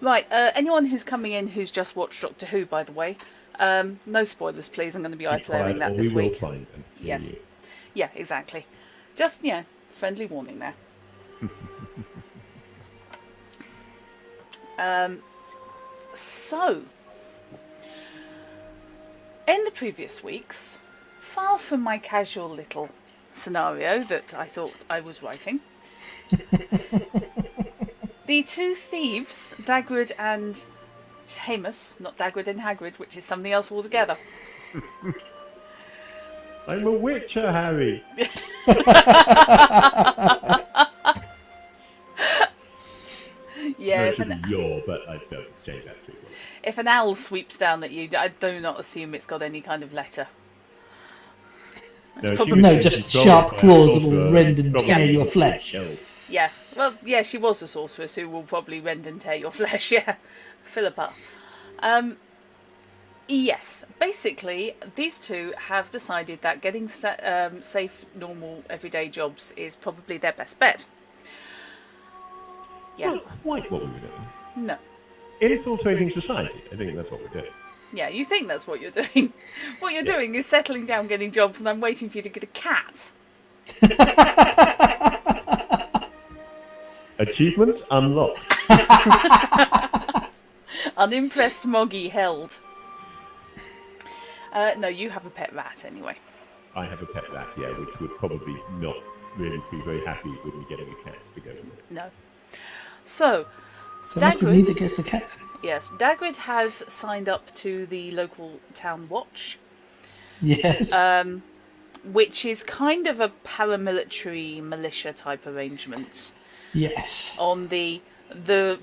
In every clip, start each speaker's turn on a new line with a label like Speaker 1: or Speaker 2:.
Speaker 1: Right, anyone who's coming in who's just watched Doctor Who, by the way, no spoilers, please. I'm going to be eye-playing that this week.
Speaker 2: Find them.
Speaker 1: Yes. Yeah, exactly. Just, friendly warning there. So, in the previous weeks, far from my casual little scenario that I thought I was writing, the two thieves, Dagread and Heamus, not Dagread and Hagrid, which is something else altogether.
Speaker 2: I'm a witcher, Harry.
Speaker 1: Yeah,
Speaker 2: no, you're, but I don't say that too well.
Speaker 1: If an owl sweeps down at you, I do not assume it's got any kind of letter.
Speaker 3: No, just sharp claws that will rend and tear your flesh.
Speaker 1: Yeah, well, yeah, she was a sorceress who will probably rend and tear your flesh, yeah. Philippa. Yes, basically, these two have decided that getting safe, normal, everyday jobs is probably their best bet. Yeah.
Speaker 2: Not quite what we were doing.
Speaker 1: No.
Speaker 2: Infiltrating society. I think that's what we're doing.
Speaker 1: Yeah, you think that's what you're doing. What you're doing is settling down, getting jobs, and I'm waiting for you to get a cat.
Speaker 2: Achievement unlocked.
Speaker 1: Unimpressed Moggy held. No, you have a pet rat anyway.
Speaker 2: I have a pet rat, yeah, which would probably not really be very happy with me getting a cat to go with.
Speaker 1: No. So
Speaker 3: it must be me that gets the cat.
Speaker 1: Yes, Dagread has signed up to the local town watch.
Speaker 3: Yes.
Speaker 1: Which is kind of a paramilitary militia type arrangement.
Speaker 3: Yes.
Speaker 1: On the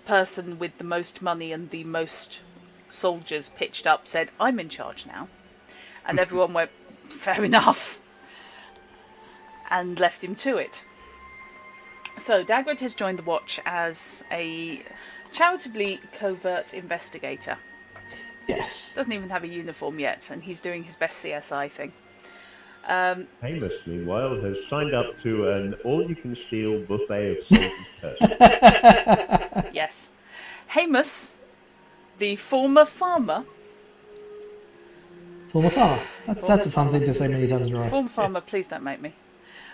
Speaker 1: person with the most money and the most soldiers pitched up said, I'm in charge now. And everyone went, fair enough. And left him to it. So Dagread has joined the watch as a charitably covert investigator.
Speaker 3: Yes.
Speaker 1: Doesn't even have a uniform yet, and he's doing his best CSI thing.
Speaker 2: Heamus, meanwhile, has signed up to an all-you-can-steal buffet of salty person.
Speaker 1: Yes. Heamus, the former farmer...
Speaker 3: Former farmer? That's a fun thing to say many times in a row.
Speaker 1: Former farmer, please don't make me.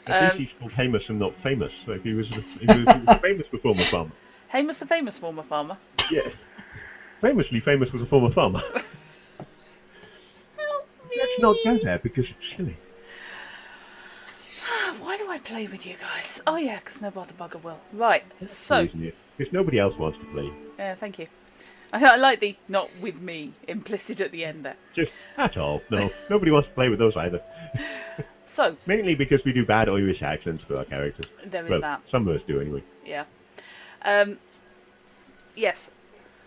Speaker 2: At least he's called Heamus and not famous. So he was famous for former farmer.
Speaker 1: Heamus the famous former farmer?
Speaker 2: Yes. Famously famous was a former farmer. Let's not go there because it's silly.
Speaker 1: Why do I play with you guys? Oh yeah, because no bother bugger will. Right, so...
Speaker 2: Because nobody else wants to play.
Speaker 1: Yeah, thank you. I like the not with me implicit at the end there.
Speaker 2: Just at all. No, nobody wants to play with those either.
Speaker 1: So...
Speaker 2: Mainly because we do bad Irish accents for our characters.
Speaker 1: There is that.
Speaker 2: Some of us do anyway.
Speaker 1: Yeah. Yes.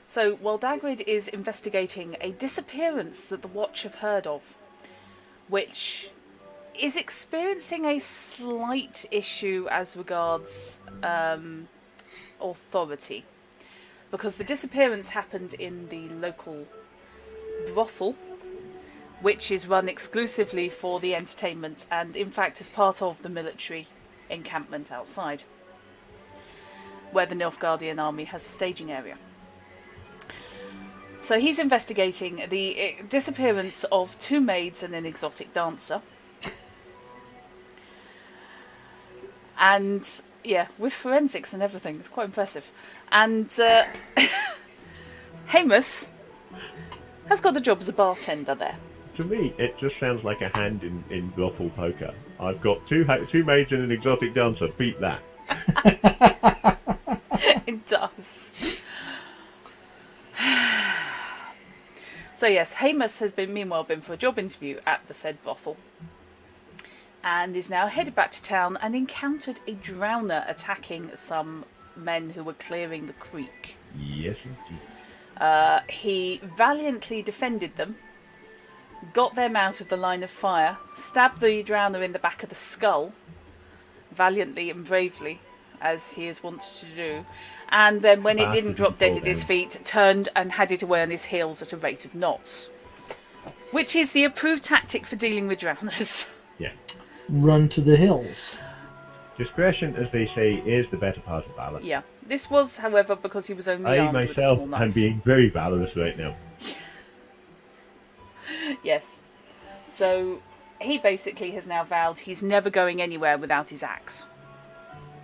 Speaker 1: So while Dagread is investigating a disappearance that the Watch have heard of, which is experiencing a slight issue as regards authority, because the disappearance happened in the local brothel, which is run exclusively for the entertainment and in fact is part of the military encampment outside, where the Nilfgaardian army has a staging area. So he's investigating the disappearance of 2 maids and an exotic dancer. And, yeah, with forensics and everything, it's quite impressive. And Heamus has got the job as a bartender there.
Speaker 2: To me, it just sounds like a hand in brothel poker. I've got two maids and an exotic dancer. Beat that.
Speaker 1: It does. So yes, Heamus has meanwhile been for a job interview at the said brothel, and is now headed back to town and encountered a drowner attacking some men who were clearing the creek.
Speaker 2: Yes, indeed.
Speaker 1: He valiantly defended them, got them out of the line of fire, stabbed the drowner in the back of the skull, valiantly and bravely, as he is wont to do, and then when it didn't drop dead at his feet, turned and had it away on his heels at a rate of knots. Which is the approved tactic for dealing with drowners.
Speaker 2: Yeah.
Speaker 3: Run to the hills.
Speaker 2: Discretion, as they say, is the better part of valor.
Speaker 1: Yeah, This was, however, because he was only
Speaker 2: I
Speaker 1: armed with a
Speaker 2: myself
Speaker 1: small knife.
Speaker 2: am being very valorous right now.
Speaker 1: Yes. So he basically has now vowed he's never going anywhere without his axe.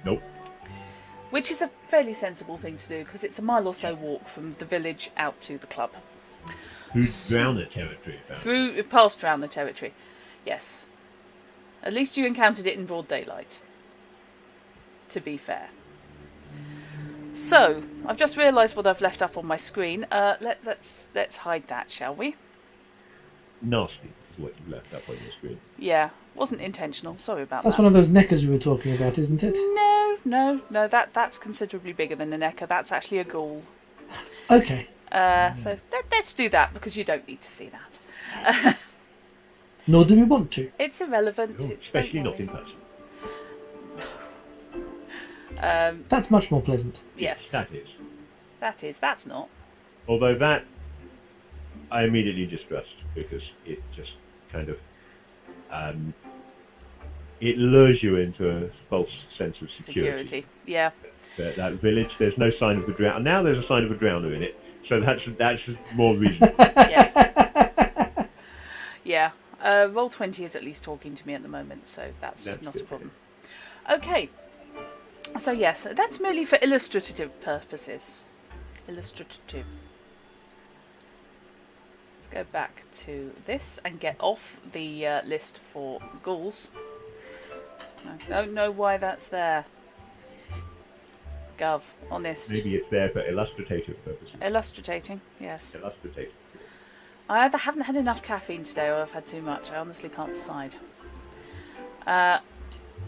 Speaker 2: Nope.
Speaker 1: Which is a fairly sensible thing to do, because it's a mile or so walk from the village out to the club.
Speaker 2: Through Drowner territory.
Speaker 1: Past Drowner territory. Yes. At least you encountered it in broad daylight. To be fair. So, I've just realised what I've left up on my screen. Let's hide that, shall we?
Speaker 2: Nasty is what you left up on your screen.
Speaker 1: Yeah, wasn't intentional. Sorry about
Speaker 3: That's
Speaker 1: that.
Speaker 3: one of those neckers we were talking about, isn't it?
Speaker 1: No. That's considerably bigger than a necker. That's actually a ghoul.
Speaker 3: Okay.
Speaker 1: So let's do that, because you don't need to see that.
Speaker 3: Nor do we want to.
Speaker 1: It's irrelevant.
Speaker 2: Oh, especially not in person.
Speaker 3: That's much more pleasant.
Speaker 1: Yes.
Speaker 2: That is.
Speaker 1: That's not.
Speaker 2: Although that, I immediately distrust, because it just kind of, it lures you into a false sense of security.
Speaker 1: Yeah.
Speaker 2: That village, there's no sign of the drowner. Now there's a sign of a drowner in it, so that's more reasonable.
Speaker 1: Yes. Yeah. Roll20 is at least talking to me at the moment, so that's not a problem. Okay. So yes, that's merely for illustrative purposes. Illustrative. Let's go back to this and get off the list for ghouls. I don't know why that's there. Gov, honest.
Speaker 2: Maybe it's there for illustrative purposes.
Speaker 1: Illustrating, yes.
Speaker 2: Illustrative.
Speaker 1: I either haven't had enough caffeine today or I've had too much. I honestly can't decide.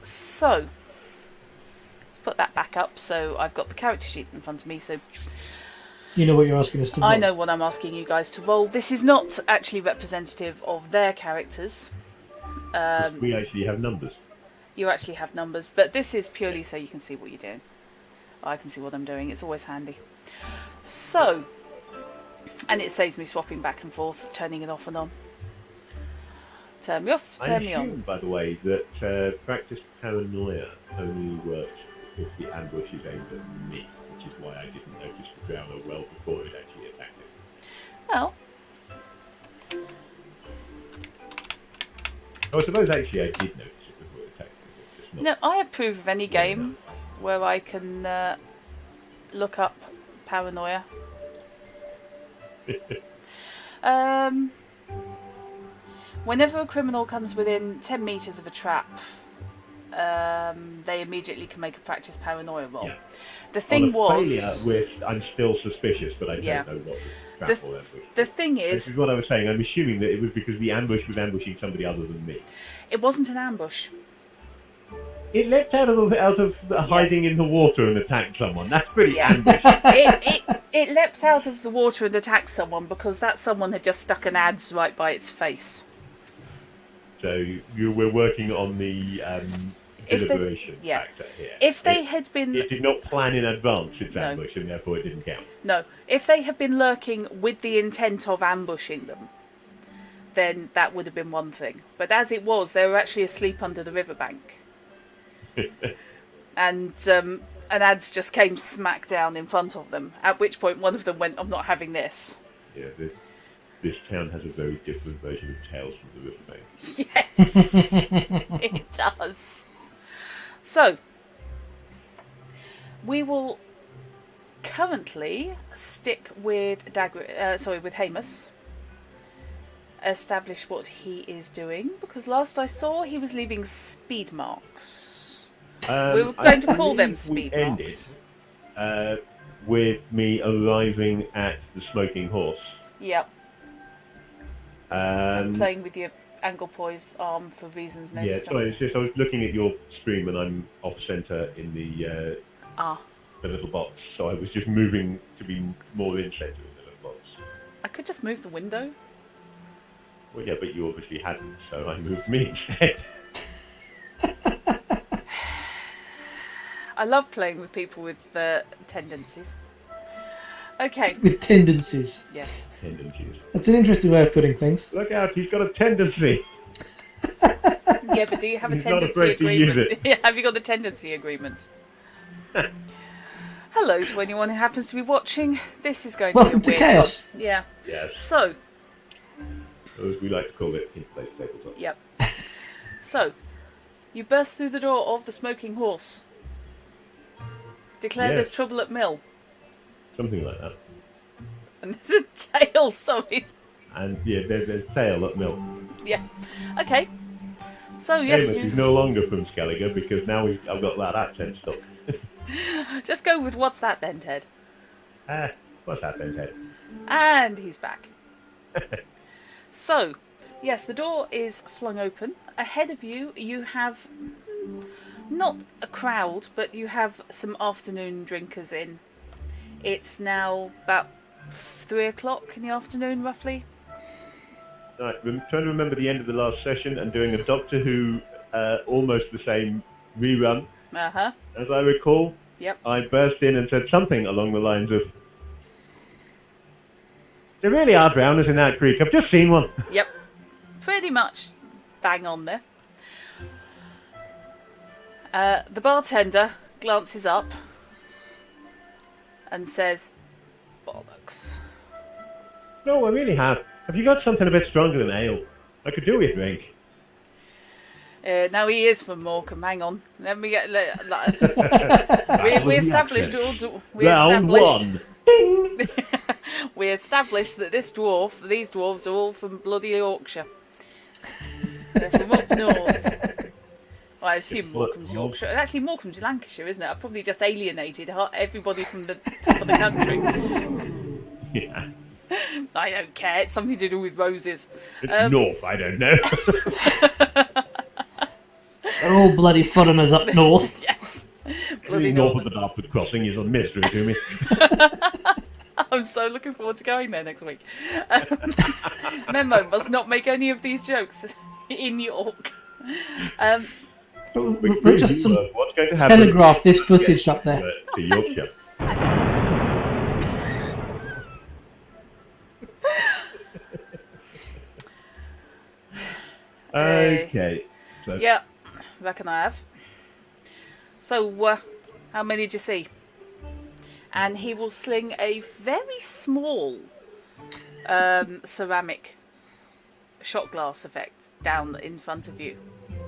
Speaker 1: So, let's put that back up. So I've got the character sheet in front of me. So
Speaker 3: You know what you're asking us to roll.
Speaker 1: I know what I'm asking you guys to roll. This is not actually representative of their characters.
Speaker 2: We actually have numbers.
Speaker 1: You actually have numbers, but this is purely so you can see what you're doing. I can see what I'm doing. It's always handy. So, and it saves me swapping back and forth, turning it off and on. Turn me off, turn me
Speaker 2: I assume,
Speaker 1: on.
Speaker 2: by the way, that practice paranoia only works if the ambush is aimed at me, which is why I didn't notice the drowner well before it actually attacked it.
Speaker 1: Well,
Speaker 2: Oh, I suppose actually I did notice it before it attacked it. Just not...
Speaker 1: no, I approve of any game where I can look up paranoia. Whenever a criminal comes within 10 metres of a trap, they immediately can make a practice paranoia roll.
Speaker 2: Yeah.
Speaker 1: The thing was...
Speaker 2: failure with, I'm still suspicious, but I don't know what the trap or ambush.
Speaker 1: The thing
Speaker 2: This is what I was saying. I'm assuming that it was because the ambush was ambushing somebody other than me.
Speaker 1: It wasn't an ambush.
Speaker 2: It leapt out of hiding in the water and attacked someone. That's pretty ambush.
Speaker 1: It leapt out of the water and attacked someone because that someone had just stuck an adze right by its face.
Speaker 2: So you were working on the deliberation factor here.
Speaker 1: If they had been...
Speaker 2: It did not plan in advance its ambush, and therefore it didn't count.
Speaker 1: No. If they had been lurking with the intent of ambushing them, then that would have been one thing. But as it was, they were actually asleep under the riverbank. And an adze just came smack down in front of them, at which point one of them went, I'm not having this.
Speaker 2: Yeah, this town has a very different version of Tales from the Riverbank.
Speaker 1: Yes, it does. So, we will currently stick with with Heamus. Establish what he is doing, because last I saw he was leaving speed marks. We were going to call them speed marks.
Speaker 2: With me arriving at the Smoking Horse.
Speaker 1: Yep. And playing with your Anglepoise arm for reasons known to
Speaker 2: sorry, it's just I was looking at your stream and I'm off centre in the little box, so I was just moving to be more in centre in the little box.
Speaker 1: I could just move the window.
Speaker 2: Well, yeah, but you obviously hadn't, so I moved me instead.
Speaker 1: I love playing with people with tendencies. Okay.
Speaker 3: With tendencies.
Speaker 1: Yes.
Speaker 2: Tendencies.
Speaker 3: That's an interesting way of putting things.
Speaker 2: Look out, he's got a tendency.
Speaker 1: Yeah, but do you have a tendency agreement? Yeah, have you got the tendency agreement? Hello to anyone who happens to be watching. This is going
Speaker 3: Welcome
Speaker 1: to be
Speaker 3: to
Speaker 1: a weird
Speaker 3: Chaos.
Speaker 1: one. Yeah.
Speaker 2: Yes.
Speaker 1: So,
Speaker 2: As we like to call it, in place tabletop.
Speaker 1: yep. So, you burst through the door of the Smoking Horse. Declare
Speaker 2: Yes.
Speaker 1: there's trouble at mill.
Speaker 2: Something like that.
Speaker 1: And there's a tail, sorry.
Speaker 2: And yeah, there's tail up mill.
Speaker 1: Yeah. Okay. So, yes,
Speaker 2: Heamus is no longer from Skellige because now I've got that accent stuck.
Speaker 1: just go with what's that then, Ted?
Speaker 2: What's that then, Ted?
Speaker 1: And he's back. So, yes, the door is flung open. Ahead of you, you have not a crowd, but you have some afternoon drinkers in. It's now about 3 o'clock in the afternoon, roughly.
Speaker 2: Right, I'm trying to remember the end of the last session and doing a Doctor Who almost the same rerun.
Speaker 1: Uh-huh.
Speaker 2: As I recall,
Speaker 1: Yep.
Speaker 2: I burst in and said something along the lines of, "There really are drowners in that creek. I've just seen one."
Speaker 1: Yep. Pretty much bang on there. The bartender glances up and says, "Bollocks."
Speaker 2: No, I really have. Have you got something a bit stronger than ale? I could do with a drink.
Speaker 1: Now he is from Morecambe. Hang on, let me get. We established.
Speaker 2: Round one.
Speaker 1: We established that these dwarves are all from bloody Yorkshire. They're from up north. Well, I assume Morecambe's Yorkshire. Actually, Morecambe's Lancashire, isn't it? I've probably just alienated everybody from the top of the country.
Speaker 2: Yeah.
Speaker 1: I don't care. It's something to do with roses.
Speaker 2: It's north, I don't know.
Speaker 3: They're all bloody foreigners up north.
Speaker 1: Yes. Bloody
Speaker 2: north
Speaker 1: north.
Speaker 2: of the Dartford Crossing is a mystery to me.
Speaker 1: I'm so looking forward to going there next week. Memo, must not make any of these jokes in York.
Speaker 3: We'll just
Speaker 2: What's going to happen?
Speaker 3: telegraph this footage up there.
Speaker 2: To Yorkshire. Okay. So
Speaker 1: Yeah, reckon I have. So, how many did you see? And he will sling a very small ceramic shot glass effect down in front of you.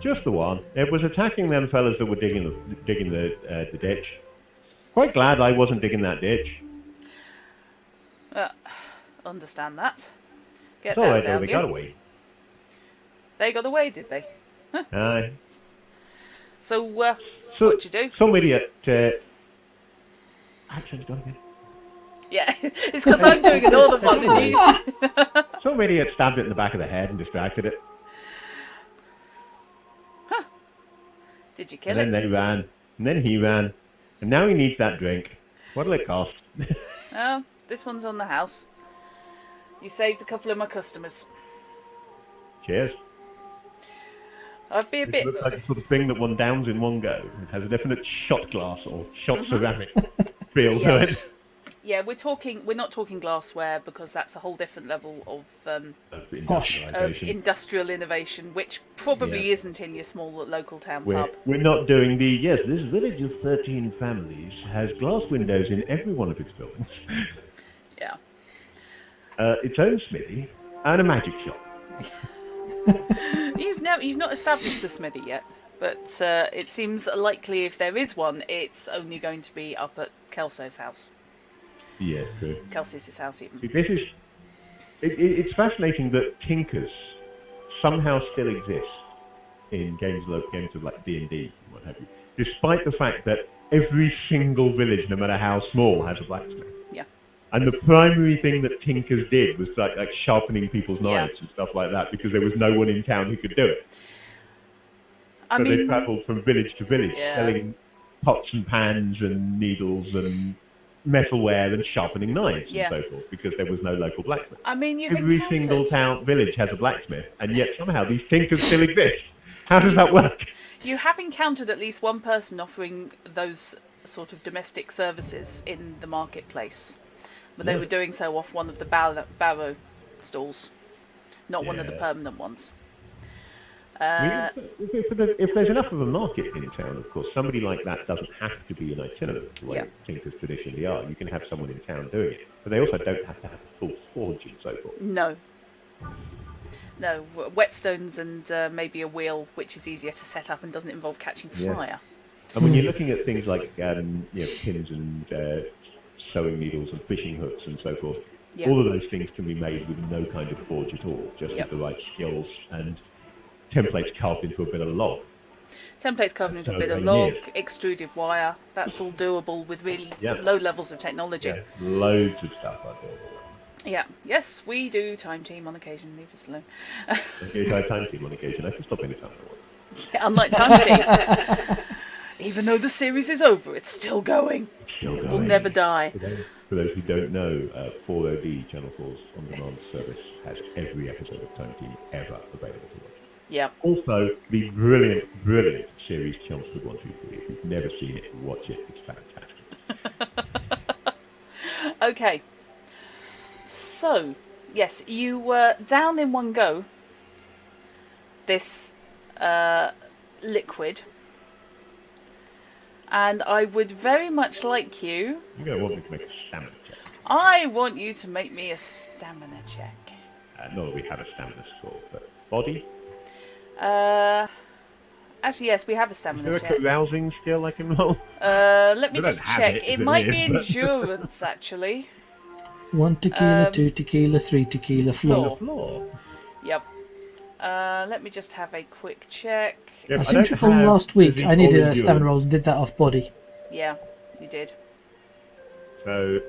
Speaker 2: just the one. It was attacking them fellas that were digging the ditch. Quite glad I wasn't digging that ditch.
Speaker 1: Understand that. Get
Speaker 2: It's all
Speaker 1: that
Speaker 2: right, though,
Speaker 1: down.
Speaker 2: they
Speaker 1: You.
Speaker 2: got away.
Speaker 1: They got away, did they?
Speaker 2: Aye.
Speaker 1: So,
Speaker 2: So,
Speaker 1: what'd you do?
Speaker 2: some idiot... Accent's gone again.
Speaker 1: Yeah, it's because I'm doing a northern one. And you...
Speaker 2: Some idiot stabbed it in the back of the head and distracted it.
Speaker 1: Did you kill
Speaker 2: And then
Speaker 1: it?
Speaker 2: they ran. And then he ran. And now he needs that drink. What'll it cost?
Speaker 1: Oh, this one's on the house. You saved a couple of my customers.
Speaker 2: Cheers.
Speaker 1: I'd be a
Speaker 2: It
Speaker 1: bit...
Speaker 2: looks like the sort of thing that one downs in one go. It has a definite shot glass or shot ceramic feel to
Speaker 1: Yeah.
Speaker 2: it.
Speaker 1: Yeah, we're not talking glassware because that's a whole different level of
Speaker 3: Posh.
Speaker 1: industrial innovation, which probably
Speaker 2: Yeah.
Speaker 1: isn't in your small local town
Speaker 2: We're
Speaker 1: pub.
Speaker 2: not doing the, yes, this village of 13 families has glass windows in every one of its buildings.
Speaker 1: Yeah.
Speaker 2: Its own smithy and a magic shop.
Speaker 1: You've not established the smithy yet, but it seems likely if there is one, it's only going to be up at Kelsey's house.
Speaker 2: Yes, true.
Speaker 1: Kelsey's house, even.
Speaker 2: See, this is... It's fascinating that tinkers somehow still exist in games of like D&D and what have you, despite the fact that every single village, no matter how small, has a blacksmith.
Speaker 1: Yeah.
Speaker 2: And the primary thing that tinkers did was like sharpening people's
Speaker 1: Yeah.
Speaker 2: knives and stuff like that, because there was no one in town who could do it.
Speaker 1: I
Speaker 2: So they
Speaker 1: mean,
Speaker 2: travelled from village to village,
Speaker 1: Yeah.
Speaker 2: selling pots and pans and needles and metalware and sharpening knives
Speaker 1: Yeah.
Speaker 2: and so forth, because there was no local blacksmith.
Speaker 1: you've
Speaker 2: Every
Speaker 1: encountered...
Speaker 2: single village has a blacksmith, and yet somehow these tinkers still exist. How does that work?
Speaker 1: You have encountered at least one person offering those sort of domestic services in the marketplace, but they
Speaker 2: Yeah.
Speaker 1: were doing so off one of the barrow stalls, not one of the
Speaker 2: Yeah.
Speaker 1: permanent ones.
Speaker 2: I mean, if there's enough of a market in town, of course, somebody like that doesn't have to be an itinerant the way Tinkers traditionally are. You can have someone in town doing it, but they also don't have to have a full forge and so forth.
Speaker 1: No. No, whetstones and maybe a wheel, which is easier to set up and doesn't involve catching fire.
Speaker 2: And when you're looking at things like pins and sewing needles and fishing hooks and so forth, all of those things can be made with no kind of forge at all, just with the right skills and templates carved into a bit of log.
Speaker 1: Templates carved into a bit of log, extruded wire, that's all doable with really low levels of technology.
Speaker 2: Yeah, loads of stuff like that.
Speaker 1: Yeah, yes, we do time team on occasion, leave us alone.
Speaker 2: Okay, I time team on occasion, I can stop any time I want.
Speaker 1: Yeah, unlike time team. Even though the series is over, it's still going. It will never die.
Speaker 2: For those who don't know, 4OD, Channel 4's on-demand service, has every episode of Time Team ever available to watch.
Speaker 1: Yeah.
Speaker 2: Also, the brilliant, brilliant series Chelmsford 1, 2, 3. If you've never seen it, watch it. It's fantastic.
Speaker 1: Okay. So, yes, you were down in one go this liquid. And I would very much like you...
Speaker 2: You're going to want me to make a stamina check.
Speaker 1: I want you to make me a stamina check.
Speaker 2: Not that we have a stamina score, but body?
Speaker 1: Actually, yes, we have a stamina check.
Speaker 2: Is there a carousing skill I can roll?
Speaker 1: Let me just check. It might be endurance, actually.
Speaker 3: 1 tequila, 2 tequila, 3 tequila, floor.
Speaker 1: Yep. Let me just have a quick check.
Speaker 3: I seem to recall last week I needed a stamina roll and did that off body.
Speaker 1: Yeah, you did.
Speaker 2: So...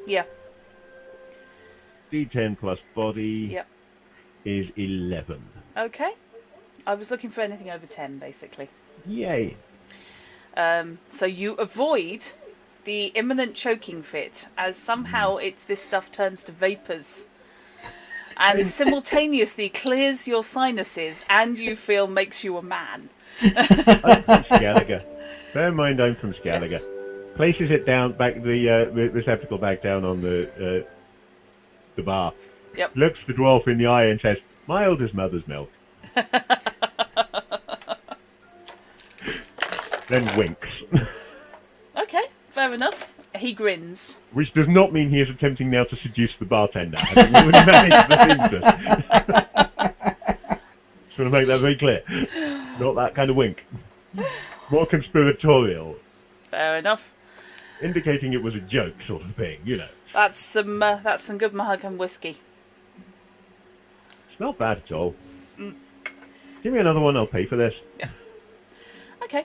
Speaker 1: Yeah.
Speaker 2: D10 plus body is 11.
Speaker 1: Okay. I was looking for anything over 10, basically.
Speaker 2: Yay.
Speaker 1: So you avoid the imminent choking fit, as somehow this stuff turns to vapours and simultaneously clears your sinuses and you feel makes you a man.
Speaker 2: I'm from Skellige. Bear in mind I'm from Skellige.
Speaker 1: Yes.
Speaker 2: Places it down, back the receptacle back down on the bar.
Speaker 1: Yep.
Speaker 2: Looks the dwarf in the eye and says, mild as mother's milk. Then winks.
Speaker 1: Okay, fair enough. He grins.
Speaker 2: Which does not mean he is attempting now to seduce the bartender. Having already managed the seamstress. Just want to make that very clear. Not that kind of wink. More conspiratorial.
Speaker 1: Fair enough.
Speaker 2: Indicating it was a joke sort of thing, you know.
Speaker 1: That's some good mahogany whiskey.
Speaker 2: It's not bad at all. Give me another one, I'll pay for this.
Speaker 1: Yeah. Okay.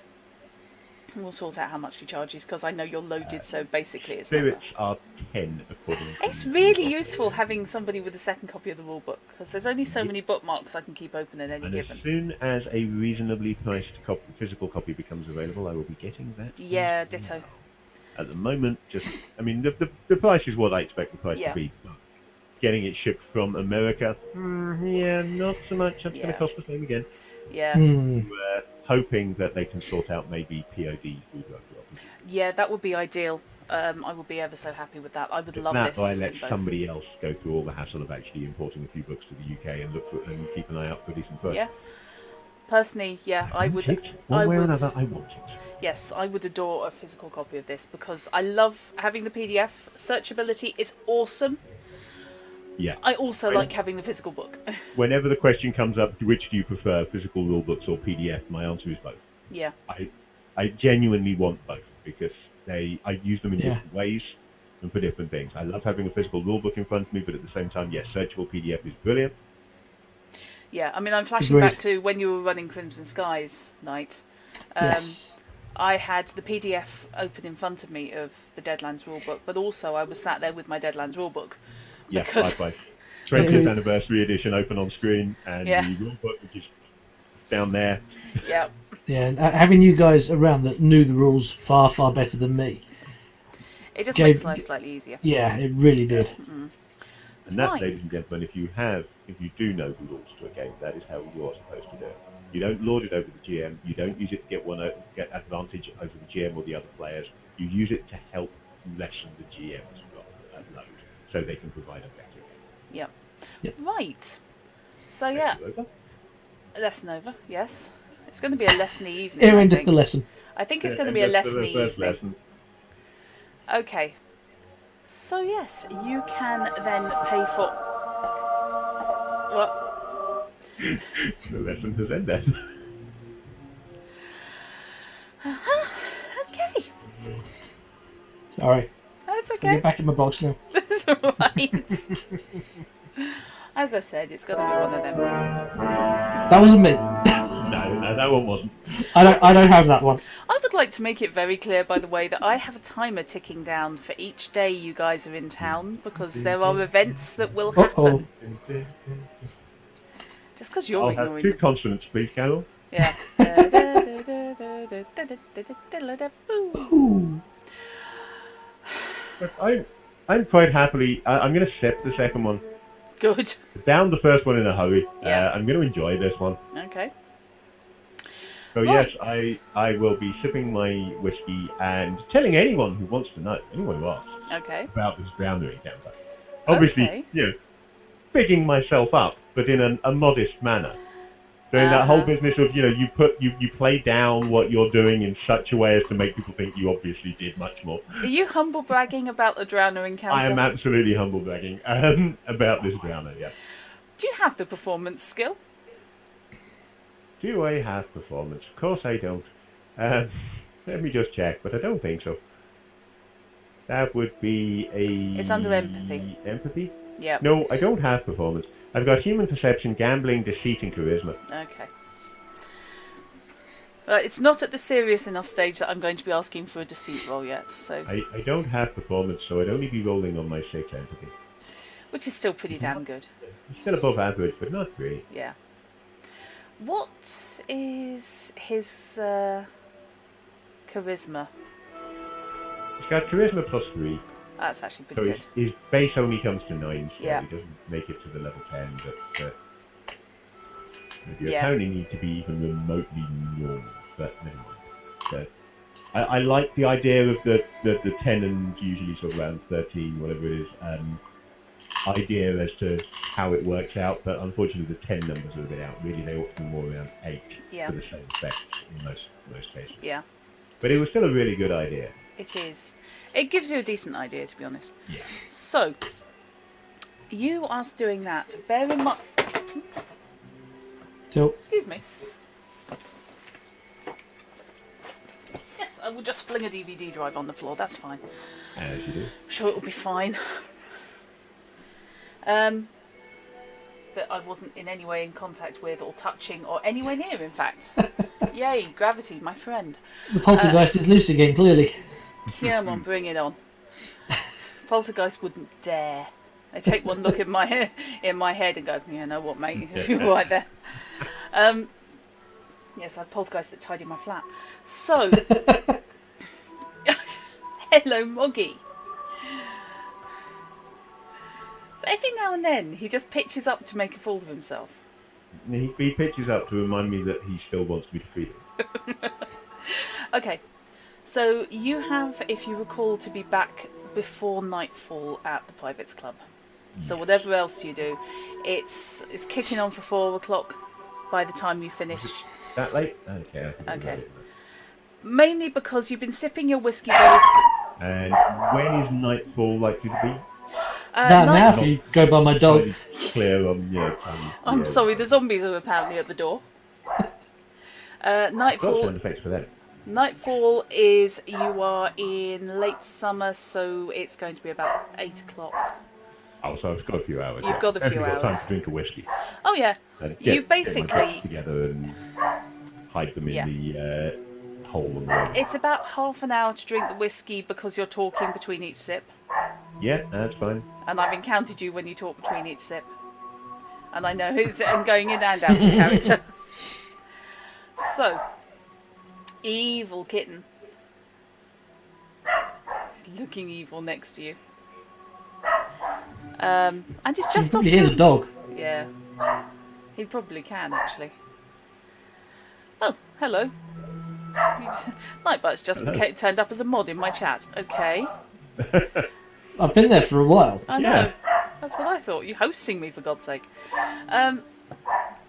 Speaker 1: We'll sort out how much he charges, because I know you're loaded, so basically it's...
Speaker 2: Spirits are 10, according to...
Speaker 1: It's really useful having somebody with a second copy of the rulebook, because there's only so many bookmarks I can keep open at any given.
Speaker 2: As soon as a reasonably priced physical copy becomes available, I will be getting that.
Speaker 1: Yeah, ditto.
Speaker 2: At the moment, the price is what I expect the price to be. Getting it shipped from America, not so much. That's going to cost the same again.
Speaker 1: Yeah.
Speaker 2: We're hoping that they can sort out maybe PODs.
Speaker 1: Yeah, that would be ideal. I would be ever so happy with that. I would love this.
Speaker 2: I let somebody else go through all the hassle of actually importing a few books to the UK and look for and keep an eye out for decent books.
Speaker 1: Yeah. Personally, I would.
Speaker 2: One way or another, I want it.
Speaker 1: Yes, I would adore a physical copy of this because I love having the PDF. Searchability is awesome.
Speaker 2: Yeah.
Speaker 1: I also like having the physical book.
Speaker 2: Whenever the question comes up, which do you prefer, physical rule books or PDF? My answer is both.
Speaker 1: Yeah.
Speaker 2: I genuinely want both because I use them in different ways and for different things. I love having a physical rule book in front of me, but at the same time, yes, searchable PDF is brilliant.
Speaker 1: Yeah, I mean, I'm flashing back to when you were running Crimson Skies Night.
Speaker 3: Yes.
Speaker 1: I had the PDF open in front of me of the Deadlands rulebook, but also I was sat there with my Deadlands rulebook.
Speaker 2: Yeah, likewise. 20th anniversary edition open on screen, and the rulebook, which is down there.
Speaker 1: Yeah.
Speaker 3: Yeah, and having you guys around that knew the rules far, far better than me.
Speaker 1: It just makes life slightly easier.
Speaker 3: Yeah, it really did.
Speaker 1: Mm.
Speaker 2: And that, ladies and gentlemen, if you do know the rules to a game, that is how you're supposed to do it. You don't lord it over the GM. You don't use it to get advantage over the GM or the other players. You use it to help lessen the GM's load, so they can provide a better game.
Speaker 1: Yep. Right. So yeah. Lesson over, yes. It's going to be a lessony evening.
Speaker 3: Here
Speaker 1: I
Speaker 3: ended
Speaker 1: think.
Speaker 3: the lesson.
Speaker 1: I think it's going to be a lessony
Speaker 2: first
Speaker 1: evening.
Speaker 2: lesson.
Speaker 1: Okay. So yes, you can then pay for. What?
Speaker 2: The lesson has ended.
Speaker 1: Okay.
Speaker 3: Sorry.
Speaker 1: That's
Speaker 3: I'll
Speaker 1: okay.
Speaker 3: get back in my box now.
Speaker 1: That's alright. As I said, it's going to be one of them.
Speaker 3: That wasn't me.
Speaker 2: No, that one wasn't.
Speaker 3: I don't have that one.
Speaker 1: I would like to make it very clear, by the way, that I have a timer ticking down for each day you guys are in town, because there are events that will happen. Just because you're
Speaker 2: I'll have
Speaker 1: ignoring
Speaker 2: 2
Speaker 1: them.
Speaker 2: consonants, please, Carol.
Speaker 1: Yeah.
Speaker 3: Ooh.
Speaker 2: But I'm quite happily. I'm going to sip the second one.
Speaker 1: Good.
Speaker 2: Down the first one in a hurry.
Speaker 1: Yeah.
Speaker 2: I'm going to enjoy this one.
Speaker 1: Okay.
Speaker 2: So
Speaker 1: Right.
Speaker 2: yes, I will be sipping my whiskey and telling anyone who wants to know, anyone who asks,
Speaker 1: Okay.
Speaker 2: about this drowner encounter. Obviously,
Speaker 1: Okay.
Speaker 2: bigging myself up, but in a modest manner. Doing that whole business of, you play down what you're doing in such a way as to make people think you obviously did much more.
Speaker 1: Are you humble bragging about the drowner encounter?
Speaker 2: I am absolutely humble bragging about this drowner, yeah.
Speaker 1: Do you have the performance skill?
Speaker 2: Do I have performance? Of course I don't. Let me just check, but I don't think so. That would be a...
Speaker 1: It's under empathy.
Speaker 2: Empathy?
Speaker 1: Yeah.
Speaker 2: No, I don't have performance. I've got human perception, gambling, deceit, and charisma.
Speaker 1: Okay. It's not at the serious enough stage that I'm going to be asking for a deceit roll yet, so
Speaker 2: I don't have performance, so I'd only be rolling on my 6 empathy.
Speaker 1: which is still pretty damn good.
Speaker 2: It's still above average, but not great.
Speaker 1: Yeah. What is his charisma?
Speaker 2: He's got charisma plus 3,
Speaker 1: That's actually
Speaker 2: so
Speaker 1: pretty good.
Speaker 2: his base only comes to 9, so
Speaker 1: Yeah.
Speaker 2: he doesn't make it to the level 10, but you
Speaker 1: Yeah.
Speaker 2: apparently need to be even remotely normal, but never mind. So, I like the idea of the 10 and usually sort of around 13, whatever it is, idea as to how it works out, but unfortunately the 10 numbers are a bit out. Really, they ought to be more around 8
Speaker 1: Yeah.
Speaker 2: for the same effect in most cases.
Speaker 1: Yeah,
Speaker 2: But it was still a really good idea.
Speaker 1: it is. It gives you a decent idea, to be honest.
Speaker 2: Yeah.
Speaker 1: So, you are doing that. Bear in mind...
Speaker 3: So,
Speaker 1: Excuse me. Yes, I will just fling a DVD drive on the floor. That's fine.
Speaker 2: As you do.
Speaker 1: I'm sure it will be fine. That I wasn't in any way in contact with or touching or anywhere near, in fact. Yay, gravity, my friend.
Speaker 3: the poltergeist is loose again, clearly.
Speaker 1: Come on, bring it on. Poltergeist wouldn't dare. They take one look in my head and go, "You know what, mate? You're right there." Yes, I had poltergeist that tidied my flat. So, hello, Moggy. So every now and then, he just pitches up to make a fool of himself.
Speaker 2: He pitches up to remind me that he still wants me to feed him.
Speaker 1: Okay, so you have, if you recall, to be back before nightfall at the Privates Club. So whatever else you do, it's kicking on for 4 o'clock by the time you finish.
Speaker 2: That late? Okay. I think
Speaker 1: Okay.
Speaker 2: about it.
Speaker 1: Mainly because you've been sipping your whiskey very
Speaker 2: And when is nightfall likely to be?
Speaker 3: Now, if you go by my dog,
Speaker 2: Slightly clear on,
Speaker 1: I'm sorry, the zombies are apparently at the door.
Speaker 2: Got
Speaker 1: Nightfall.
Speaker 2: sound effects for that.
Speaker 1: Nightfall is, you are in late summer, so it's going to be about 8 o'clock.
Speaker 2: Oh, so I've got a few hours.
Speaker 1: You've got a few
Speaker 2: Definitely got time
Speaker 1: hours.
Speaker 2: to drink a whiskey.
Speaker 1: Oh yeah,
Speaker 2: And
Speaker 1: you
Speaker 2: get my
Speaker 1: basically...
Speaker 2: tracks together and hide them in
Speaker 1: Yeah.
Speaker 2: the hole on the wall.
Speaker 1: It's about half an hour to drink the whiskey because you're talking between each sip.
Speaker 2: Yeah, that's fine.
Speaker 1: And I've encountered you when you talk between each sip. And I know who's I'm going in and out of character. So, evil kitten. He's looking evil next to you. And it's
Speaker 3: you
Speaker 1: just
Speaker 3: can
Speaker 1: off.
Speaker 3: probably hear the dog.
Speaker 1: Yeah. He probably can, actually. Oh, hello. Nightbite's just
Speaker 2: Hello.
Speaker 1: turned up as a mod in my chat. Okay.
Speaker 3: I've been there for a while.
Speaker 1: I know.
Speaker 2: Yeah.
Speaker 1: That's what I thought. You're hosting me, for God's sake.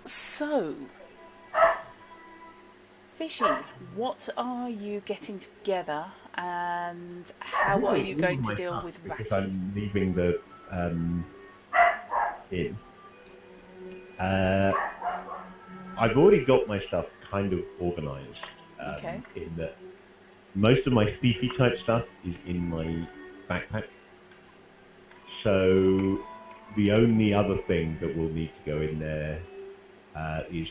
Speaker 1: So, Fishy, what are you getting together, and how are you going to deal with Ratty?
Speaker 2: Because I'm leaving the inn. I've already got my stuff kind of organised.
Speaker 1: Okay.
Speaker 2: In that most of my thiefy type stuff is in my backpack. So the only other thing that will need to go in there is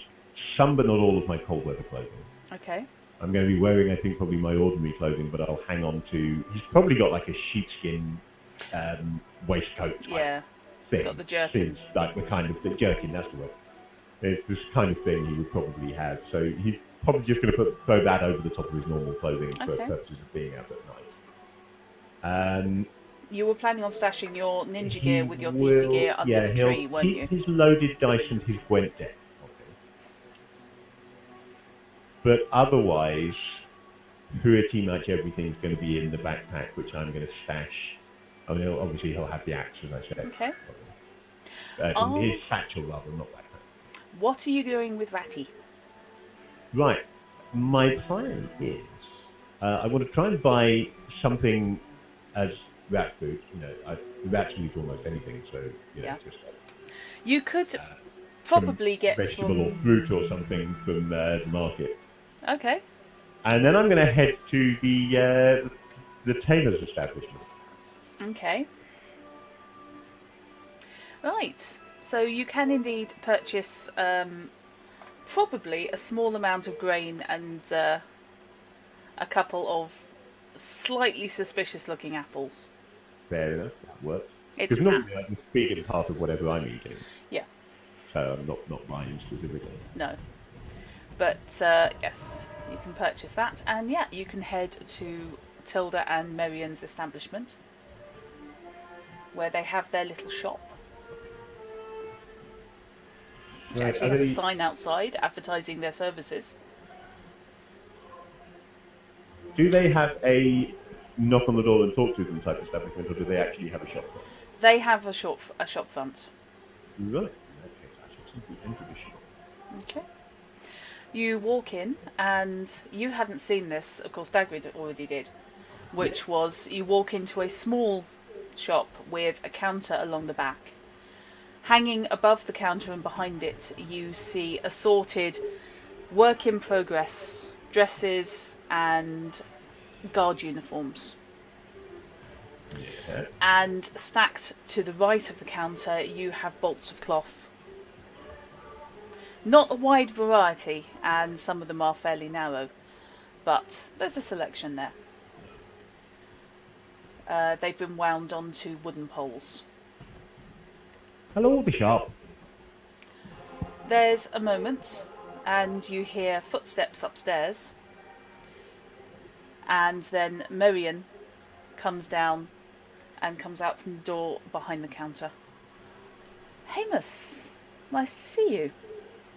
Speaker 2: some but not all of my cold weather clothing.
Speaker 1: Okay.
Speaker 2: I'm going to be wearing, I think, probably my ordinary clothing, but I'll hang on to... He's probably got like a sheepskin waistcoat type thing.
Speaker 1: Got the jerkin.
Speaker 2: Since, like the kind of... The jerkin, that's the word. It's this kind of thing he would probably have. So he's probably just going to throw that over the top of his normal clothing for purposes of being out at night.
Speaker 1: You were planning on stashing your ninja gear with your thiefy gear under the tree, weren't you?
Speaker 2: His loaded dice and his Gwent deck. But otherwise, pretty much everything's going to be in the backpack, which I'm going to stash. I mean, obviously he'll have the axe, as I said.
Speaker 1: Okay.
Speaker 2: In his satchel, rather, not backpack.
Speaker 1: What are you doing with Ratty?
Speaker 2: Right. My plan is, I want to try and buy something as rat food. You know, rats will eat almost anything, so just.
Speaker 1: You could probably get
Speaker 2: vegetable or fruit or something from the market.
Speaker 1: Okay.
Speaker 2: And then I'm going to head to the tailor's establishment.
Speaker 1: Okay. Right. So you can indeed purchase probably a small amount of grain and a couple of slightly suspicious-looking apples.
Speaker 2: Fair enough. That works.
Speaker 1: It's
Speaker 2: because normally I'm speaking part of whatever I'm eating.
Speaker 1: Yeah.
Speaker 2: So I'm not buying specifically.
Speaker 1: No. But yes, you can purchase that, and yeah, you can head to Tilda and Merian's establishment, where they have their little shop. Which actually has a sign outside advertising their services.
Speaker 2: Do they have a knock on the door and talk to them type establishment, or do they actually have a shop front?
Speaker 1: They have a shop front.
Speaker 2: Right. In that case, I should simply enter the shop.
Speaker 1: Okay. You walk in, and you hadn't seen this, of course Dagread already did, which was you walk into a small shop with a counter along the back. Hanging above the counter and behind it, you see assorted work in progress dresses and guard uniforms.
Speaker 2: Yeah.
Speaker 1: And stacked to the right of the counter, you have bolts of cloth. Not a wide variety, and some of them are fairly narrow, but there's a selection there. They've been wound onto wooden poles.
Speaker 2: Hello, the shop.
Speaker 1: There's a moment, and you hear footsteps upstairs, and then Merian comes down and comes out from the door behind the counter. Heamus, nice to see you.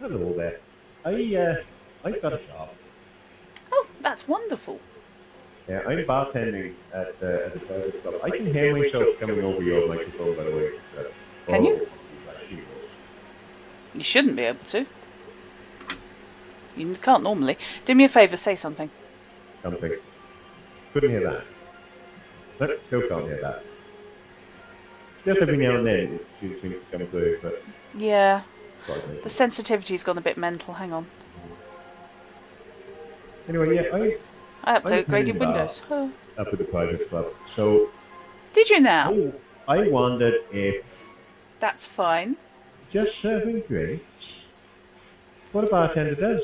Speaker 2: Hello there. I've got a shop.
Speaker 1: Oh, that's wonderful.
Speaker 2: Yeah, I'm bartending at the private club. I can hear myself coming over your microphone, by the way.
Speaker 1: Can you? You shouldn't be able to. You can't normally. Do me a favour, say something.
Speaker 2: Something. Couldn't hear that. No, still can't hear that. Just every now and then it seems to come through, but...
Speaker 1: Yeah. The sensitivity's gone a bit mental, hang on.
Speaker 2: Anyway, yeah,
Speaker 1: I upgraded Windows. Oh.
Speaker 2: Up at the private club. So...
Speaker 1: Did you now?
Speaker 2: I wondered if...
Speaker 1: That's fine.
Speaker 2: Just serving drinks? What a bartender does.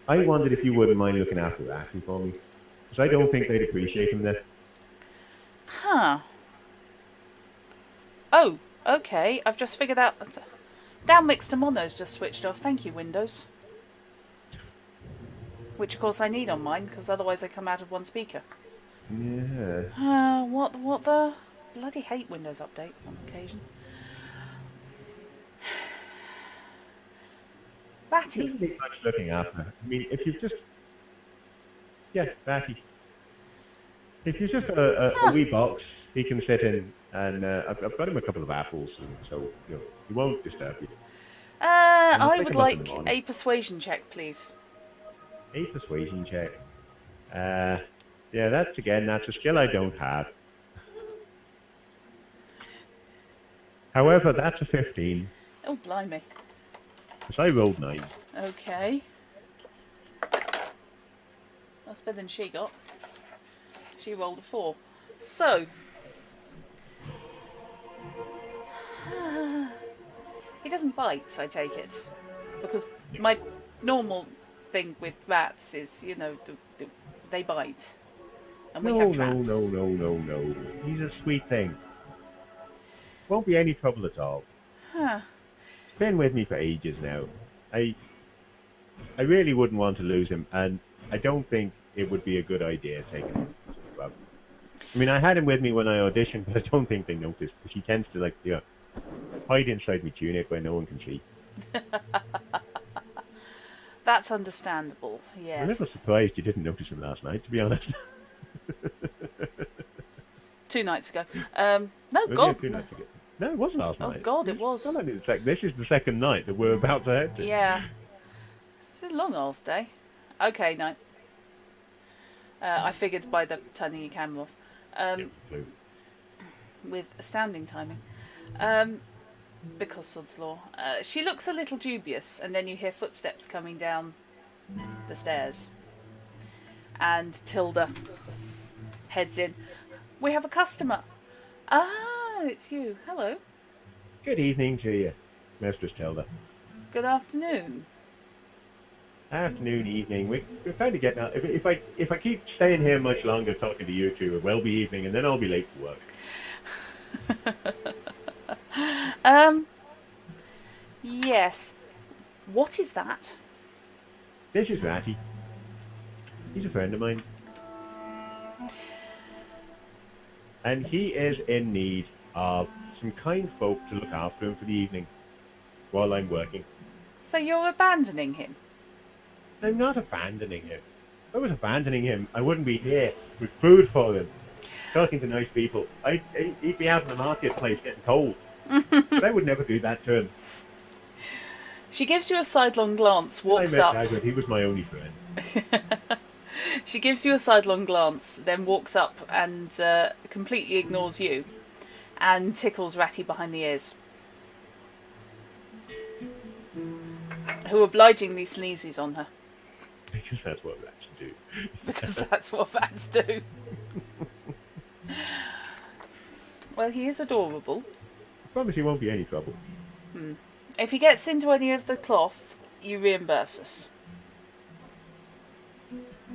Speaker 2: I wondered if you wouldn't mind looking after Ratty for me. Because I don't think they'd appreciate him there.
Speaker 1: Huh. Oh, okay. I've just figured out... Down mixed to mono's just switched off. Thank you, Windows. Which, of course, I need on mine, because otherwise I come out of one speaker.
Speaker 2: Yeah.
Speaker 1: What the... Bloody hate Windows Update on occasion. Ratty.
Speaker 2: Doesn't need much looking after. I mean, if you've just... Yeah, Ratty. If you've just got a wee box, he can sit in, and I've got him a couple of apples, and so he won't disturb you.
Speaker 1: I
Speaker 2: pick
Speaker 1: would
Speaker 2: 'em up in the
Speaker 1: like
Speaker 2: morning.
Speaker 1: a persuasion check, please.
Speaker 2: A persuasion check. Yeah, that's a skill I don't have. However, that's a 15,
Speaker 1: Oh, blimey.
Speaker 2: because I rolled 9.
Speaker 1: Okay. That's better than she got. She rolled a 4. So. He doesn't bite, I take it. Because my normal thing with rats is, you know, they bite. And we have traps.
Speaker 2: No. He's a sweet thing. Won't be any trouble at all.
Speaker 1: Huh.
Speaker 2: He's been with me for ages now. I really wouldn't want to lose him, and I don't think it would be a good idea taking him to the club. I mean, I had him with me when I auditioned, but I don't think they noticed, because he tends to, like, you know, hide inside my tunic where no one can see.
Speaker 1: That's understandable, yes.
Speaker 2: I'm a little surprised you didn't notice him last night, to be honest.
Speaker 1: 2 nights ago. No,
Speaker 2: Was
Speaker 1: God.
Speaker 2: it 2 nights ago? No, it wasn't last
Speaker 1: Oh,
Speaker 2: night.
Speaker 1: God, it was.
Speaker 2: This is the second night that we're about to head to.
Speaker 1: Yeah. It's a long ass day. Okay, no. I figured by the turning your camera off.
Speaker 2: Blue.
Speaker 1: With astounding timing. Because sod's law. She looks a little dubious, and then you hear footsteps coming down the stairs. And Tilda heads in. We have a customer. Ah, it's you. Hello.
Speaker 2: Good evening to you, Mistress Tilda.
Speaker 1: Good afternoon.
Speaker 2: Afternoon, evening. We're kind of getting out. If I keep staying here much longer talking to you two, it will be evening, and then I'll be late for work.
Speaker 1: Yes. What is that?
Speaker 2: This is Ratty. He's a friend of mine. And he is in need of some kind folk to look after him for the evening while I'm working.
Speaker 1: So you're abandoning him?
Speaker 2: I'm not abandoning him. If I was abandoning him, I wouldn't be here with food for him, talking to nice people. He'd be out in the marketplace getting cold. But I would never do that to him.
Speaker 1: She gives you a sidelong glance, walks up.
Speaker 2: I met Dagread, he was my only friend.
Speaker 1: She gives you a sidelong glance, then walks up and completely ignores you and tickles Ratty behind the ears, who obligingly sneezes on her.
Speaker 2: Because that's what rats do.
Speaker 1: Because that's what rats do. Well, he is adorable.
Speaker 2: I promise he won't be any trouble.
Speaker 1: If he gets into any of the cloth, you reimburse us.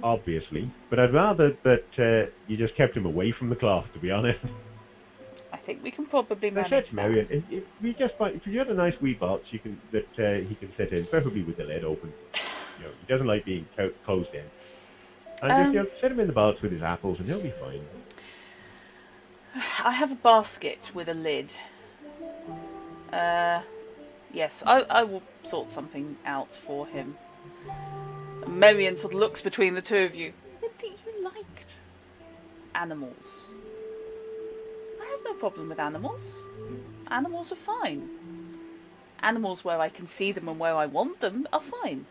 Speaker 2: Obviously. But I'd rather that you just kept him away from the cloth, to be honest.
Speaker 1: I think we can probably
Speaker 2: I
Speaker 1: manage
Speaker 2: said to
Speaker 1: that.
Speaker 2: Marion, if you had a nice wee box he can sit in, preferably with the lid open. You know, he doesn't like being closed in. And just set him in the box with his apples and he'll be fine.
Speaker 1: I have a basket with a lid. Yes, I will sort something out for him. Marion sort of looks between the two of you. You like animals? I have no problem with animals. Animals are fine. Animals where I can see them and where I want them are fine.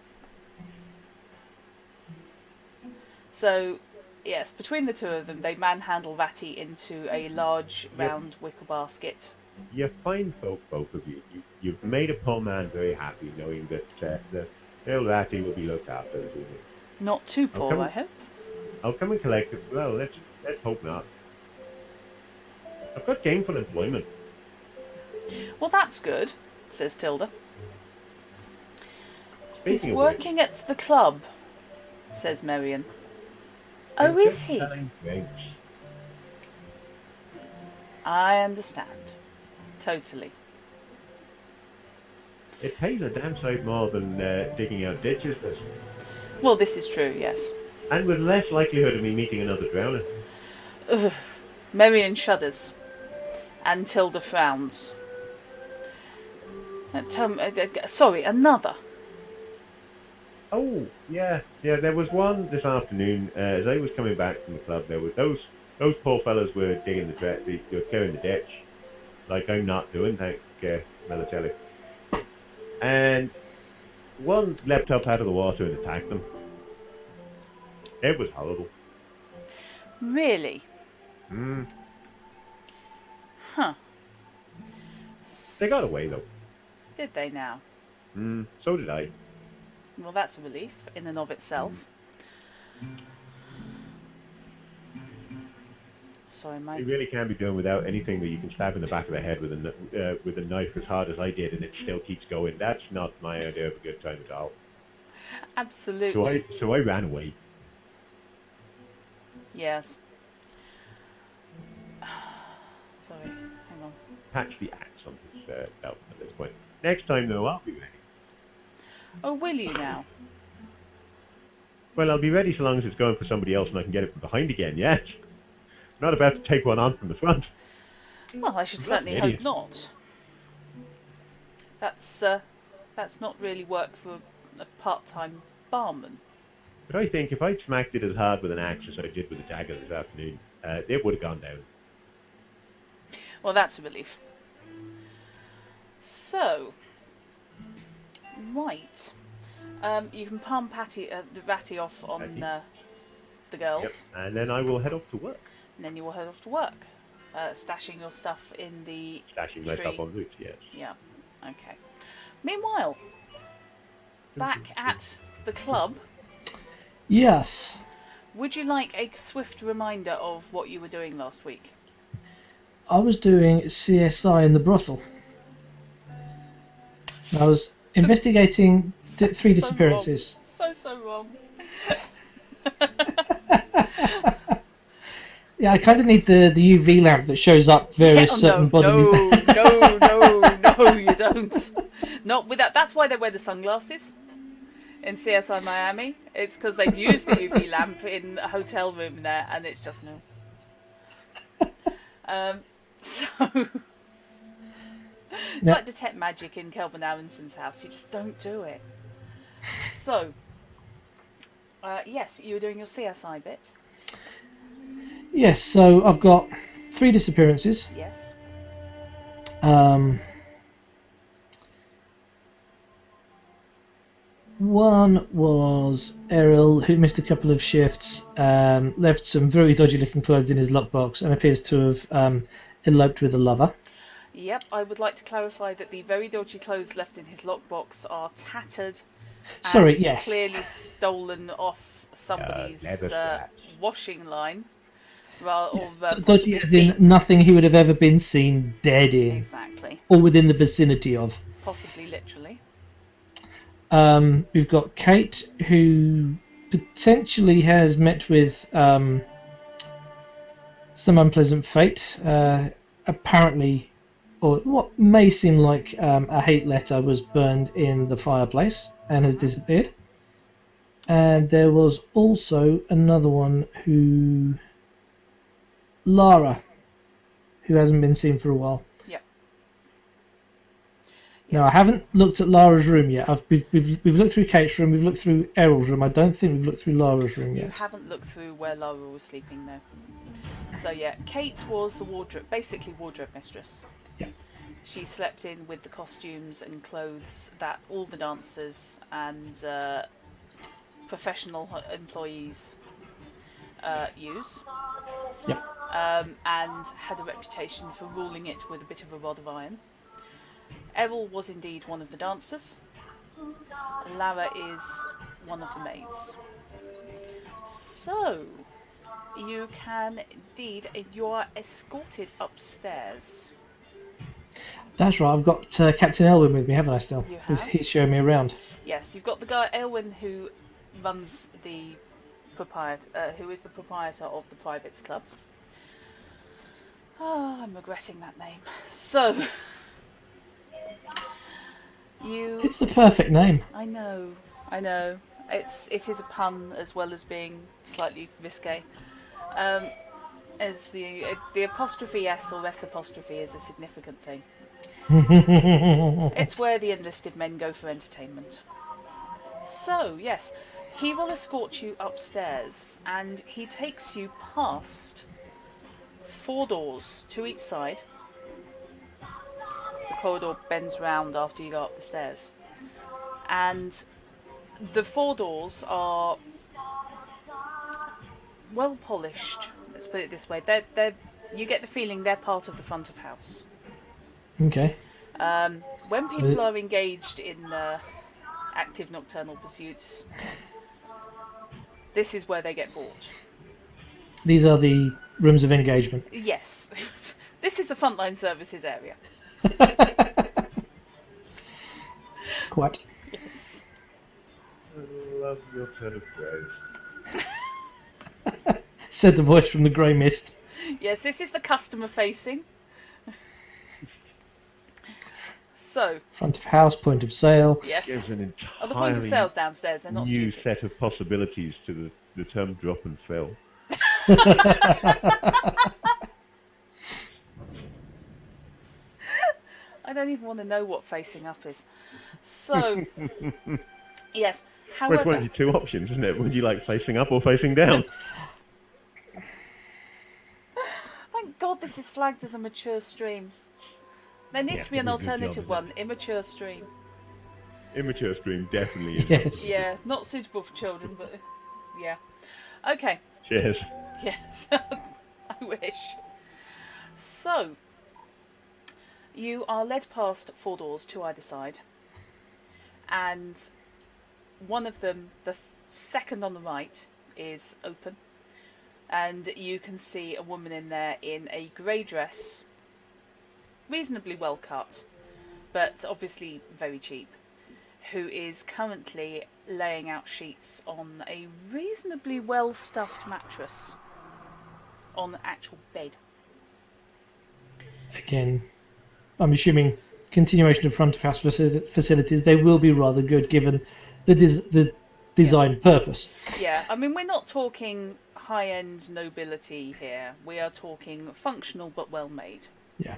Speaker 1: So, yes, between the two of them, they manhandle Ratty into a large, round wicker basket.
Speaker 2: You're fine folk, both of you. You've made a poor man very happy knowing that the little Ratty will be looked after this evening.
Speaker 1: Not too poor, I hope.
Speaker 2: I'll come and collect it. Well, let's hope not. I've got gainful employment.
Speaker 1: Well, that's good, says Tilda.
Speaker 2: Speaking
Speaker 1: He's
Speaker 2: of
Speaker 1: working at the club, says Marion.
Speaker 2: which,
Speaker 1: Oh, is he?
Speaker 2: selling drinks.
Speaker 1: I understand. Totally.
Speaker 2: It pays a damn sight more than digging out ditches, does.
Speaker 1: Well, this is true, yes.
Speaker 2: And with less likelihood of me meeting another drowner.
Speaker 1: Ugh. Marion shudders, and Tilda frowns. Sorry, another.
Speaker 2: Oh, yeah. There was one this afternoon. As I was coming back from the club, there was those poor fellas were digging they were clearing the ditch, like I'm not doing. Thank Melatelli. And one leapt up out of the water and attacked them. It was horrible.
Speaker 1: Really?
Speaker 2: Mm.
Speaker 1: Huh.
Speaker 2: They got away, though.
Speaker 1: Did they now?
Speaker 2: So did I.
Speaker 1: Well, that's a relief in and of itself. Sorry, mate.
Speaker 2: You really can be doing without anything that you can stab in the back of the head with a knife as hard as I did, and it still keeps going. That's not my idea of a good time at all.
Speaker 1: Absolutely.
Speaker 2: So I ran away.
Speaker 1: Yes. Sorry, hang on.
Speaker 2: Patch the axe on his belt at this point. Next time, though, I'll be ready.
Speaker 1: Oh, will you now?
Speaker 2: Well, I'll be ready so long as it's going for somebody else and I can get it from behind again, yes? I'm not about to take one on from the front.
Speaker 1: Well, I should certainly hope not. That's not really work for a part-time barman.
Speaker 2: But I think if I'd smacked it as hard with an axe as I did with a dagger this afternoon, it would have gone down.
Speaker 1: Well, that's a relief. So, right. You can palm Ratty off on the girls.
Speaker 2: Yep. And then I will head off to work.
Speaker 1: And then you will head off to work. Stashing your stuff in the
Speaker 2: Stashing
Speaker 1: tree.
Speaker 2: my stuff on route, yes.
Speaker 1: Yeah, okay. Meanwhile, back at the club,
Speaker 3: Yes.
Speaker 1: would you like a swift reminder of what you were doing last week?
Speaker 3: I was doing CSI in the brothel. I was investigating 3 disappearances.
Speaker 1: So wrong.
Speaker 3: Yeah, I kind of need the UV lamp that shows up various certain bodily...
Speaker 1: No, you don't. Not with that. That's why they wear the sunglasses in CSI Miami. It's because they've used the UV lamp in a hotel room there, and it's just no. It's like detect magic in Kelvin Aronson's house. You just don't do it. So, yes, you were doing your CSI bit.
Speaker 3: Yes, so I've got 3 disappearances.
Speaker 1: Yes.
Speaker 3: One was Eril, who missed a couple of shifts, left some very dodgy looking clothes in his lockbox and appears to have eloped with a lover.
Speaker 1: Yep, I would like to clarify that the very dodgy clothes left in his lockbox are tattered and clearly stolen off somebody's washing line.
Speaker 3: Dodgy as in nothing he would have ever been seen dead in.
Speaker 1: Exactly.
Speaker 3: Or within the vicinity of.
Speaker 1: Possibly literally.
Speaker 3: We've got Cait, who potentially has met with some unpleasant fate. Apparently, or what may seem like a hate letter was burned in the fireplace and has disappeared. And there was also another one who... Larra, who hasn't been seen for a while.
Speaker 1: Yep.
Speaker 3: Now, I haven't looked at Lara's room yet. We've looked through Cait's room, we've looked through Eril's room. I don't think we've looked through Lara's room yet.
Speaker 1: You haven't looked through where Lara was sleeping, though. So, yeah, Cait was the wardrobe mistress.
Speaker 3: Yeah.
Speaker 1: She slept in with the costumes and clothes that all the dancers and professional employees use.
Speaker 3: Yep.
Speaker 1: And had a reputation for ruling it with a bit of a rod of iron. Eril was indeed one of the dancers. Larra is one of the maids. So, you are escorted upstairs.
Speaker 3: That's right, I've got Captain Elwyn with me, haven't I still?
Speaker 1: You have.
Speaker 3: He's showing me around.
Speaker 1: Yes, you've got the guy, Elwyn, who runs who is the proprietor of the Privates Club. I'm regretting that name. So,
Speaker 3: It's the perfect name.
Speaker 1: I know. It is a pun as well as being slightly risque. As the apostrophe S or S apostrophe is a significant thing. It's where the enlisted men go for entertainment. So, yes, he will escort you upstairs, and he takes you past 4 doors to each side. The corridor bends round after you go up the stairs. And the 4 doors are well polished. Let's put it this way: they're you get the feeling they're part of the front of house.
Speaker 3: Okay.
Speaker 1: When people are engaged in active nocturnal pursuits, this is where they get bored.
Speaker 3: These are the rooms of engagement.
Speaker 1: Yes, this is the frontline services area.
Speaker 3: Quite.
Speaker 1: Yes.
Speaker 2: I love your turn of phrase.
Speaker 3: Said the voice from the grey mist.
Speaker 1: Yes, this is the customer facing. So,
Speaker 3: Front of house, point of sale.
Speaker 1: yes.
Speaker 2: Gives an
Speaker 1: Oh, the point of
Speaker 2: entirely
Speaker 1: sale's downstairs. They're not
Speaker 2: new
Speaker 1: stupid.
Speaker 2: set of possibilities to the term drop and fill.
Speaker 1: I don't even want to know what facing up is. So, yes.
Speaker 2: Well, it's one of
Speaker 1: However,
Speaker 2: your 2 options, isn't it? Would you like facing up or facing down?
Speaker 1: thank God this is flagged as a mature stream. There needs
Speaker 2: Yeah,
Speaker 1: to be an
Speaker 2: it's a good job,
Speaker 1: alternative
Speaker 2: isn't
Speaker 1: one. Immature stream.
Speaker 2: Immature stream definitely is.
Speaker 3: Yes.
Speaker 1: Yeah, not suitable for children, but yeah. Okay.
Speaker 2: Cheers.
Speaker 1: Yes. I wish. So, you are led past 4 doors to either side, and one of them, the second on the right, is open, and you can see a woman in there in a grey dress, reasonably well cut, but obviously very cheap, who is currently laying out sheets on a reasonably well stuffed mattress on the actual bed.
Speaker 3: Again, I'm assuming continuation of front of house facilities. They will be rather good given the design purpose.
Speaker 1: Yeah, I mean, we're not talking high-end nobility here. We are talking functional but well made.
Speaker 3: Yeah.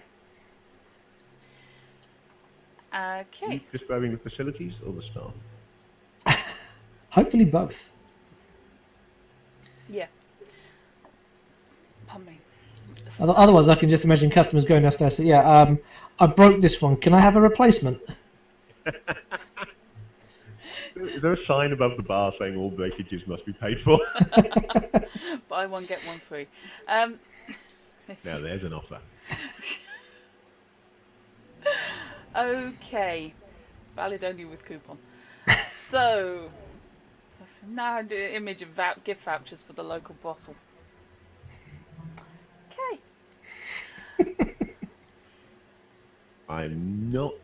Speaker 1: Okay.
Speaker 2: Describing the facilities or the staff?
Speaker 3: Hopefully both.
Speaker 1: Yeah. Pardon me.
Speaker 3: Otherwise, I can just imagine customers going downstairs and say, yeah, I broke this one. Can I have a replacement?
Speaker 2: Is there a sign above the bar saying all breakages must be paid for?
Speaker 1: Buy one, get one free.
Speaker 2: Now there's an offer.
Speaker 1: Okay. Valid only with coupon. So, now I do an image of gift vouchers for the local brothel. Okay.
Speaker 2: I'm not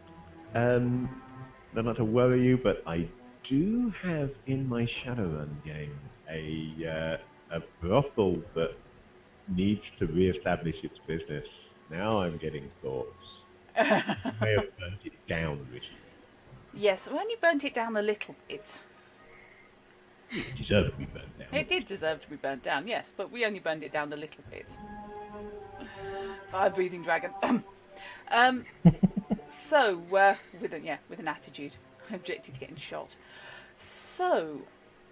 Speaker 2: to worry you, but I do have in my Shadowrun game a brothel that needs to re-establish its business. Now I'm getting thoughts. You may have burnt it down, Richie.
Speaker 1: Yes, we only burnt it down a little bit.
Speaker 2: It deserved to be burnt down.
Speaker 1: It did deserve to be burnt down, yes, but we only burned it down a little bit. Fire-breathing dragon. So, with an attitude. I objected to getting shot. So,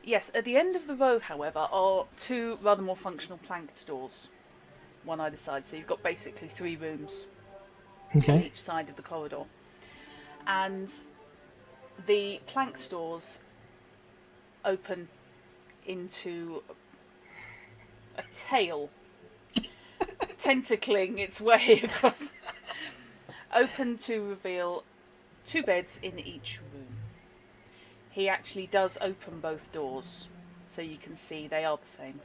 Speaker 1: yes, at the end of the row, however, are 2 rather more functional planked doors. One either side, so you've got basically 3 rooms on
Speaker 3: Okay.
Speaker 1: each side of the corridor. And the planked doors open into a tail tentacling its way across, open to reveal 2 beds in each room. He actually does open both doors, so you can see they are the same.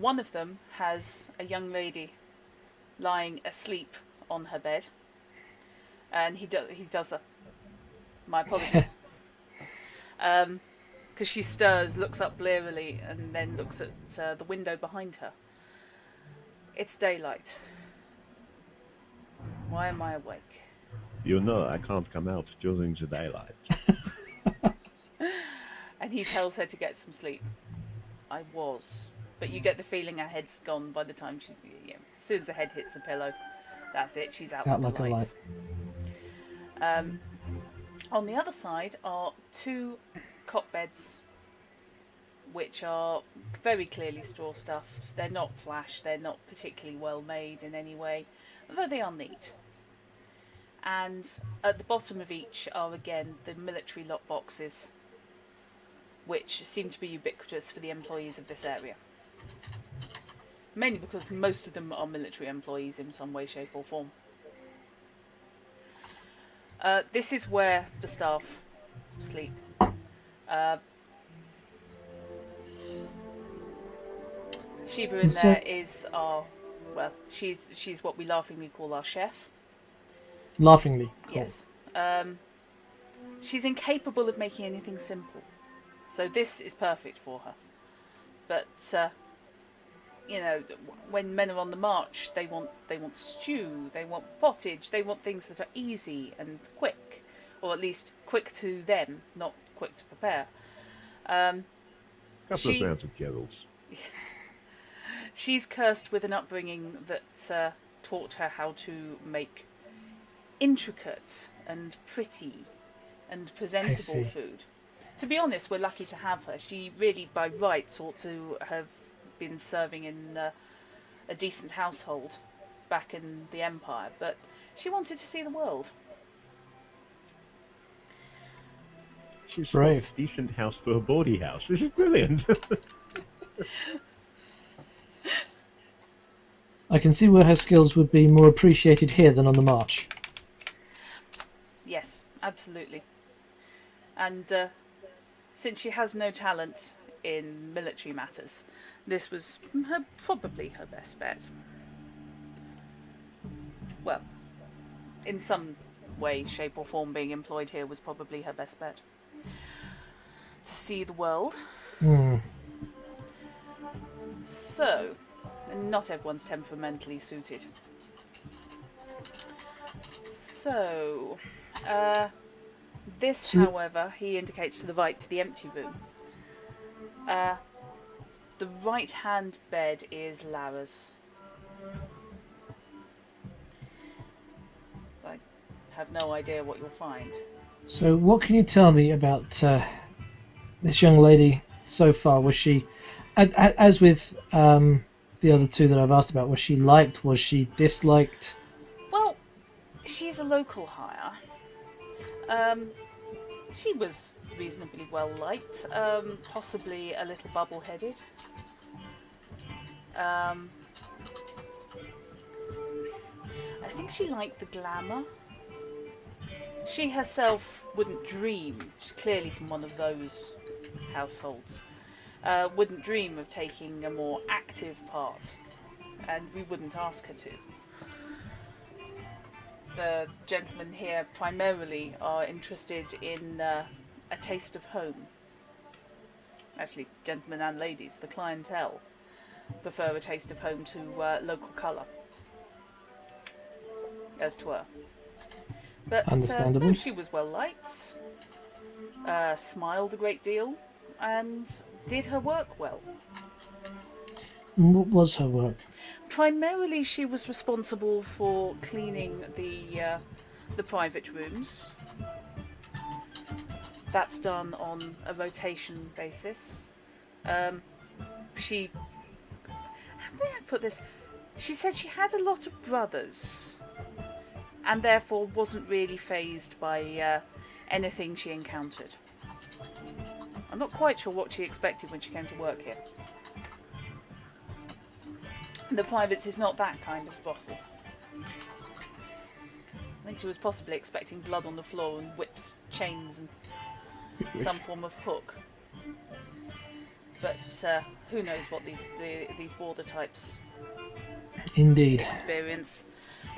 Speaker 1: One of them has a young lady lying asleep on her bed, and he does that. My apologies. Because she stirs, looks up blearily, and then looks at the window behind her. It's daylight. Why am I awake?
Speaker 2: You know I can't come out during the daylight.
Speaker 1: And he tells her to get some sleep. I was. But you get the feeling her head's gone by the time she's... Yeah, as soon as the head hits the pillow, that's it. She's out like a light. On the other side are 2 cot beds, which are very clearly straw stuffed. They're not flash, they're not particularly well made in any way, although they are neat. And at the bottom of each are again the military lock boxes, which seem to be ubiquitous for the employees of this area. Mainly because most of them are military employees in some way, shape or form. This is where the staff sleep. Sheba in there is our, well, she's what we laughingly call our chef.
Speaker 3: Laughingly? Cool.
Speaker 1: Yes. She's incapable of making anything simple. So this is perfect for her. But, you know, when men are on the march, they want stew, they want pottage, they want things that are easy and quick. Or at least quick to them, not quick to prepare.
Speaker 2: Couple of rounds of Gerald's.
Speaker 1: She's cursed with an upbringing that taught her how to make intricate and pretty and presentable food. To be honest, we're lucky to have her. She really, by rights, ought to have been serving in a decent household back in the Empire, but she wanted to see the world.
Speaker 2: She's brave. A decent house for a bawdy house. This is brilliant.
Speaker 3: I can see where her skills would be more appreciated here than on the march.
Speaker 1: Yes, absolutely. And since she has no talent in military matters, this was probably her best bet. Well, in some way, shape or form, being employed here was probably her best bet. To see the world. So, not everyone's temperamentally suited. So, this, however, he indicates to the right, to the empty room. The right-hand bed is Larra's. I have no idea what you'll find.
Speaker 3: So, what can you tell me about this young lady so far? Was she, as with the other two that I've asked about, was she liked? Was she disliked?
Speaker 1: Well, she's a local hire. She was reasonably well liked, possibly a little bubble-headed. I think she liked the glamour. She herself wouldn't dream, she's clearly from one of those households, wouldn't dream of taking a more active part, and we wouldn't ask her to. The gentlemen here primarily are interested in a taste of home. Actually, gentlemen and ladies, the clientele prefer a taste of home to local colour, as 'twere. But no, she was well liked, smiled a great deal, and did her work well.
Speaker 3: What was her work?
Speaker 1: Primarily, she was responsible for cleaning the private rooms. That's done on a rotation basis. She, how did I put this? She said she had a lot of brothers, and therefore wasn't really fazed by anything she encountered. I'm not quite sure what she expected when she came to work here. The privates is not that kind of brothel. I think she was possibly expecting blood on the floor and whips, chains, and some form of hook. But who knows what these border types
Speaker 3: Indeed
Speaker 1: experience.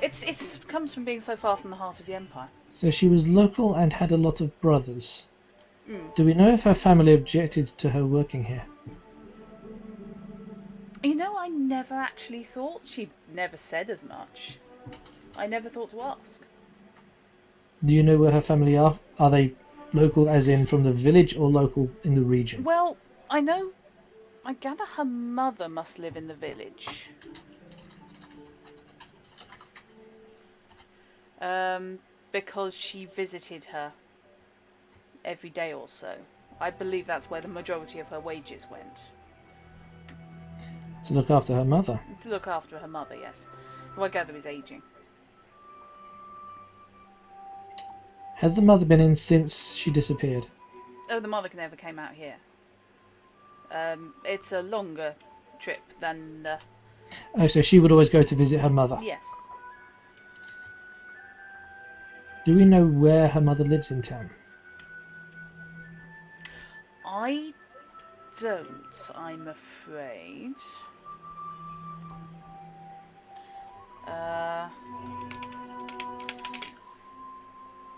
Speaker 1: It comes from being so far from the heart of the Empire.
Speaker 3: So she was local and had a lot of brothers. Do we know if her family objected to her working here?
Speaker 1: You know, I never actually thought. She never said as much. I never thought to ask.
Speaker 3: Do you know where her family are? Are they local as in from the village or local in the region?
Speaker 1: Well, I know. I gather her mother must live in the village. Because she visited her every day or so. I believe that's where the majority of her wages went.
Speaker 3: To look after her mother?
Speaker 1: To look after her mother, yes. Who I gather is ageing.
Speaker 3: Has the mother been in since she disappeared?
Speaker 1: Oh, the mother never came out here. It's a longer trip than...
Speaker 3: Oh, so she would always go to visit her mother.
Speaker 1: Yes.
Speaker 3: Do we know where her mother lives in town?
Speaker 1: I don't, I'm afraid.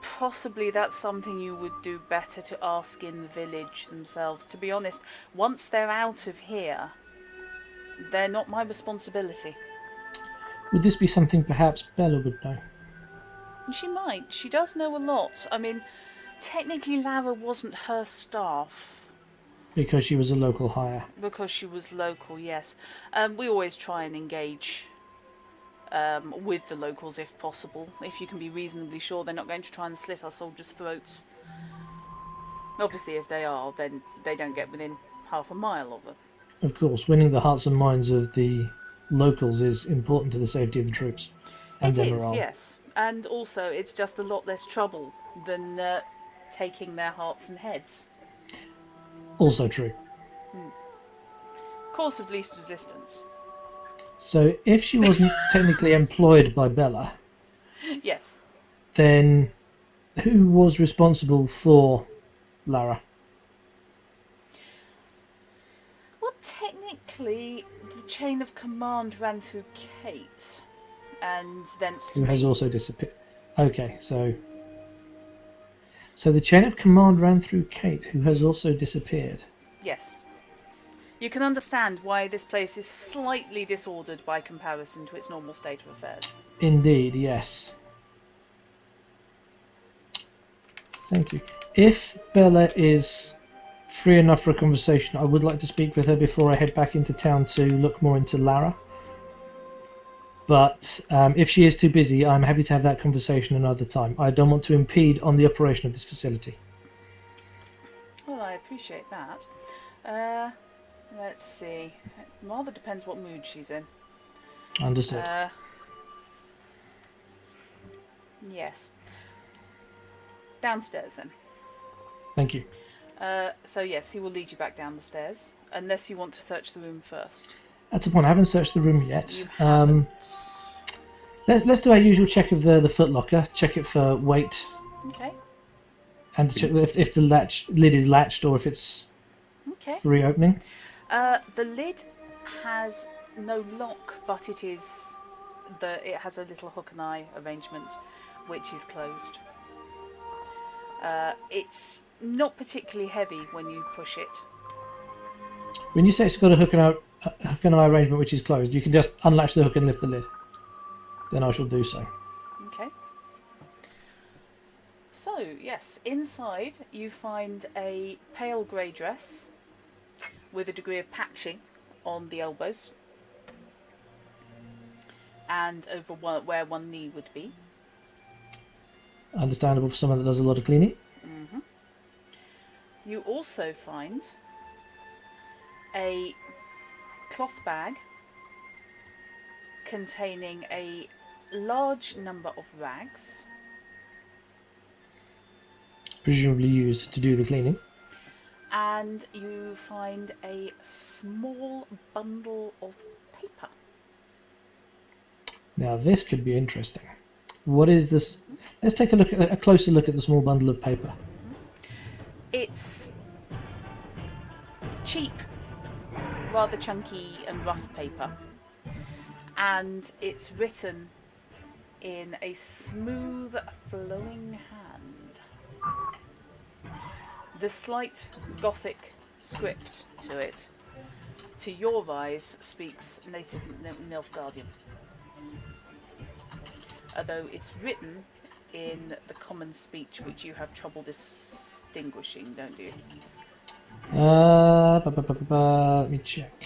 Speaker 1: Possibly that's something you would do better to ask in the village themselves. To be honest, once they're out of here, they're not my responsibility.
Speaker 3: Would this be something perhaps Bella would know?
Speaker 1: She might. She does know a lot. I mean, technically Larra wasn't her staff.
Speaker 3: Because she was a local hire.
Speaker 1: Because she was local, yes. We always try and engage with the locals if possible, if you can be reasonably sure they're not going to try and slit our soldiers' throats. Obviously, if they are, then they don't get within half a mile of them.
Speaker 3: Of course, winning the hearts and minds of the locals is important to the safety of the troops. And their morale.
Speaker 1: Yes. And also, it's just a lot less trouble than taking their hearts and heads.
Speaker 3: Also true.
Speaker 1: Course of least resistance.
Speaker 3: So, if she wasn't technically employed by Bella,
Speaker 1: Yes.
Speaker 3: then who was responsible for Larra?
Speaker 1: Well, technically, the chain of command ran through Cait, and thence to
Speaker 3: Who has
Speaker 1: me.
Speaker 3: also disappeared. Okay, so the chain of command ran through Cait, who has also disappeared.
Speaker 1: Yes. You can understand why this place is slightly disordered by comparison to its normal state of affairs.
Speaker 3: Indeed, yes. Thank you. If Bella is free enough for a conversation, I would like to speak with her before I head back into town to look more into Larra. But if she is too busy, I'm happy to have that conversation another time. I don't want to impede on the operation of this facility.
Speaker 1: Well, I appreciate that. Let's see. It rather depends what mood she's in.
Speaker 3: Understood.
Speaker 1: Yes. Downstairs then.
Speaker 3: Thank you.
Speaker 1: So yes, he will lead you back down the stairs, unless you want to search the room first.
Speaker 3: That's the point. I haven't searched the room yet.
Speaker 1: You haven't.
Speaker 3: Let's do our usual check of the footlocker. Check it for weight,
Speaker 1: Okay.
Speaker 3: and to check if the lid is latched or if it's
Speaker 1: Okay.
Speaker 3: reopening.
Speaker 1: The lid has no lock, but it has a little hook and eye arrangement, which is closed. It's not particularly heavy when you push it.
Speaker 3: When you say it's got a hook and eye arrangement which is closed, you can just unlatch the hook and lift the lid. Then I shall do so.
Speaker 1: Okay. So, yes, inside you find a pale grey dress with a degree of patching on the elbows and over where one knee would be.
Speaker 3: Understandable for someone that does a lot of cleaning.
Speaker 1: Mm-hmm. You also find a cloth bag containing a large number of rags.
Speaker 3: Presumably used to do the cleaning.
Speaker 1: And you find a small bundle of paper.
Speaker 3: Now this could be interesting. What is this? Let's take a closer look at the small bundle of paper.
Speaker 1: It's cheap, rather chunky and rough paper. And it's written in a smooth, flowing hand. The slight Gothic script to it, to your eyes, speaks native Nilfgaardian. Although it's written in the common speech which you have trouble distinguishing, don't you?
Speaker 3: Let me check.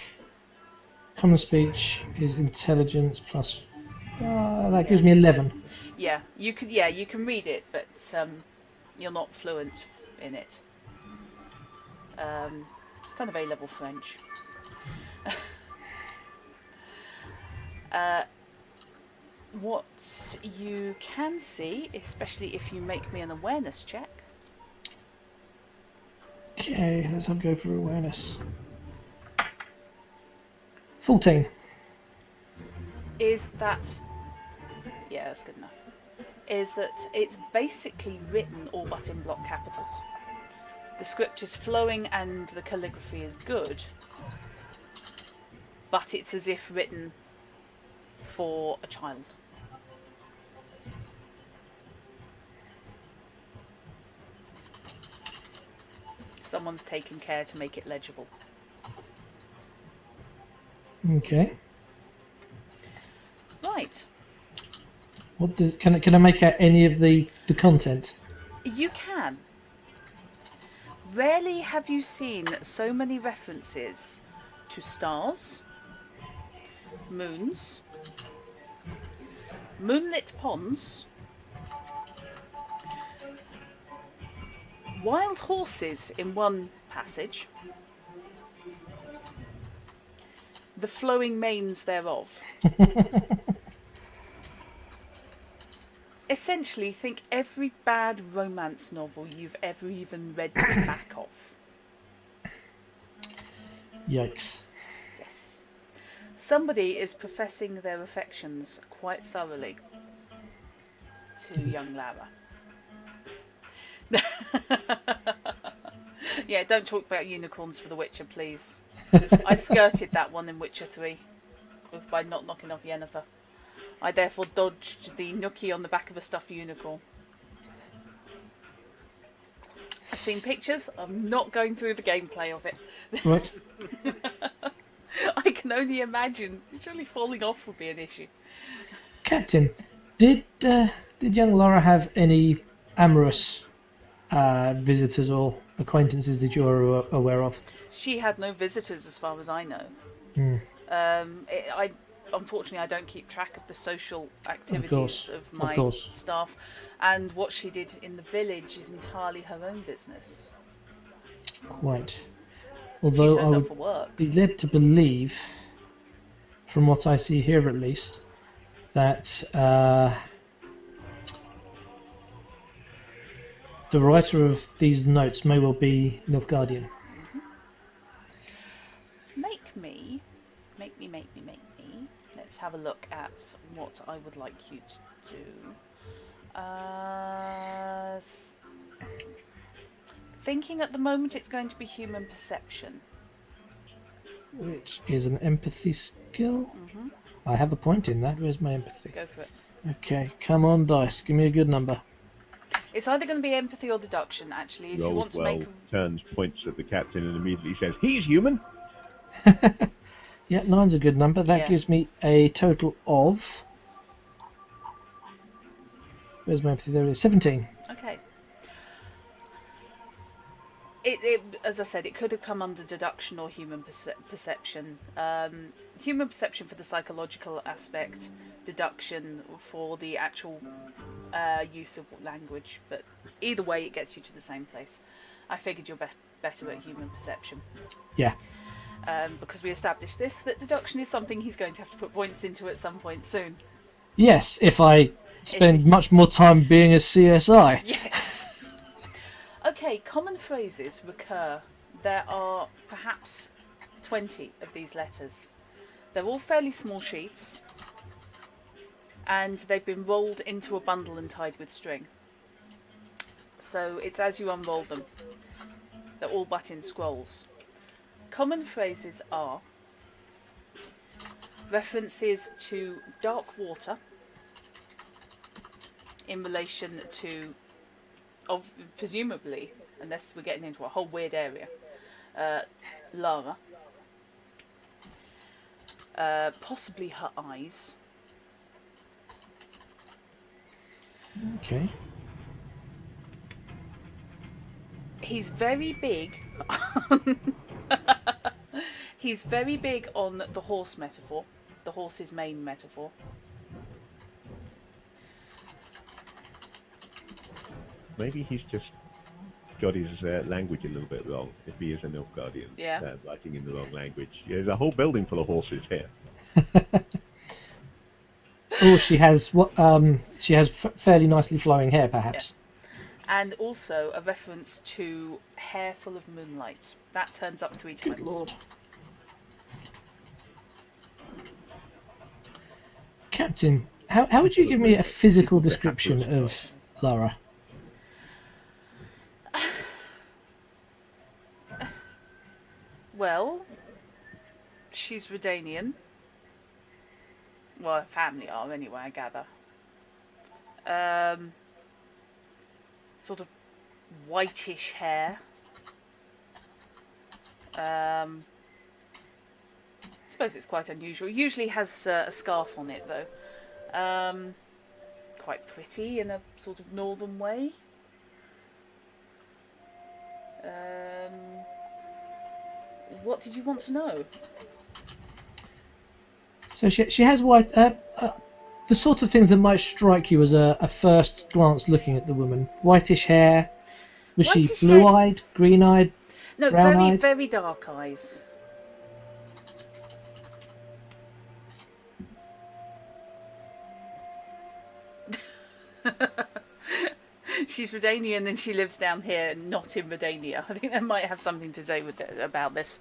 Speaker 3: Common speech is intelligence plus. That gives me 11.
Speaker 1: Yeah, you can read it, but you're not fluent in it. It's kind of A-level What you can see, especially if you make me an awareness check,
Speaker 3: Okay, let's have a go for awareness. 14.
Speaker 1: is that... Yeah, that's good enough. Is that it's basically written all but in block capitals. The script is flowing and the calligraphy is good, but it's as if written for a child. Someone's taken care to make it legible.
Speaker 3: Okay.
Speaker 1: Right.
Speaker 3: What does can I make out any of the content?
Speaker 1: You can. Rarely have you seen so many references to stars, moons, moonlit ponds, wild horses in one passage, the flowing manes thereof. Essentially, think every bad romance novel you've ever even read the back of.
Speaker 3: Yikes.
Speaker 1: Yes. Somebody is professing their affections quite thoroughly to young Larra. Yeah, don't talk about unicorns for The Witcher, please. I skirted that one in Witcher 3 by not knocking off Yennefer. I therefore dodged the nookie on the back of a stuffed unicorn. I've seen pictures. I'm not going through the gameplay of it.
Speaker 3: What?
Speaker 1: I can only imagine. Surely falling off would be an issue.
Speaker 3: Captain, did young Laura have any amorous visitors or acquaintances that you are aware of?
Speaker 1: She had no visitors as far as I know. Unfortunately, I don't keep track of the social activities of my staff, and what she did in the village is entirely her own business.
Speaker 3: Quite.
Speaker 1: She
Speaker 3: Although I
Speaker 1: turned up
Speaker 3: would
Speaker 1: for work.
Speaker 3: be led to believe, from what I see here at least, that the writer of these notes may well be Nilfgaardian.
Speaker 1: Make me. Let's have a look at what I would like you to do. Thinking at the moment it's going to be human perception.
Speaker 3: Which is an empathy skill. I have a point in that. Where's my empathy?
Speaker 1: Go for it.
Speaker 3: Okay, come on, dice. Give me a good number.
Speaker 1: It's either going to be empathy or deduction, actually. If you want to make...
Speaker 2: turns, points at the captain and immediately says, "He's human."
Speaker 3: Yeah, 9's a good number. That gives me a total of... Where's my empathy? There it is. 17.
Speaker 1: Okay. As I said, it could have come under deduction or human perception. Human perception for the psychological aspect, deduction for the actual use of language. But either way, it gets you to the same place. I figured you're better at human perception.
Speaker 3: Yeah.
Speaker 1: Because we established that deduction is something he's going to have to put points into at some point soon.
Speaker 3: Yes, if I spend much more time being a CSI.
Speaker 1: Yes. Okay, common phrases recur. There are perhaps 20 of these letters. They're all fairly small sheets, and they've been rolled into a bundle and tied with string. So it's as you unroll them. They're all but in scrolls. Common phrases are references to dark water in relation to, presumably, unless we're getting into a whole weird area, Larra. Possibly her eyes.
Speaker 3: Okay.
Speaker 1: He's very big. He's very big on the horse metaphor, the horse's mane metaphor.
Speaker 2: Maybe he's just got his language a little bit wrong, if he is a Nilfgaardian, writing in the wrong language. Yeah, there's a whole building full of horses here.
Speaker 3: or she has fairly nicely flowing hair, perhaps.
Speaker 1: Yes. And also a reference to hair full of moonlight. That turns up 3 times.
Speaker 3: Good lord. Captain, how would you give me a physical description of Lara?
Speaker 1: Well, she's Redanian. Well, her family are anyway, I gather. Sort of whitish hair. I suppose it's quite unusual. Usually has a scarf on it, though. Quite pretty in a sort of northern way. What did you want to know?
Speaker 3: So she has white, the sort of things that might strike you as a first glance looking at the woman. Whitish hair. Was she
Speaker 1: Whitish
Speaker 3: blue-eyed, green-eyed,
Speaker 1: No,
Speaker 3: brown-eyed?
Speaker 1: very dark eyes. She's Redanian and she lives down here, not in Redania. I think that might have something to say with about this.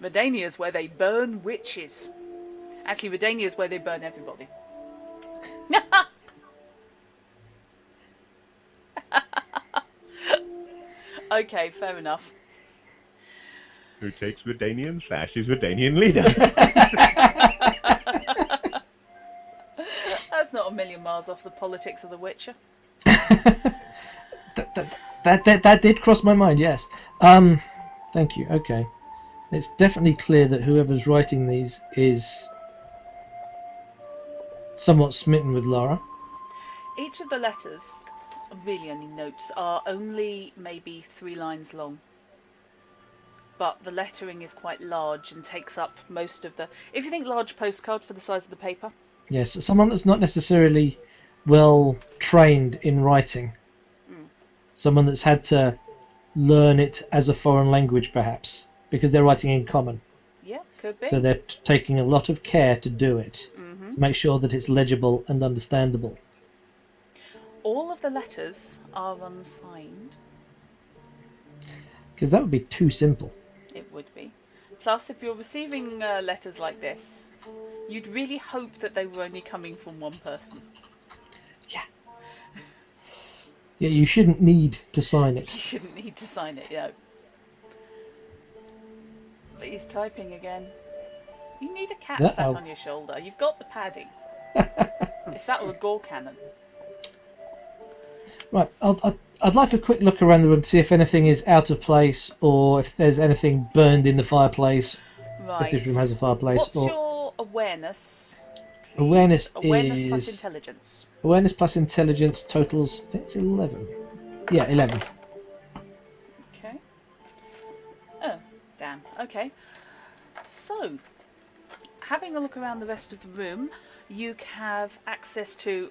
Speaker 1: Redania is where they burn witches. Actually, Redania is where they burn everybody. Okay, fair enough.
Speaker 2: Who takes Redanian sash is Redanian leader.
Speaker 1: That's not a million miles off the politics of The Witcher.
Speaker 3: That did cross my mind, yes. Thank you, okay. It's definitely clear that whoever's writing these is somewhat smitten with Lara.
Speaker 1: Each of the letters, really only notes, are only maybe 3 lines long. But the lettering is quite large and takes up most of the... If you think large postcard for the size of the paper.
Speaker 3: Yes, someone that's not necessarily well trained in writing. Someone that's had to learn it as a foreign language, perhaps, because they're writing in common.
Speaker 1: Yeah, could be.
Speaker 3: So they're taking a lot of care to do it, to make sure that it's legible and understandable.
Speaker 1: All of the letters are unsigned.
Speaker 3: Because that would be too simple.
Speaker 1: It would be. Plus, if you're receiving letters like this, you'd really hope that they were only coming from one person.
Speaker 3: Yeah. Yeah, you shouldn't need to sign it.
Speaker 1: You shouldn't need to sign it, yeah. But he's typing again. You need a cat sat on your shoulder. You've got the padding. Is that or a gore cannon?
Speaker 3: Right, I'd like a quick look around the room to see if anything is out of place or if there's anything burned in the fireplace.
Speaker 1: Right.
Speaker 3: If this room has a fireplace.
Speaker 1: What's your awareness? Please?
Speaker 3: Awareness
Speaker 1: plus
Speaker 3: is...
Speaker 1: intelligence.
Speaker 3: Awareness plus intelligence totals... I think it's 11. Yeah, 11.
Speaker 1: Okay. Oh, damn. Okay. So, having a look around the rest of the room, you have access to...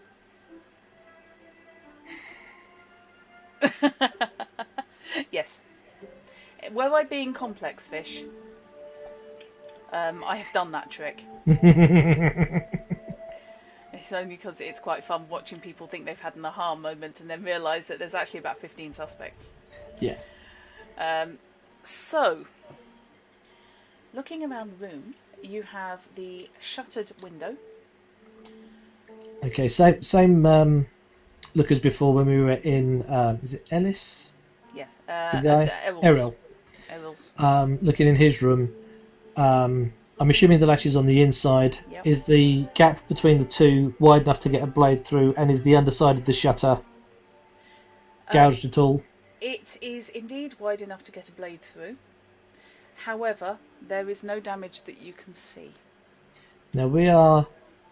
Speaker 1: Yes. Were I being complex, Fish? I have done that trick. It's only because it's quite fun watching people think they've had an aha moment and then realise that there's actually about 15 suspects.
Speaker 3: Yeah.
Speaker 1: So, looking around the room, you have the shuttered window.
Speaker 3: Okay, same look as before when we were in... is it Ellis?
Speaker 1: Yes.
Speaker 3: The guy?
Speaker 1: Eril.
Speaker 3: Eril's. Looking in his room. I'm assuming the latch is on the inside.
Speaker 1: Yep.
Speaker 3: Is the gap between the two wide enough to get a blade through, and is the underside of the shutter gouged at all?
Speaker 1: It is indeed wide enough to get a blade through. However, there is no damage that you can see.
Speaker 3: Now we are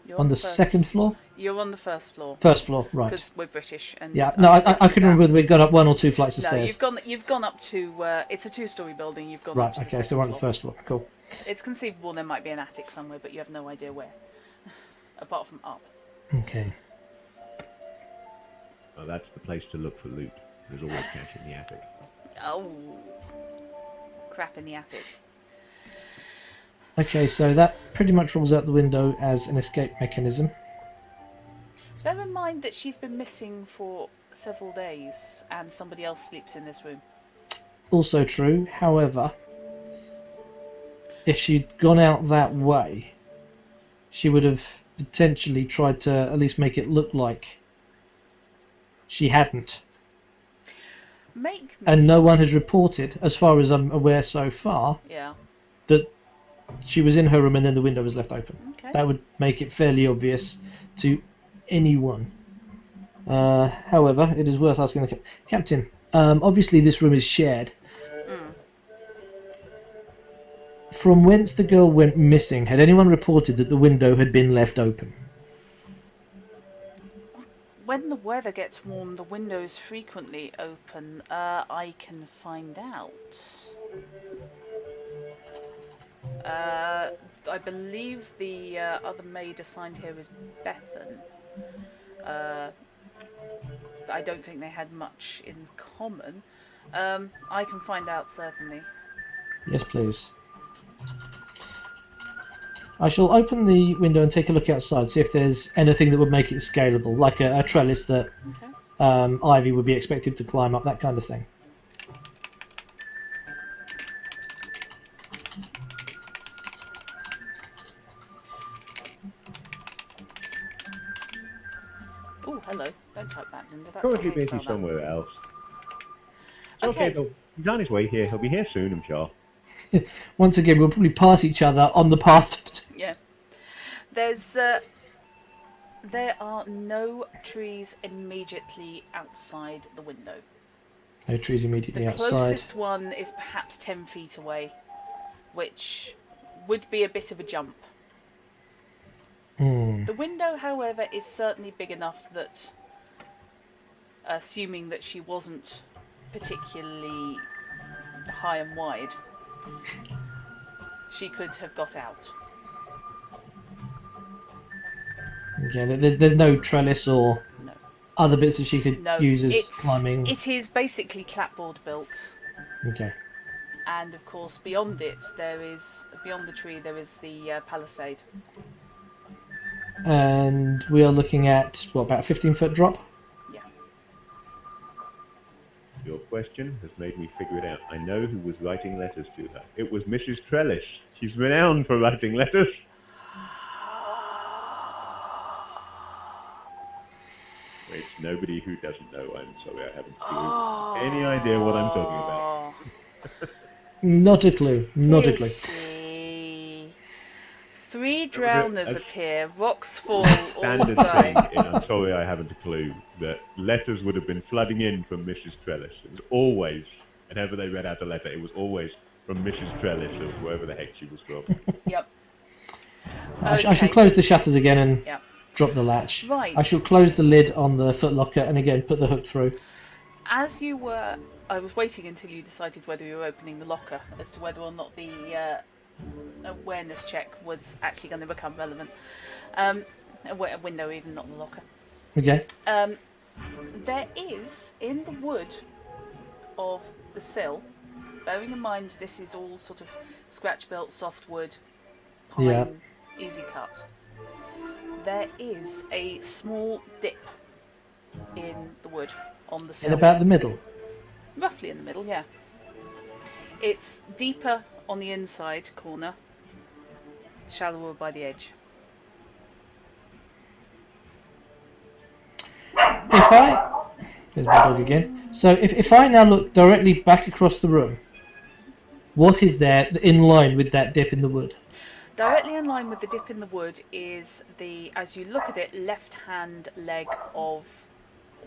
Speaker 1: You're
Speaker 3: on the second floor?
Speaker 1: You're on the first floor.
Speaker 3: First floor, right.
Speaker 1: Because we're British. And
Speaker 3: yeah, no, I couldn't remember whether we'd gone up 1 or 2 flights of stairs.
Speaker 1: You've gone up to... it's a 2-storey building. You've gone
Speaker 3: right,
Speaker 1: up to the
Speaker 3: okay,
Speaker 1: second
Speaker 3: so we're on the
Speaker 1: floor.
Speaker 3: first floor. Cool.
Speaker 1: It's conceivable there might be an attic somewhere, but you have no idea where. Apart from up.
Speaker 3: Okay.
Speaker 2: Well, that's the place to look for loot. There's always cash in the attic.
Speaker 1: Oh. Crap in the attic.
Speaker 3: Okay, so that pretty much rules out the window as an escape mechanism.
Speaker 1: in mind that she's been missing for several days and somebody else sleeps in this room?
Speaker 3: Also true. However, if she'd gone out that way, she would have potentially tried to at least make it look like she hadn't. And no one has reported, as far as I'm aware so far, that she was in her room and then the window was left open.
Speaker 1: Okay.
Speaker 3: That would make it fairly obvious to anyone. However, it is worth asking the Captain. Obviously, this room is shared. From whence the girl went missing, had anyone reported that the window had been left open?
Speaker 1: When the weather gets warm, the windows frequently open. I can find out. I believe the other maid assigned here is Bethan. I don't think they had much in common. I can find out, certainly.
Speaker 3: Yes, please. I shall open the window and take a look outside, see if there's anything that would make it scalable, like a trellis that Ivy would be expected to climb up, that kind of thing.
Speaker 1: Oh, hello. Don't type that, Linda. That's
Speaker 2: Currently busy somewhere else. Okay, he's on his way here. He'll be here soon, I'm sure.
Speaker 3: Once again, we'll probably pass each other on the path.
Speaker 1: Yeah. There are no trees immediately outside the window.
Speaker 3: No trees immediately outside.
Speaker 1: The closest one is perhaps 10 feet away, which would be a bit of a jump. The window, however, is certainly big enough that, assuming that she wasn't particularly high and wide, she could have got out.
Speaker 3: Yeah, there's no trellis or other bits that she could use as climbing.
Speaker 1: It is basically clapboard built.
Speaker 3: Okay.
Speaker 1: And of course, beyond it, beyond the tree, there is the palisade.
Speaker 3: And we are looking at about a 15-foot drop.
Speaker 1: Yeah.
Speaker 2: Your question has made me figure it out. I know who was writing letters to her. It was Mrs. Trellis. She's renowned for writing letters. It's nobody who doesn't know. I'm sorry, I haven't any idea what I'm talking about.
Speaker 3: Not a clue. Not a clue.
Speaker 1: 3 drowners appear, rocks fall, all
Speaker 2: Standard
Speaker 1: die.
Speaker 2: thing, I'm sorry I haven't a clue, that letters would have been flooding in from Mrs. Trellis. It was always, whenever they read out a letter, it was always from Mrs. Trellis or wherever the heck she was from.
Speaker 1: Yep.
Speaker 3: I shall close the shutters again and drop the latch.
Speaker 1: Right.
Speaker 3: I shall close the lid on the footlocker and again put the hook through.
Speaker 1: As you were... I was waiting until you decided whether you were opening the locker as to whether or not the awareness check was actually going to become relevant. A window even, not the locker.
Speaker 3: Okay.
Speaker 1: There is, in the wood of the sill, bearing in mind this is all sort of scratch-built, soft wood, pine, easy cut, there is a small dip in the wood on the sill.
Speaker 3: In about the middle?
Speaker 1: Roughly in the middle, yeah. It's deeper on the inside corner, shallower by the edge.
Speaker 3: There's my dog again. So if I now look directly back across the room, what is there in line with that dip in the wood?
Speaker 1: Directly in line with the dip in the wood is the, as you look at it, left-hand leg of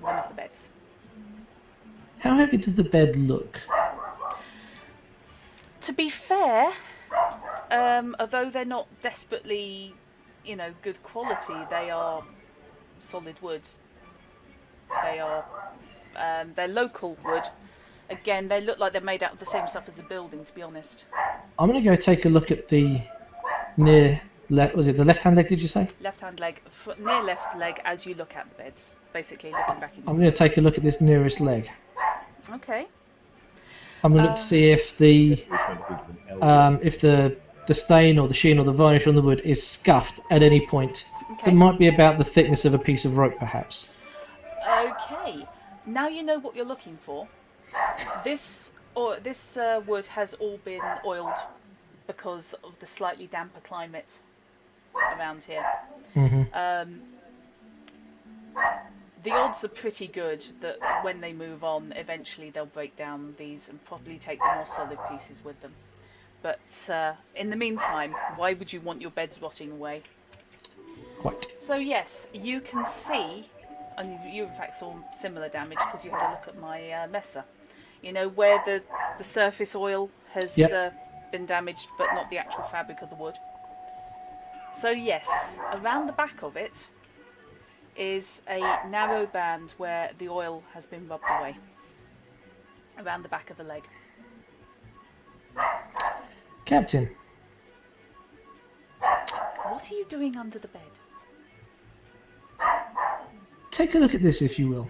Speaker 1: one of the beds.
Speaker 3: How heavy does the bed look?
Speaker 1: To be fair, although they're not desperately, good quality, they are solid wood. They are, they're local wood. Again, they look like they're made out of the same stuff as the building, to be honest. I'm
Speaker 3: going to go take a look at the was it the left-hand leg, did you say?
Speaker 1: Left-hand leg, near left leg as you look at the beds, basically looking back into
Speaker 3: I'm going to take a look at this nearest leg.
Speaker 1: Okay.
Speaker 3: I'm going to look to see if the the stain or the sheen or the varnish on the wood is scuffed at any point.
Speaker 1: Okay.
Speaker 3: That might be about the thickness of a piece of rope, perhaps.
Speaker 1: Okay. Now you know what you're looking for. This wood has all been oiled because of the slightly damper climate around here.
Speaker 3: Mm-hmm.
Speaker 1: The odds are pretty good that when they move on, eventually they'll break down these and probably take the more solid pieces with them. But in the meantime, why would you want your beds rotting away?
Speaker 3: Quite.
Speaker 1: So yes, you can see, and you in fact saw similar damage because you had a look at my messer. You know, where the surface oil has been damaged, but not the actual fabric of the wood. So yes, around the back of it is a narrow band where the oil has been rubbed away. Around the back of the leg.
Speaker 3: Captain.
Speaker 1: What are you doing under the bed?
Speaker 3: Take a look at this, if you will.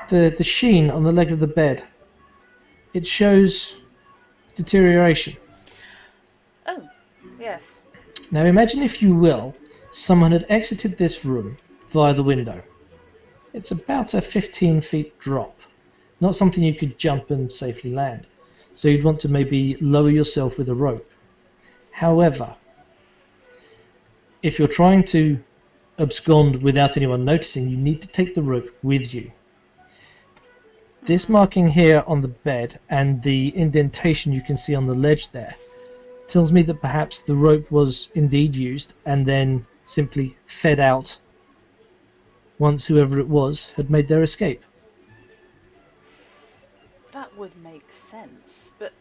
Speaker 3: The sheen on the leg of the bed. It shows deterioration.
Speaker 1: Oh, yes.
Speaker 3: Now imagine, if you will, someone had exited this room via the window. It's about a 15 feet drop. Not something you could jump and safely land. So you'd want to maybe lower yourself with a rope. However, if you're trying to abscond without anyone noticing, you need to take the rope with you. This marking here on the bed and the indentation you can see on the ledge there tells me that perhaps the rope was indeed used and then simply fed out once whoever it was had made their escape.
Speaker 1: That would make sense, but...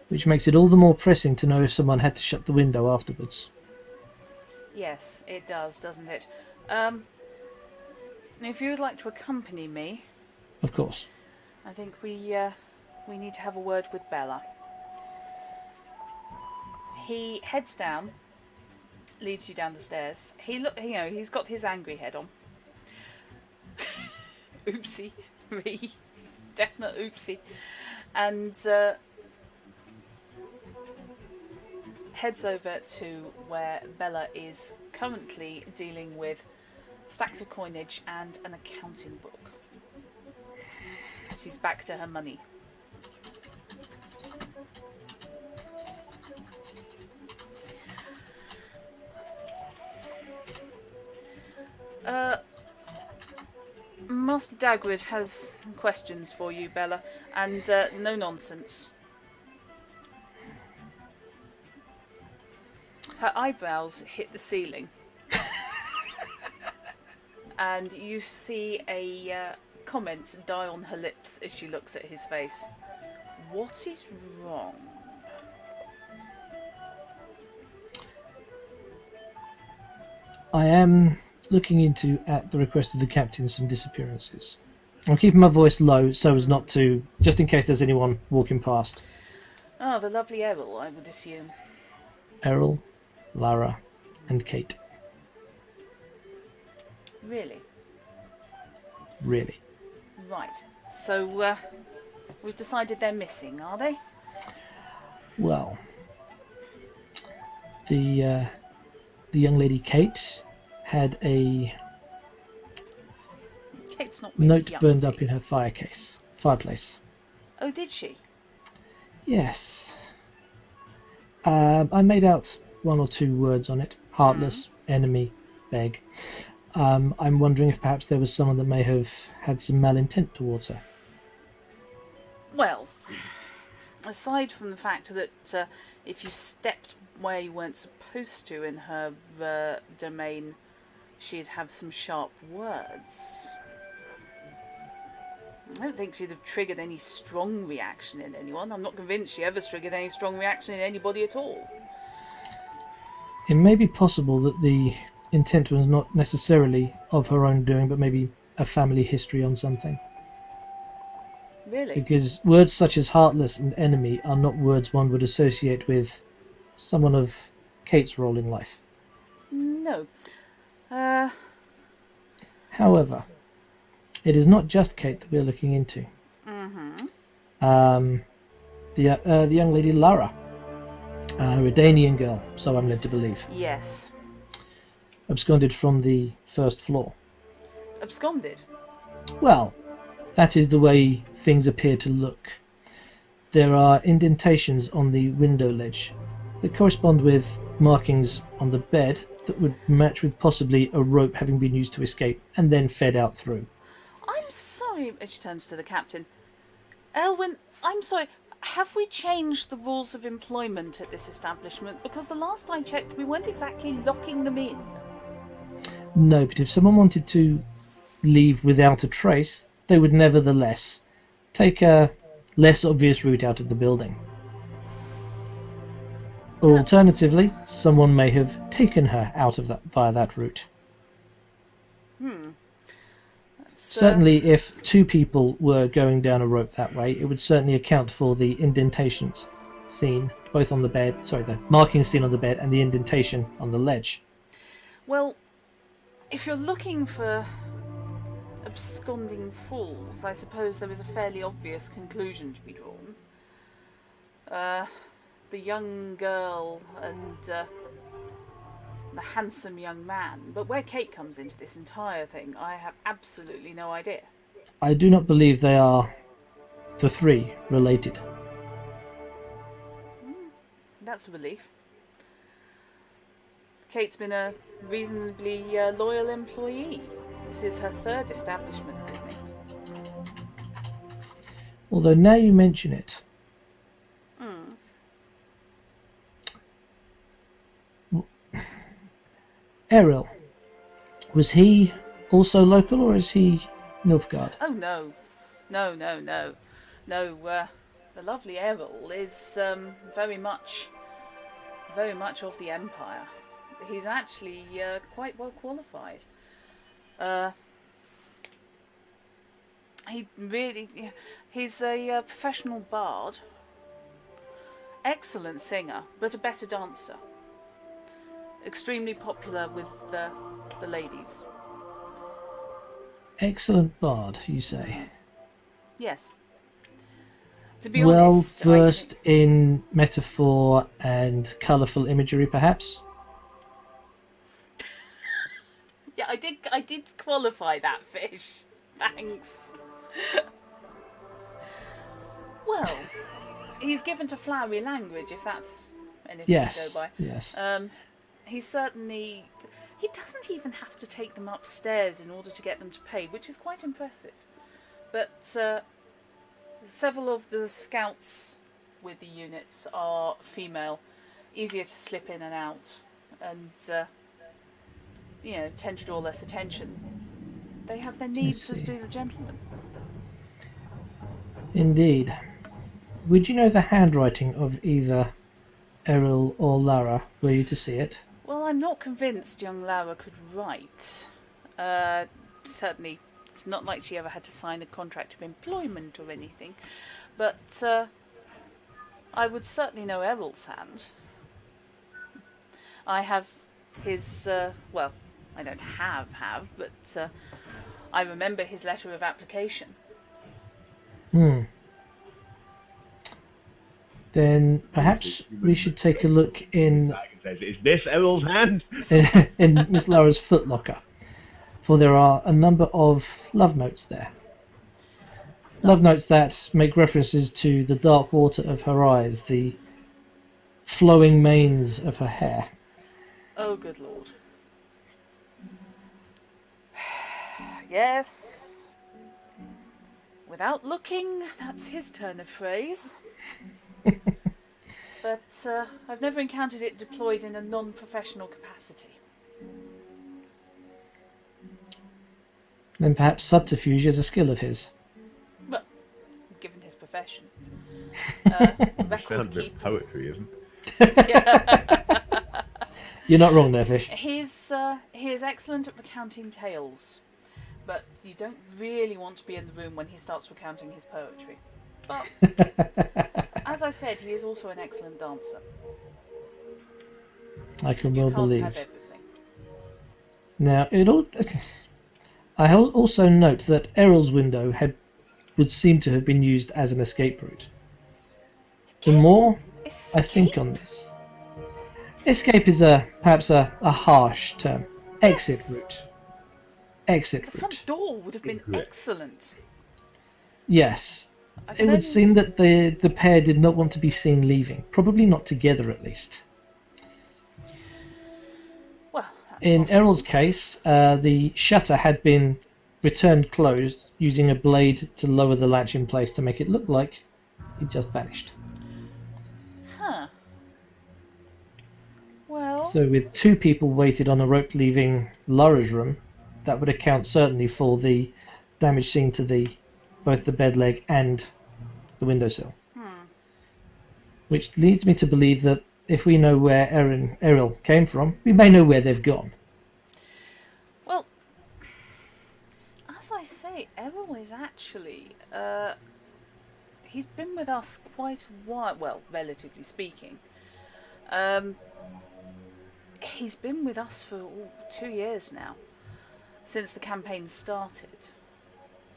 Speaker 3: Which makes it all the more pressing to know if someone had to shut the window afterwards.
Speaker 1: Yes, it does, doesn't it? If you would like to accompany me...
Speaker 3: Of course.
Speaker 1: I think we need to have a word with Bella. He heads down, leads you down the stairs. He's got his angry head on. Oopsie, me, definite oopsie, and heads over to where Bella is currently dealing with stacks of coinage and an accounting book. She's back to her money. Master Dagread has questions for you, Bella, and no nonsense. Her eyebrows hit the ceiling. And you see a comment die on her lips as she looks at his face. What is wrong?
Speaker 3: I am looking into, at the request of the captain, some disappearances. I'm keeping my voice low so as not to, just in case there's anyone walking past.
Speaker 1: Oh, the lovely Eril, I would assume.
Speaker 3: Eril, Larra and Cait.
Speaker 1: Really?
Speaker 3: Really.
Speaker 1: Right. So, we've decided they're missing, are they?
Speaker 3: Well, the young lady Cait had a
Speaker 1: Kate's not really
Speaker 3: note
Speaker 1: young,
Speaker 3: burned up in her fireplace.
Speaker 1: Oh, did she?
Speaker 3: Yes. I made out one or two words on it. Heartless, enemy, beg. I'm wondering if perhaps there was someone that may have had some malintent towards her.
Speaker 1: Well, aside from the fact that if you stepped where you weren't supposed to in her domain, she'd have some sharp words. I don't think she'd have triggered any strong reaction in anyone. I'm not convinced she ever triggered any strong reaction in anybody at all.
Speaker 3: It may be possible that the intent was not necessarily of her own doing, but maybe a family history on something.
Speaker 1: Really?
Speaker 3: Because words such as heartless and enemy are not words one would associate with someone of Cait's role in life.
Speaker 1: No.
Speaker 3: However, it is not just Cait that we are looking into.
Speaker 1: Mm-hmm.
Speaker 3: The young lady Larra. A Redanian girl, so I'm led to believe.
Speaker 1: Yes.
Speaker 3: Absconded from the first floor.
Speaker 1: Absconded?
Speaker 3: Well, that is the way things appear to look. There are indentations on the window ledge that correspond with markings on the bed that would match with possibly a rope having been used to escape and then fed out through.
Speaker 1: I'm sorry, she turns to the captain. Elwyn, I'm sorry, have we changed the rules of employment at this establishment? Because the last I checked, we weren't exactly locking them in.
Speaker 3: No, but if someone wanted to leave without a trace, they would nevertheless take a less obvious route out of the building. Or alternatively, someone may have taken her out of that via that route. Certainly, if two people were going down a rope that way, it would certainly account for the indentations seen both on the bed, the markings seen on the bed and the indentation on the ledge.
Speaker 1: Well, if you're looking for absconding fools, I suppose there is a fairly obvious conclusion to be drawn. The young girl and the handsome young man. But where Cait comes into this entire thing, I have absolutely no idea.
Speaker 3: I do not believe they are the three related.
Speaker 1: That's a relief. Cait's been a reasonably loyal employee. This is her third establishment with me.
Speaker 3: Although now you mention it, Eril, was he also local or is he Nilfgaard?
Speaker 1: Oh no. No. The lovely Eril is very much of the Empire. He's actually quite well qualified. He's a professional bard, excellent singer, but a better dancer. Extremely popular with the ladies.
Speaker 3: Excellent bard, you say?
Speaker 1: Yes. To be
Speaker 3: well
Speaker 1: honest,
Speaker 3: versed in metaphor and colourful imagery, perhaps?
Speaker 1: Yeah, I did qualify that, Fish. Thanks. Well, he's given to flowery language, if that's anything to go by.
Speaker 3: Yes.
Speaker 1: He doesn't even have to take them upstairs in order to get them to pay, which is quite impressive. But several of the scouts with the units are female, easier to slip in and out, and tend to draw less attention. They have their needs, as do the gentlemen.
Speaker 3: Indeed. Would you know the handwriting of either Eril or Larra, were you to see it?
Speaker 1: Well, I'm not convinced young Larra could write. Certainly, it's not like she ever had to sign a contract of employment or anything. But I would certainly know Eril's hand. I have his, well, I don't have, but I remember his letter of application.
Speaker 3: Then perhaps we should take a look in...
Speaker 2: Is this Eril's hand?
Speaker 3: in Miss Larra's footlocker, for there are a number of love notes there. Love notes that make references to the dark water of her eyes, the flowing manes of her hair.
Speaker 1: Oh, good lord. Yes. Without looking, that's his turn of phrase. But I've never encountered it deployed in a non-professional capacity.
Speaker 3: Then perhaps subterfuge is a skill of his.
Speaker 1: Well, given his profession. Record
Speaker 2: Sounds a bit
Speaker 1: keeping.
Speaker 2: poetry, isn't it?
Speaker 3: You're not wrong there, Fish.
Speaker 1: He is excellent at recounting tales, but you don't really want to be in the room when he starts recounting his poetry. But, as I said, he is also an excellent dancer.
Speaker 3: I can
Speaker 1: You
Speaker 3: well
Speaker 1: can't
Speaker 3: believe.
Speaker 1: have everything.
Speaker 3: Now, I also note that Eril's window would seem to have been used as an escape route. The more I think on this, Escape is perhaps a harsh term. Exit
Speaker 1: Yes.
Speaker 3: route. Exit
Speaker 1: The
Speaker 3: route.
Speaker 1: front door would have been
Speaker 2: Correct.
Speaker 1: excellent.
Speaker 3: Yes.
Speaker 1: I
Speaker 3: It
Speaker 1: can
Speaker 3: would
Speaker 1: only-
Speaker 3: seem that the pair did not want to be seen leaving. Probably not together, at least.
Speaker 1: Well, that's
Speaker 3: In
Speaker 1: possible.
Speaker 3: Eril's case, the shutter had been returned closed using a blade to lower the latch in place to make it look like it just vanished.
Speaker 1: Huh. Well,
Speaker 3: So with two people weighted on a rope leaving Laura's room, that would account certainly for the damage seen to both the bed leg and the windowsill. Which leads me to believe that if we know where Eril came from, we may know where they've gone.
Speaker 1: well, as I say, Eril is actually, he's been with us quite a while, well, relatively speaking. He's been with us for 2 years now, since the campaign started.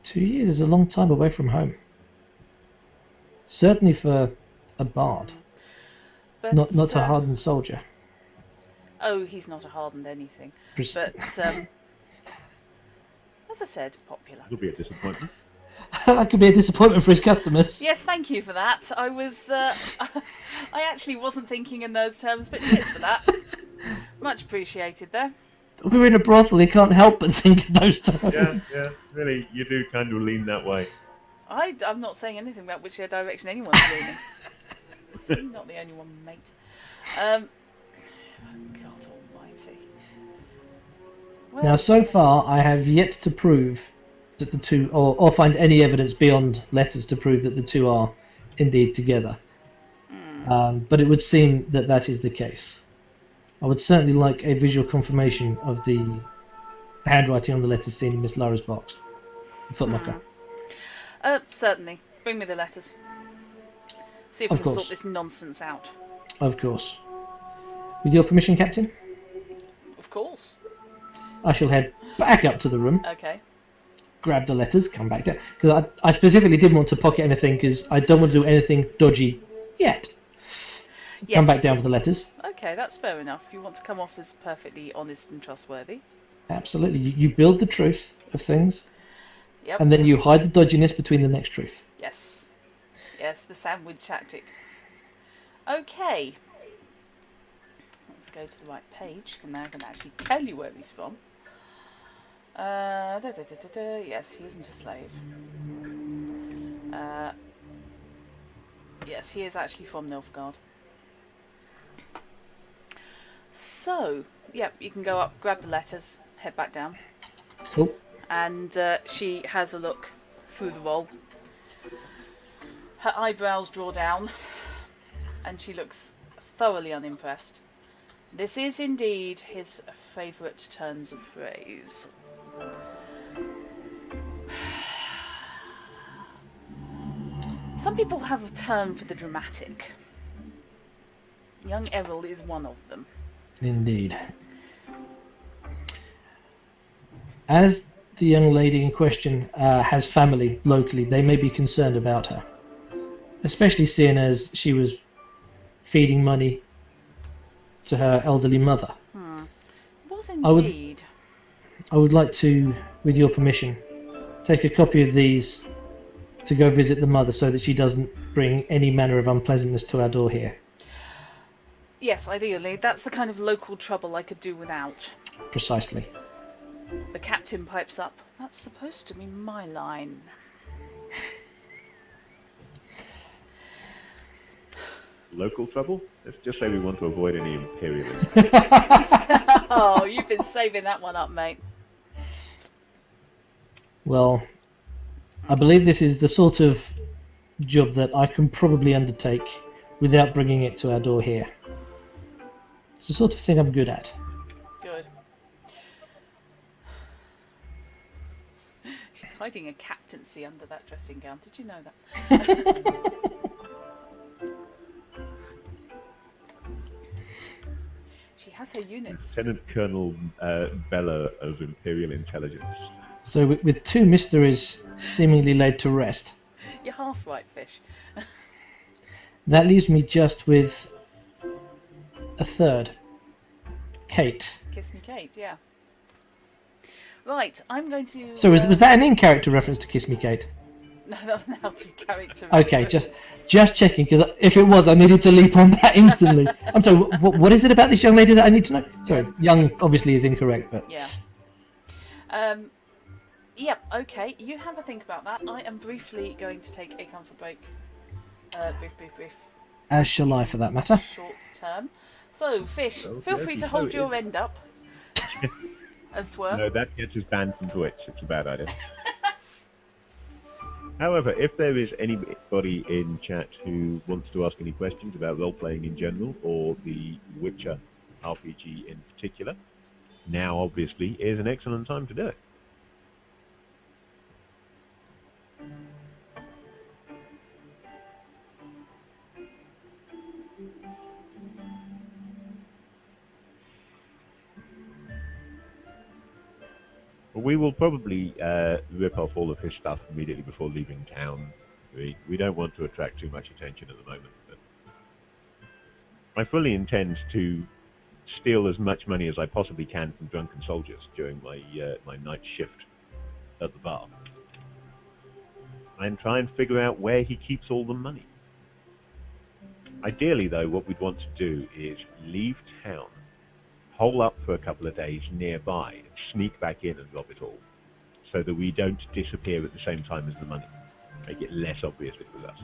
Speaker 3: 2 years is a long time away from home. Certainly for a bard,
Speaker 1: But,
Speaker 3: not a hardened soldier.
Speaker 1: Oh, he's not a hardened anything. But, as I said, popular.
Speaker 2: It'll be a disappointment.
Speaker 3: That could be a disappointment for his customers.
Speaker 1: Yes, thank you for that. I was, I actually wasn't thinking in those terms, but cheers for that. Much appreciated there.
Speaker 3: We're in a brothel, he can't help but think of those terms.
Speaker 2: Yeah, really, you do kind of lean that way.
Speaker 1: I'm not saying anything about which direction anyone's leaning. See, not the only one, mate. God almighty. Well,
Speaker 3: Now, so far, I have yet to prove that the two, or find any evidence beyond letters to prove that the two are indeed together. But it would seem that that is the case. I would certainly like a visual confirmation of the handwriting on the letters seen in Miss Lara's box. The footlocker.
Speaker 1: certainly. Bring me the letters. See if we
Speaker 3: Of
Speaker 1: can
Speaker 3: course.
Speaker 1: sort this nonsense out.
Speaker 3: Of course. With your permission, Captain,
Speaker 1: Of course.
Speaker 3: I shall head back up to the room,
Speaker 1: Okay.
Speaker 3: grab the letters, come back down. Because I specifically didn't want to pocket anything because I don't want to do anything dodgy yet.
Speaker 1: Yes.
Speaker 3: Come back down with the letters.
Speaker 1: Okay, that's fair enough. You want to come off as perfectly honest and trustworthy.
Speaker 3: Absolutely. You build the truth of things,
Speaker 1: Yep.
Speaker 3: and then you hide the dodginess between the next truth.
Speaker 1: Yes. Yes, the sandwich tactic. Okay. Let's go to the right page, and now I can actually tell you where he's from. Yes, he isn't a slave. Yes, he is actually from Nilfgaard. So, yep, you can go up, grab the letters, head back down.
Speaker 3: Cool.
Speaker 1: And she has a look through the roll. Her eyebrows draw down, and she looks thoroughly unimpressed. This is indeed his favourite turns of phrase. Some people have a turn for the dramatic. Young Eril is one of them.
Speaker 3: Indeed. As the young lady in question has family locally, they may be concerned about her. Especially seeing as she was feeding money to her elderly mother.
Speaker 1: Was
Speaker 3: would-
Speaker 1: indeed.
Speaker 3: I would like to, with your permission, take a copy of these to go visit the mother so that she doesn't bring any manner of unpleasantness to our door here.
Speaker 1: Yes, ideally. That's the kind of local trouble I could do without.
Speaker 3: Precisely.
Speaker 1: The captain pipes up. That's supposed to be my line.
Speaker 2: Local trouble? Let's just say we want to avoid any imperialism.
Speaker 1: Oh, you've been saving that one up, mate.
Speaker 3: Well, I believe this is the sort of job that I can probably undertake without bringing it to our door here. It's the sort of thing I'm good at.
Speaker 1: Good. She's hiding a captaincy under that dressing gown. Did you know that? She has her units.
Speaker 2: Lieutenant Colonel Bella of Imperial Intelligence.
Speaker 3: So with two mysteries seemingly laid to rest,
Speaker 1: You're half right, fish.
Speaker 3: that leaves me just with a third. Cait.
Speaker 1: Kiss Me Cait, yeah. Right, I'm going to...
Speaker 3: So was that an in-character reference to Kiss Me Cait?
Speaker 1: No, that was an out-of-character
Speaker 3: Okay,
Speaker 1: reference.
Speaker 3: just checking, because if it was, I needed to leap on that instantly. I'm sorry, what is it about this young lady that I need to know? Sorry, young obviously is incorrect, but...
Speaker 1: Yeah. Yep, okay, you have a think about that. I am briefly going to take a comfort break. Brief.
Speaker 3: As shall I, for that matter.
Speaker 1: Short term. So, Fish,
Speaker 2: Oh,
Speaker 1: feel
Speaker 2: yeah,
Speaker 1: free to
Speaker 2: you
Speaker 1: hold
Speaker 2: know
Speaker 1: your end up. As 'twere.
Speaker 2: No, that gets us banned from Twitch. It's a bad idea. However, if there is anybody in chat who wants to ask any questions about role-playing in general, or the Witcher RPG in particular, now obviously is an excellent time to do it. We will probably rip off all of his stuff immediately before leaving town. We don't want to attract too much attention at the moment. But I fully intend to steal as much money as I possibly can from drunken soldiers during my my night shift at the bar. And try and figure out where he keeps all the money. Ideally, though, what we'd want to do is leave town, hole up for a couple of days nearby, and sneak back in and rob it all, so that we don't disappear at the same time as the money. Make it less obvious it was us.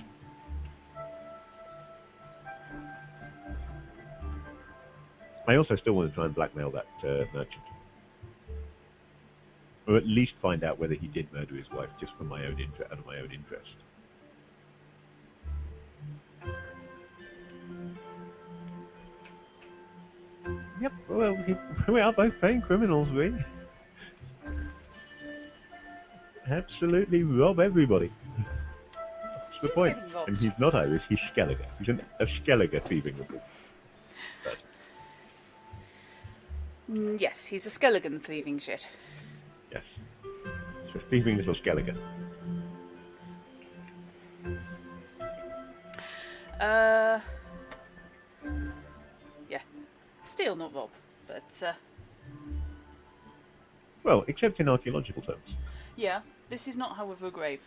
Speaker 2: I also still want to try and blackmail that merchant. Or at least find out whether he did murder his wife, just for my own out of my own interest. Yep, well, we are both paying criminals, we. Absolutely rob everybody. That's the
Speaker 1: Who's
Speaker 2: point.
Speaker 1: getting robbed?
Speaker 2: And he's not Irish, he's Skellige. He's a Skellige thieving report.
Speaker 1: Yes, he's a skeleton thieving shit.
Speaker 2: Yes. So thieving little Skellige.
Speaker 1: Yeah. Steal, not rob. But,
Speaker 2: Well, except in archaeological terms.
Speaker 1: yeah, this is not, however, a grave.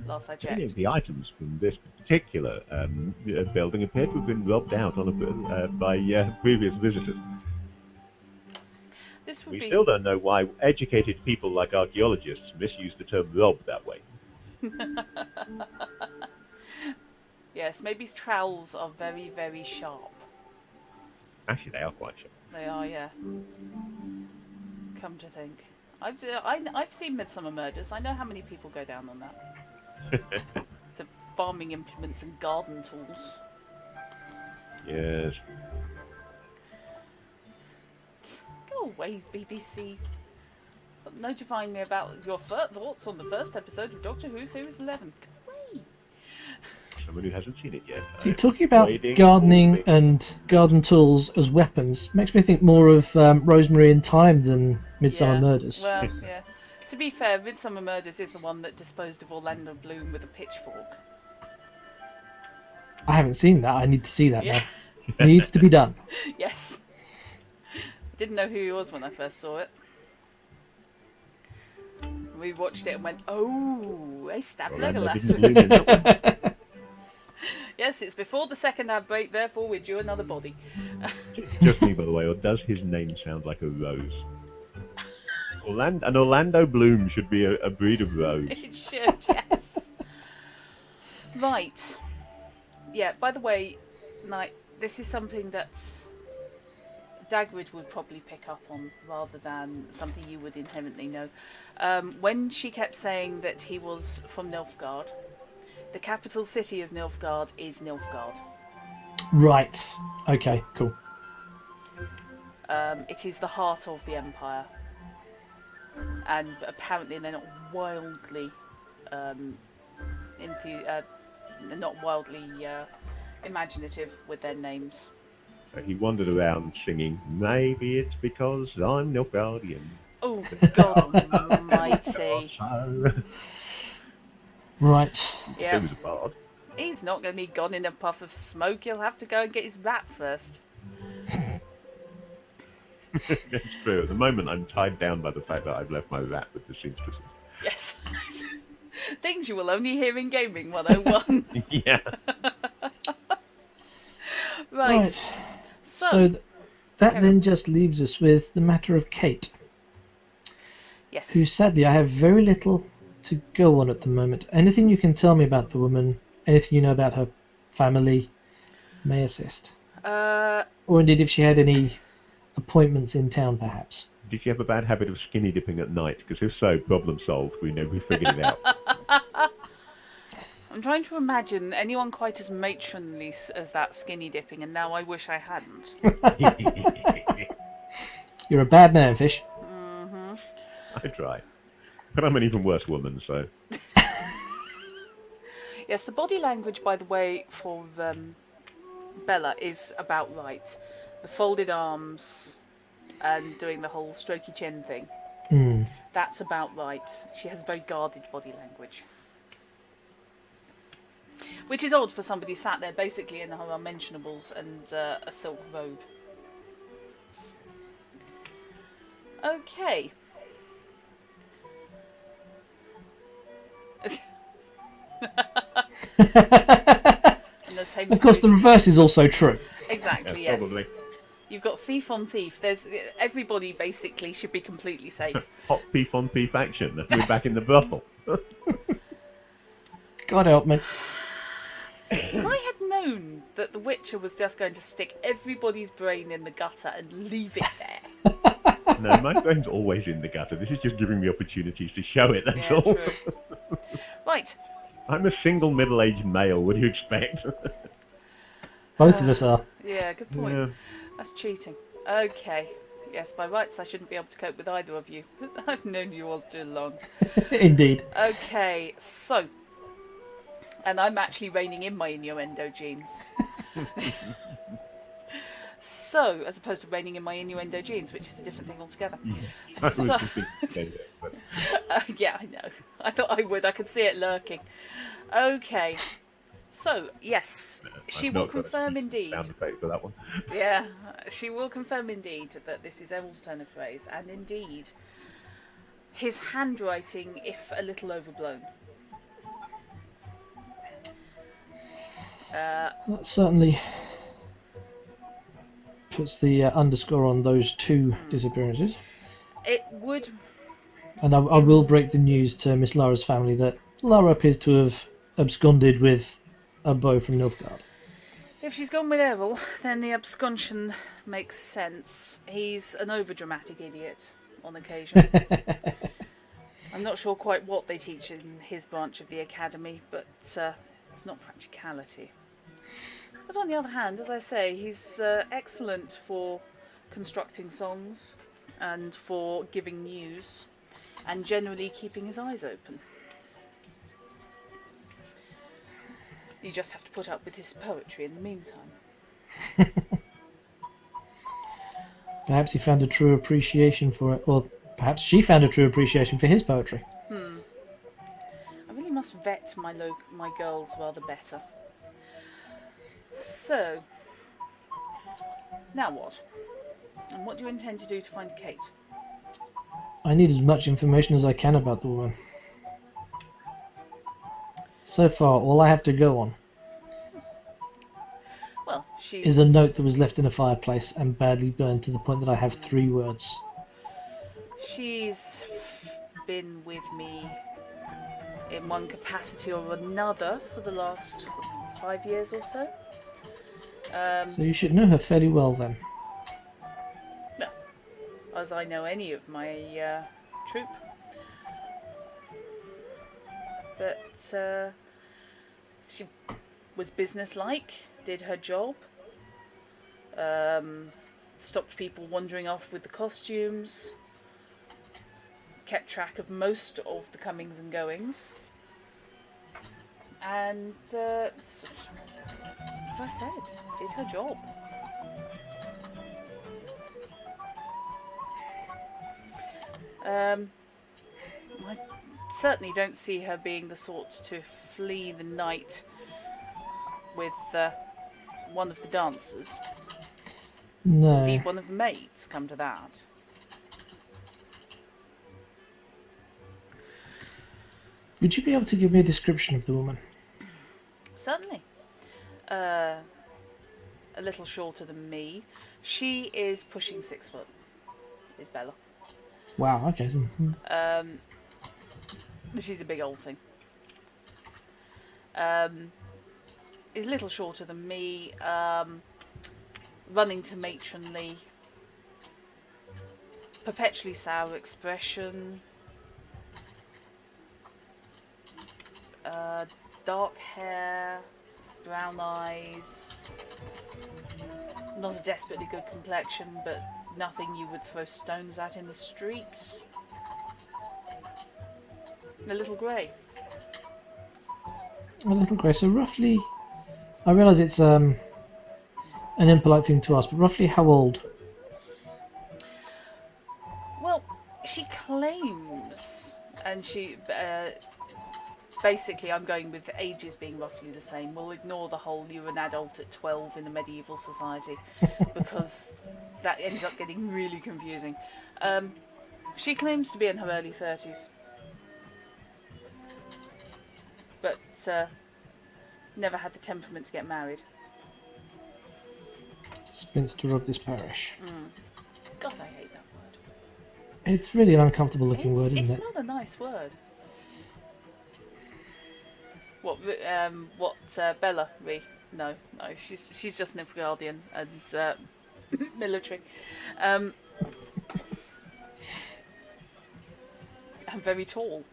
Speaker 1: Last I
Speaker 2: Many of
Speaker 1: checked.
Speaker 2: the items from this particular building appear to have been robbed out on by previous visitors.
Speaker 1: This would
Speaker 2: We
Speaker 1: be...
Speaker 2: still don't know why educated people like archaeologists misuse the term rob that way.
Speaker 1: Yes, maybe his trowels are very, very sharp.
Speaker 2: Actually, they are quite sharp.
Speaker 1: They are, yeah. Come to think. I've seen Midsummer Murders. I know how many people go down on that. To farming implements and garden tools.
Speaker 2: Yes.
Speaker 1: Go away, BBC. Stop notifying me about your thoughts on the first episode of Doctor Who Series 11. Go away.
Speaker 2: Someone who hasn't seen it yet.
Speaker 3: See, talking about
Speaker 2: Waiting
Speaker 3: gardening
Speaker 2: for me.
Speaker 3: and garden tools as weapons makes me think more of Rosemary in Time than Midsummer Murders.
Speaker 1: Well, yeah. To be fair, Midsummer Murders is the one that disposed of Orlando Bloom with a pitchfork.
Speaker 3: I haven't seen that. I need to see that
Speaker 1: Yeah.
Speaker 3: now. Needs to be done.
Speaker 1: Yes. Didn't know who he was when I first saw it. We watched it and went, oh, they stabbed
Speaker 2: Orlando
Speaker 1: Legolas
Speaker 2: didn't
Speaker 1: with
Speaker 2: believe in that one.
Speaker 1: Yes, it's before the second ad break, therefore we're due another body.
Speaker 2: Just me, by the way, or does his name sound like a rose? An Orlando Bloom should be a breed of rose.
Speaker 1: It should, yes. Right. Yeah, by the way, this is something that Dagread would probably pick up on rather than something you would inherently know. When she kept saying that he was from Nilfgaard, the capital city of Nilfgaard is Nilfgaard.
Speaker 3: Right. Okay, cool.
Speaker 1: It is the heart of the Empire. And apparently they're not wildly imaginative with their names.
Speaker 2: So he wandered around singing, maybe it's because I'm Nilfgaardian.
Speaker 1: Oh, God almighty.
Speaker 3: Right.
Speaker 1: Yeah.
Speaker 2: He was a bard.
Speaker 1: He's not going to be gone in a puff of smoke. He'll have to go and get his rat first.
Speaker 2: It's true. At the moment, I'm tied down by the fact that I've left my rat with the seamstresses.
Speaker 1: Yes. Things you will only hear in Gaming 101.
Speaker 2: Yeah.
Speaker 1: Right.
Speaker 3: So that
Speaker 1: Kevin.
Speaker 3: then just leaves us with the matter of Cait,
Speaker 1: Yes.
Speaker 3: who sadly I have very little to go on at the moment. Anything you can tell me about the woman, anything you know about her family, may assist. Or indeed if she had any appointments in town, perhaps.
Speaker 2: Did you have a bad habit of skinny dipping at night? Because if so, problem solved. We know we figured it out.
Speaker 1: I'm trying to imagine anyone quite as matronly as that skinny dipping, and now I wish I hadn't.
Speaker 3: You're a bad man, Fish.
Speaker 2: I try. But I'm an even worse woman, so...
Speaker 1: Yes, the body language, by the way, for Bella is about right. The folded arms and doing the whole strokey chin thing. That's about right. She has very guarded body language. Which is odd for somebody sat there basically in her unmentionables and a silk robe. Okay. And there's Heamus
Speaker 3: Of course, the
Speaker 1: reading.
Speaker 3: reverse is also true.
Speaker 1: Exactly,
Speaker 2: Yeah,
Speaker 1: yes.
Speaker 2: probably.
Speaker 1: You've got thief on thief. There's everybody basically should be completely safe.
Speaker 2: Hot beef on beef action. We're back in the brothel.
Speaker 3: God help me.
Speaker 1: If I had known that The Witcher was just going to stick everybody's brain in the gutter and leave it there.
Speaker 2: No, my brain's always in the gutter. This is just giving me opportunities to show it, that's
Speaker 1: Yeah,
Speaker 2: all.
Speaker 1: true. Right.
Speaker 2: I'm a single middle-aged male, what do you expect?
Speaker 3: Both of us are.
Speaker 1: Yeah, good point.
Speaker 2: Yeah.
Speaker 1: That's cheating. Okay. Yes, by rights I shouldn't be able to cope with either of you. I've known you all too long.
Speaker 3: Indeed.
Speaker 1: Okay, so... And I'm actually reining in my innuendo genes. So, as opposed to reining in my innuendo genes, which is a different thing altogether.
Speaker 2: I was
Speaker 1: So,
Speaker 2: just thinking, but
Speaker 1: yeah, I know. I thought I would. I could see it lurking. Okay. So, yes, she
Speaker 2: I've
Speaker 1: will
Speaker 2: not got a
Speaker 1: confirm indeed.
Speaker 2: sound effect for that one.
Speaker 1: Yeah, she will confirm indeed that this is Eril's turn of phrase, and indeed, his handwriting, if a little overblown.
Speaker 3: That certainly puts the underscore on those two disappearances.
Speaker 1: It would...
Speaker 3: And I will break the news to Miss Lara's family that Lara appears to have absconded with a bow from Nilfgaard.
Speaker 1: If she's gone with Eril, then the absconsion makes sense. He's an overdramatic idiot on occasion. I'm not sure quite what they teach in his branch of the academy, but it's not practicality. But on the other hand, as I say, he's excellent for constructing songs and for giving news and generally keeping his eyes open. You just have to put up with his poetry in the meantime.
Speaker 3: Perhaps he found a true appreciation for it, or perhaps she found a true appreciation for his poetry.
Speaker 1: I really must vet my girls rather better. So, now what? And what do you intend to do to find Cait?
Speaker 3: I need as much information as I can about the woman. So far, all I have to go on
Speaker 1: Well, she's...
Speaker 3: is a note that was left in a fireplace and badly burned to the point that I have 3 words.
Speaker 1: She's been with me in one capacity or another for the last 5 years or so.
Speaker 3: So you should know her fairly well then.
Speaker 1: No, as I know any of my troop. But she was businesslike, did her job, stopped people wandering off with the costumes, kept track of most of the comings and goings, and as I said, did her job. I certainly don't see her being the sort to flee the night with one of the dancers.
Speaker 3: No.
Speaker 1: Indeed, one of the maids, come to that.
Speaker 3: Would you be able to give me a description of the woman?
Speaker 1: Certainly. A little shorter than me. She is pushing 6 foot, is Bella.
Speaker 3: Wow, okay.
Speaker 1: She's a big old thing. Is a little shorter than me. Running to matronly. Perpetually sour expression. Dark hair. Brown eyes. Not a desperately good complexion, but nothing you would throw stones at in the street. A little grey.
Speaker 3: A little grey. So roughly, I realise it's an impolite thing to ask, but roughly how old?
Speaker 1: Well, she claims, and she basically, I'm going with ages being roughly the same. We'll ignore the whole you're an adult at 12 in a medieval society, because that ends up getting really confusing. She claims to be in her early 30s. But never had the temperament to get married.
Speaker 3: Spinster of this parish.
Speaker 1: God, I hate that word.
Speaker 3: It's really an uncomfortable looking word, isn't
Speaker 1: It's
Speaker 3: it?
Speaker 1: not a nice word. What? Bella? No. She's just an Nilfgaardian and military. And very tall.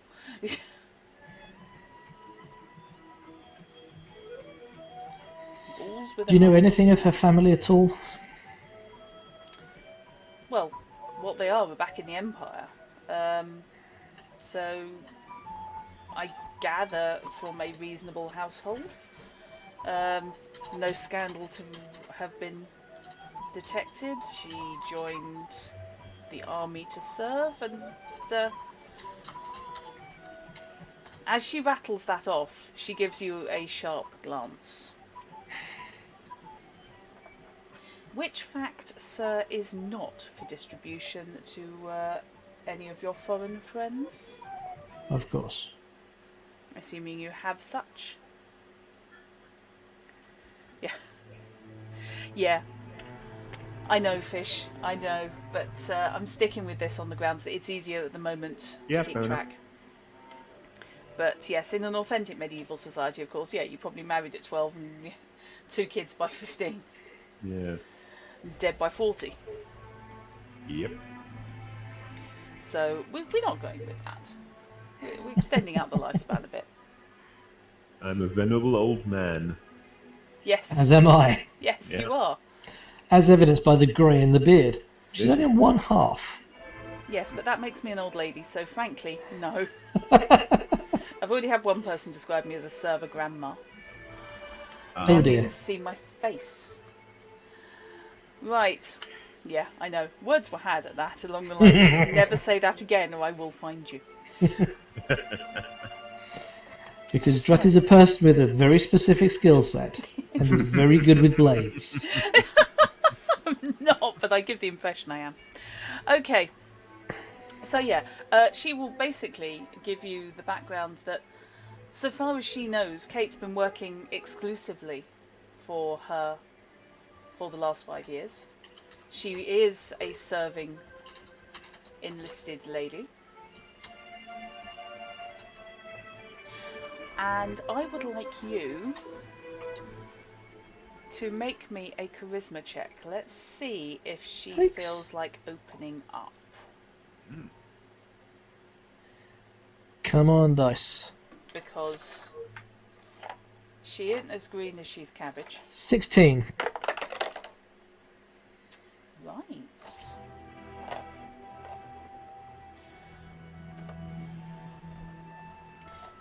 Speaker 3: Do you know anything of her family at all?
Speaker 1: Well, what they are back in the Empire. So I gather from a reasonable household. No scandal to have been detected. She joined the army to serve, and as she rattles that off, she gives you a sharp glance. Which fact, sir, is not for distribution to any of your foreign friends?
Speaker 3: Of course.
Speaker 1: Assuming you have such. Yeah. Yeah. I know, Fish. I know. But I'm sticking with this on the grounds that it's easier at the moment to keep track. But yes, in an authentic medieval society, of course, yeah, you probably married at 12 and 2 kids by 15.
Speaker 2: Yeah.
Speaker 1: Dead by 40.
Speaker 2: Yep.
Speaker 1: So we're not going with that. We're extending out the lifespan a bit.
Speaker 2: I'm a venerable old man.
Speaker 1: Yes.
Speaker 3: As am I.
Speaker 1: Yes,
Speaker 2: Yeah.
Speaker 1: you are.
Speaker 3: As evidenced by the grey in the beard. She's only one half.
Speaker 1: Yes, but that makes me an old lady, so frankly, no. I've already had one person describe me as a server grandma.
Speaker 3: Oh
Speaker 1: You
Speaker 3: dear.
Speaker 1: can see my face. Right. Yeah, I know. Words were had at that, along the lines of never say that again or I will find you.
Speaker 3: Because Drat is a person with a very specific skill set and is very good with blades.
Speaker 1: I'm not, but I give the impression I am. Okay. So yeah, she will basically give you the background that, so far as she knows, Kate's been working exclusively for the last 5 years. She is a serving enlisted lady. And I would like you to make me a charisma check. Let's see if she
Speaker 3: Thanks.
Speaker 1: feels like opening up.
Speaker 3: Come on, dice.
Speaker 1: Because she isn't as green as she's cabbage.
Speaker 3: 16.
Speaker 1: Right.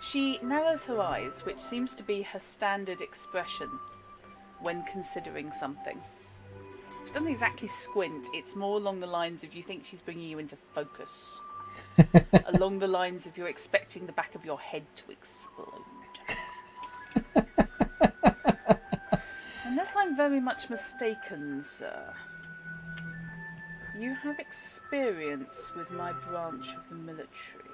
Speaker 1: She narrows her eyes, which seems to be her standard expression when considering something. She doesn't exactly squint, it's more along the lines of you think she's bringing you into focus. Along the lines of you're expecting the back of your head to explode. Unless I'm very much mistaken, sir, you have experience with my branch of the military.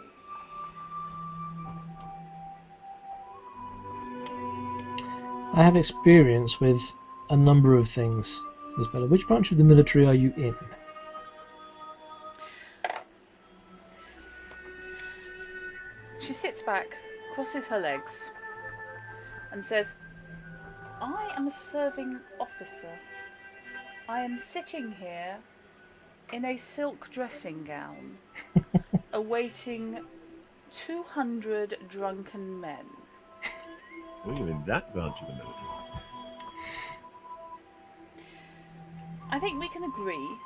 Speaker 3: I have experience with a number of things, Miss Bella. Which branch of the military are you in?
Speaker 1: She sits back, crosses her legs, and says, I am a serving officer. I am sitting here in a silk dressing gown, awaiting 200 drunken men.
Speaker 2: Oh, you're in that branch of the military.
Speaker 1: I think we can agree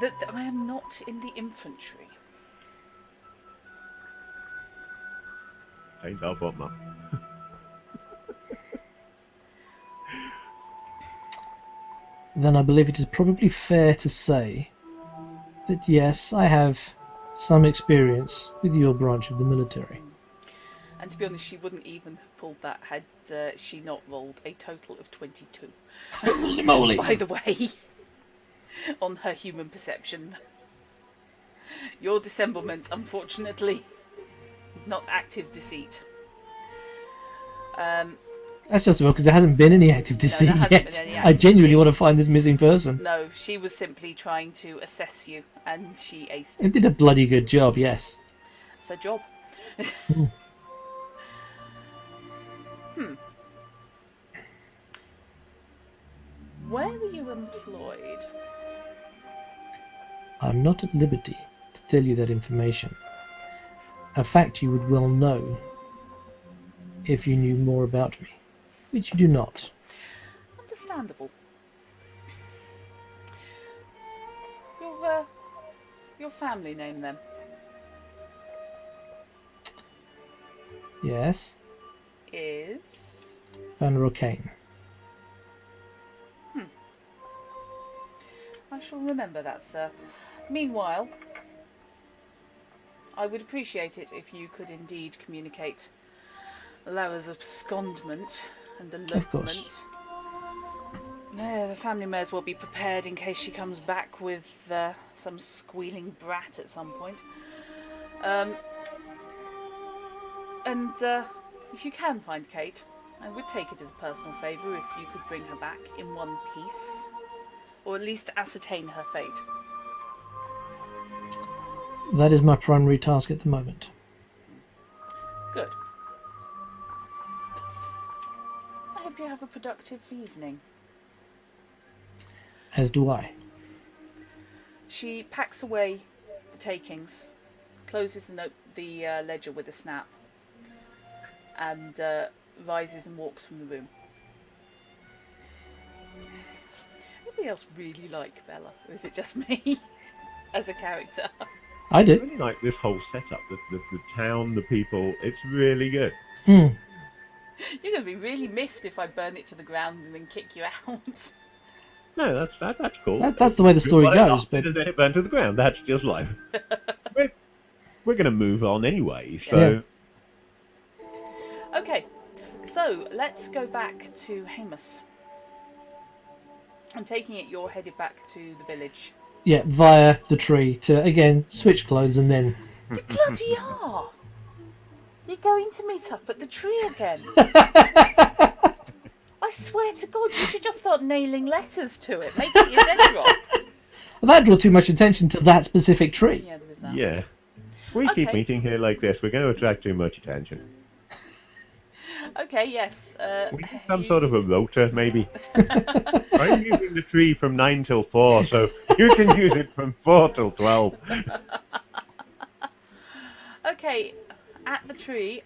Speaker 1: that I am not in the infantry.
Speaker 2: Ain't that what, man?
Speaker 3: Then I believe it is probably fair to say that yes, I have some experience with your branch of the military.
Speaker 1: And to be honest, she wouldn't even have pulled that had she not rolled a total of 22.
Speaker 3: Holy moly!
Speaker 1: By the way, on her human perception. Your dissemblement, unfortunately, not active deceit.
Speaker 3: That's just because there hasn't been any active deceit
Speaker 1: there hasn't
Speaker 3: yet.
Speaker 1: been any
Speaker 3: I
Speaker 1: active
Speaker 3: genuinely
Speaker 1: deceit.
Speaker 3: want to find this missing person.
Speaker 1: No, she was simply trying to assess you, and she aced it.
Speaker 3: It did a bloody good job, yes.
Speaker 1: It's a job. Where were you employed?
Speaker 3: I'm not at liberty to tell you that information. A fact you would well know if you knew more about me, which you do not.
Speaker 1: Understandable. Your family name, then?
Speaker 3: Yes,
Speaker 1: Is...
Speaker 3: Van Rocane.
Speaker 1: I shall remember that, sir. Meanwhile, I would appreciate it if you could indeed communicate Larra's abscondment and
Speaker 3: Of course.
Speaker 1: elopement. Yeah, the family may as well be prepared in case she comes back with some squealing brat at some point. If you can find Cait, I would take it as a personal favour if you could bring her back in one piece. Or at least ascertain her fate.
Speaker 3: That is my primary task at the moment.
Speaker 1: Good. I hope you have a productive evening.
Speaker 3: As do I.
Speaker 1: She packs away the takings, closes the ledger with a snap, and rises and walks from the room. Anybody else really like Bella, or is it just me as a character?
Speaker 3: I
Speaker 2: I
Speaker 3: do.
Speaker 2: really like this whole setup, the town, the people. It's really good.
Speaker 3: Hmm.
Speaker 1: You're going to be really miffed if I burn it to the ground and then kick you out.
Speaker 2: No, that's cool.
Speaker 3: That's the way the story goes, but
Speaker 2: Then it burned to the ground. That's just life. we're going to move on anyway, so...
Speaker 3: Yeah.
Speaker 1: Okay, so let's go back to Heamus. I'm taking it you're headed back to the village.
Speaker 3: yeah, via the tree to again switch clothes and then.
Speaker 1: You bloody are! You're going to meet up at the tree again. I swear to God, you should just start nailing letters to it. Make it your dead drop.
Speaker 3: Well, that drew too much attention to that specific tree.
Speaker 1: Yeah, there is that.
Speaker 2: Yeah. If we keep
Speaker 1: Okay.
Speaker 2: meeting here like this, we're going to attract too much attention.
Speaker 1: Okay, yes.
Speaker 2: We need some sort of a rota, maybe. I'm using the tree from 9 till 4, so you can use it from 4 till 12.
Speaker 1: Okay, at the tree,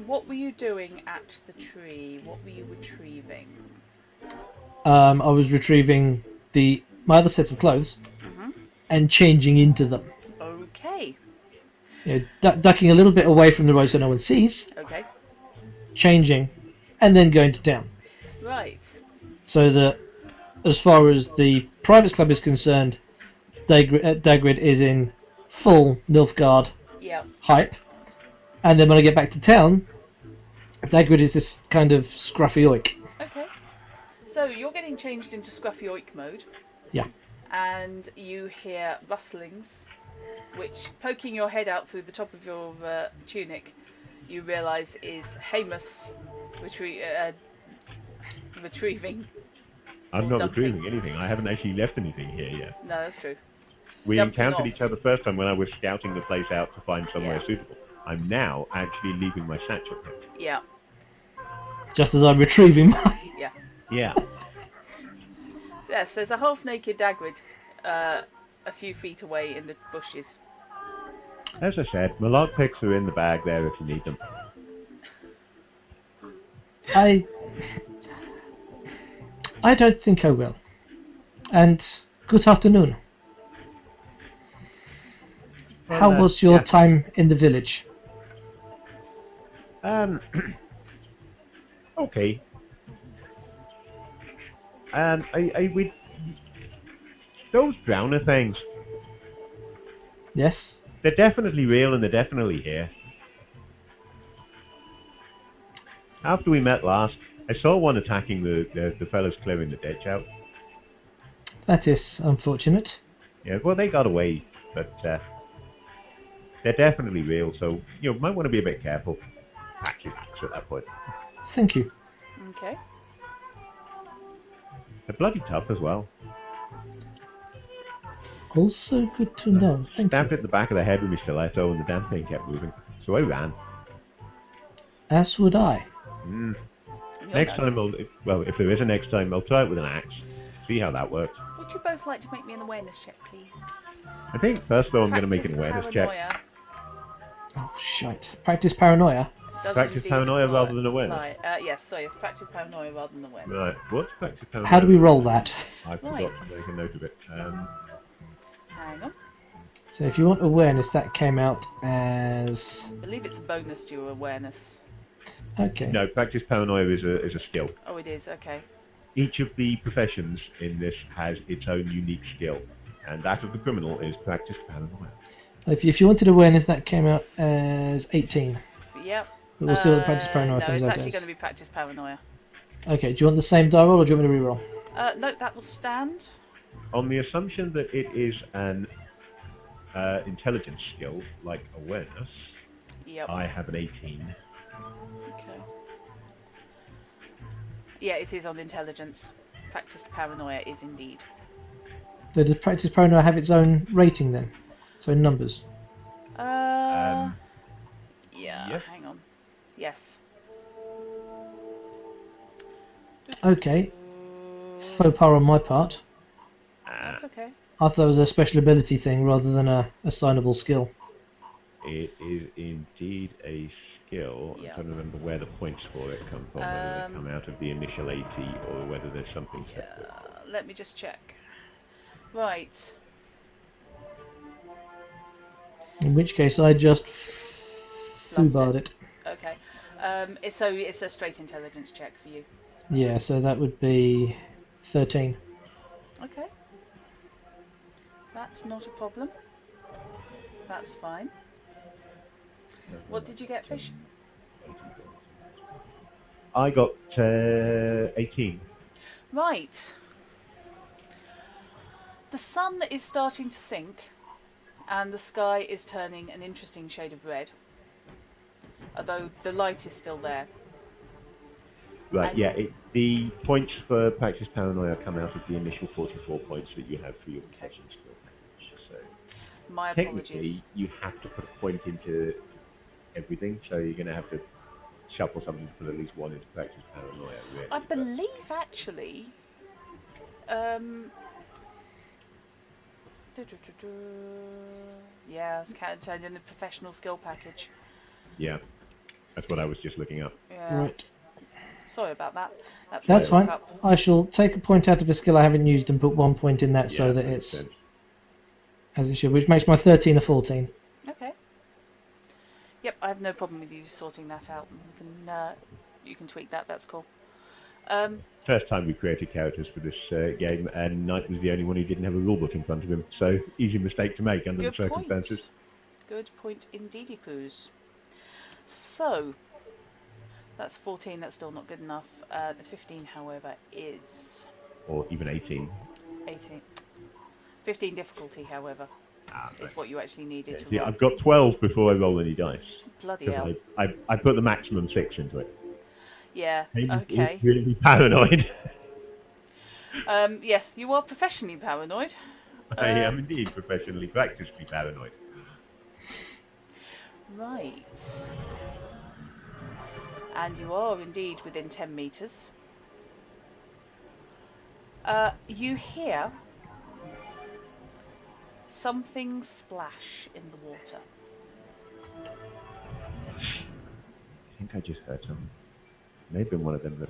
Speaker 1: what were you doing at the tree? What were you retrieving?
Speaker 3: I was retrieving my other set of clothes and changing into them.
Speaker 1: Okay,
Speaker 3: You know, ducking a little bit away from the road so no one sees,
Speaker 1: okay,
Speaker 3: changing, and then going to town.
Speaker 1: right.
Speaker 3: So that, as far as the private club is concerned, Dagread is in full Nilfgaard
Speaker 1: Yeah,
Speaker 3: hype, and then when I get back to town, Dagread is this kind of scruffy oik.
Speaker 1: okay. So you're getting changed into Scruffy Oik mode.
Speaker 3: Yeah.
Speaker 1: And you hear rustlings, which, poking your head out through the top of your tunic, you realise is Heamus retrieving.
Speaker 2: I'm
Speaker 1: Or
Speaker 2: not
Speaker 1: dumping.
Speaker 2: retrieving anything. I haven't actually left anything here yet.
Speaker 1: No, that's true.
Speaker 2: We
Speaker 1: Dumping
Speaker 2: encountered
Speaker 1: off.
Speaker 2: each other first time when I was scouting the place out to find somewhere
Speaker 1: Yeah.
Speaker 2: suitable. I'm now actually leaving my satchel here.
Speaker 1: Yeah.
Speaker 3: Just as I'm retrieving mine.
Speaker 1: Yeah.
Speaker 2: Yeah.
Speaker 1: So yes, there's a half-naked Dagread a few feet away in the bushes.
Speaker 2: As I said, my lockpicks are in the bag there if you need them.
Speaker 3: I don't think I will. And good afternoon.
Speaker 2: Well,
Speaker 3: How was your
Speaker 2: yeah.
Speaker 3: time in the village?
Speaker 2: Okay. We those drowner things,
Speaker 3: Yes?
Speaker 2: they're definitely real and they're definitely here. After we met last, I saw one attacking the fellas clearing the ditch out.
Speaker 3: That is unfortunate.
Speaker 2: Yeah, well, they got away, but they're definitely real, so you might want to be a bit careful. Patch your axe at that point.
Speaker 3: Thank you.
Speaker 1: Okay.
Speaker 2: They're bloody tough as well.
Speaker 3: Also good to know. Thank
Speaker 2: Stabbed
Speaker 3: you.
Speaker 2: it in the back of the head with my stiletto, and the damn thing kept moving. So I ran.
Speaker 3: As would I.
Speaker 1: You're
Speaker 2: Next
Speaker 1: done.
Speaker 2: time, if there is a next time, I'll try it with an axe. See how that works.
Speaker 1: Would you both like to make me an awareness check, please?
Speaker 2: I think first though, I'm going to make an
Speaker 1: Practice
Speaker 2: awareness check.
Speaker 1: paranoia
Speaker 3: Oh, shite. Practice paranoia.
Speaker 1: does
Speaker 2: Practice
Speaker 1: indeed
Speaker 2: paranoia
Speaker 1: apply-
Speaker 2: rather than awareness?
Speaker 1: apply. Yes, practice paranoia rather than awareness.
Speaker 2: Right, what's practice paranoia?
Speaker 3: How do we roll that?
Speaker 2: I forgot
Speaker 1: Right.
Speaker 2: to make a note of it.
Speaker 1: Hang on.
Speaker 3: So if you want awareness, that came out as...
Speaker 1: I believe it's a bonus to your awareness.
Speaker 3: Okay.
Speaker 2: No, practice paranoia is a skill.
Speaker 1: Oh, it is. Okay.
Speaker 2: Each of the professions in this has its own unique skill, and that of the criminal is practice paranoia.
Speaker 3: If you wanted awareness, that came out as 18.
Speaker 1: Yep.
Speaker 3: But we'll see what the practice paranoia
Speaker 1: No,
Speaker 3: comes
Speaker 1: it's
Speaker 3: out
Speaker 1: actually
Speaker 3: as.
Speaker 1: going to be practice paranoia.
Speaker 3: Okay, do you want the same die roll or do you want me to reroll?
Speaker 1: No, that will stand.
Speaker 2: On the assumption that it is an intelligence skill, like awareness,
Speaker 1: Yep.
Speaker 2: I have an 18.
Speaker 1: Okay. Yeah, it is on intelligence. Practiced paranoia is indeed.
Speaker 3: So does practice paranoia have its own rating then? So numbers.
Speaker 1: Yeah,
Speaker 2: Yes.
Speaker 1: hang on. Yes.
Speaker 3: Okay, faux pas on my part.
Speaker 1: That's okay.
Speaker 3: I thought it was a special ability thing rather than a assignable skill.
Speaker 2: It is indeed a skill.
Speaker 1: Yeah.
Speaker 2: I'm trying to remember where the points for it come from, whether they come out of the initial 80 or whether there's something separate.
Speaker 1: Let me just check. Right.
Speaker 3: In which case I just foobarred it.
Speaker 1: Okay. It's a straight intelligence check for you.
Speaker 3: Yeah, so that would be 13.
Speaker 1: Okay. That's not a problem. That's fine. What did you get, Fish?
Speaker 2: I got 18.
Speaker 1: Right. The sun is starting to sink, and the sky is turning an interesting shade of red. Although the light is still there.
Speaker 2: Right,
Speaker 1: And-
Speaker 2: yeah, the points for practice paranoia come out of the initial 44 points that you have for your profession skill package. So
Speaker 1: My
Speaker 2: technically,
Speaker 1: apologies.
Speaker 2: you have to put a point into everything, so you're going to have to shuffle something to put at least one into practice paranoia. Really.
Speaker 1: I believe actually. Yeah, it's counted in the professional skill package.
Speaker 2: Yeah, that's what I was just looking up.
Speaker 1: Yeah.
Speaker 3: Right.
Speaker 1: Sorry about that. That's
Speaker 3: That's
Speaker 1: my
Speaker 3: fine.
Speaker 1: fuck-up.
Speaker 3: I shall take a point out of a skill I haven't used and put 1 point in that
Speaker 2: Yeah,
Speaker 3: so that
Speaker 2: makes
Speaker 3: it's
Speaker 2: sense.
Speaker 3: as it should, which makes my 13 a 14.
Speaker 1: Okay. Yep, I have no problem with you sorting that out. You can tweak that. That's cool.
Speaker 2: First time we created characters for this game, and Knight was the only one who didn't have a rulebook in front of him, so easy mistake to make under the
Speaker 1: Good
Speaker 2: circumstances.
Speaker 1: point. Good point indeedy poos. So, That's 14. That's still not good enough. The 15, however, is
Speaker 2: Or even 18.
Speaker 1: 18. 15 difficulty, however, is what you actually needed to
Speaker 2: See,
Speaker 1: roll.
Speaker 2: I've got 12 before I roll any dice.
Speaker 1: Bloody hell.
Speaker 2: I put the maximum 6 into it.
Speaker 1: Yeah,
Speaker 2: He's
Speaker 1: okay.
Speaker 2: really paranoid.
Speaker 1: Yes, you are professionally paranoid.
Speaker 2: I am indeed professionally practically paranoid.
Speaker 1: Right. And you are indeed within 10 metres. You hear something splash in the water.
Speaker 2: I think I just heard something. Maybe one of them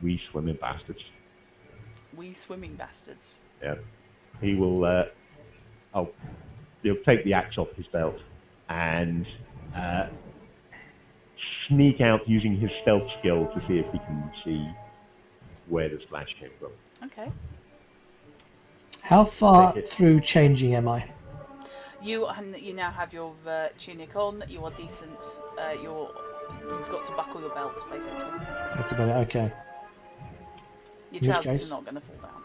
Speaker 2: wee swimming bastards.
Speaker 1: Wee swimming bastards.
Speaker 2: Yeah. He will. He'll take the axe off his belt and sneak out using his stealth skill to see if he can see where the splash came from.
Speaker 1: Okay.
Speaker 3: How far through changing am I?
Speaker 1: You now have your tunic on. You are decent. You've got to buckle your belt, basically.
Speaker 3: That's about it, okay.
Speaker 1: Your trousers are not going to fall down.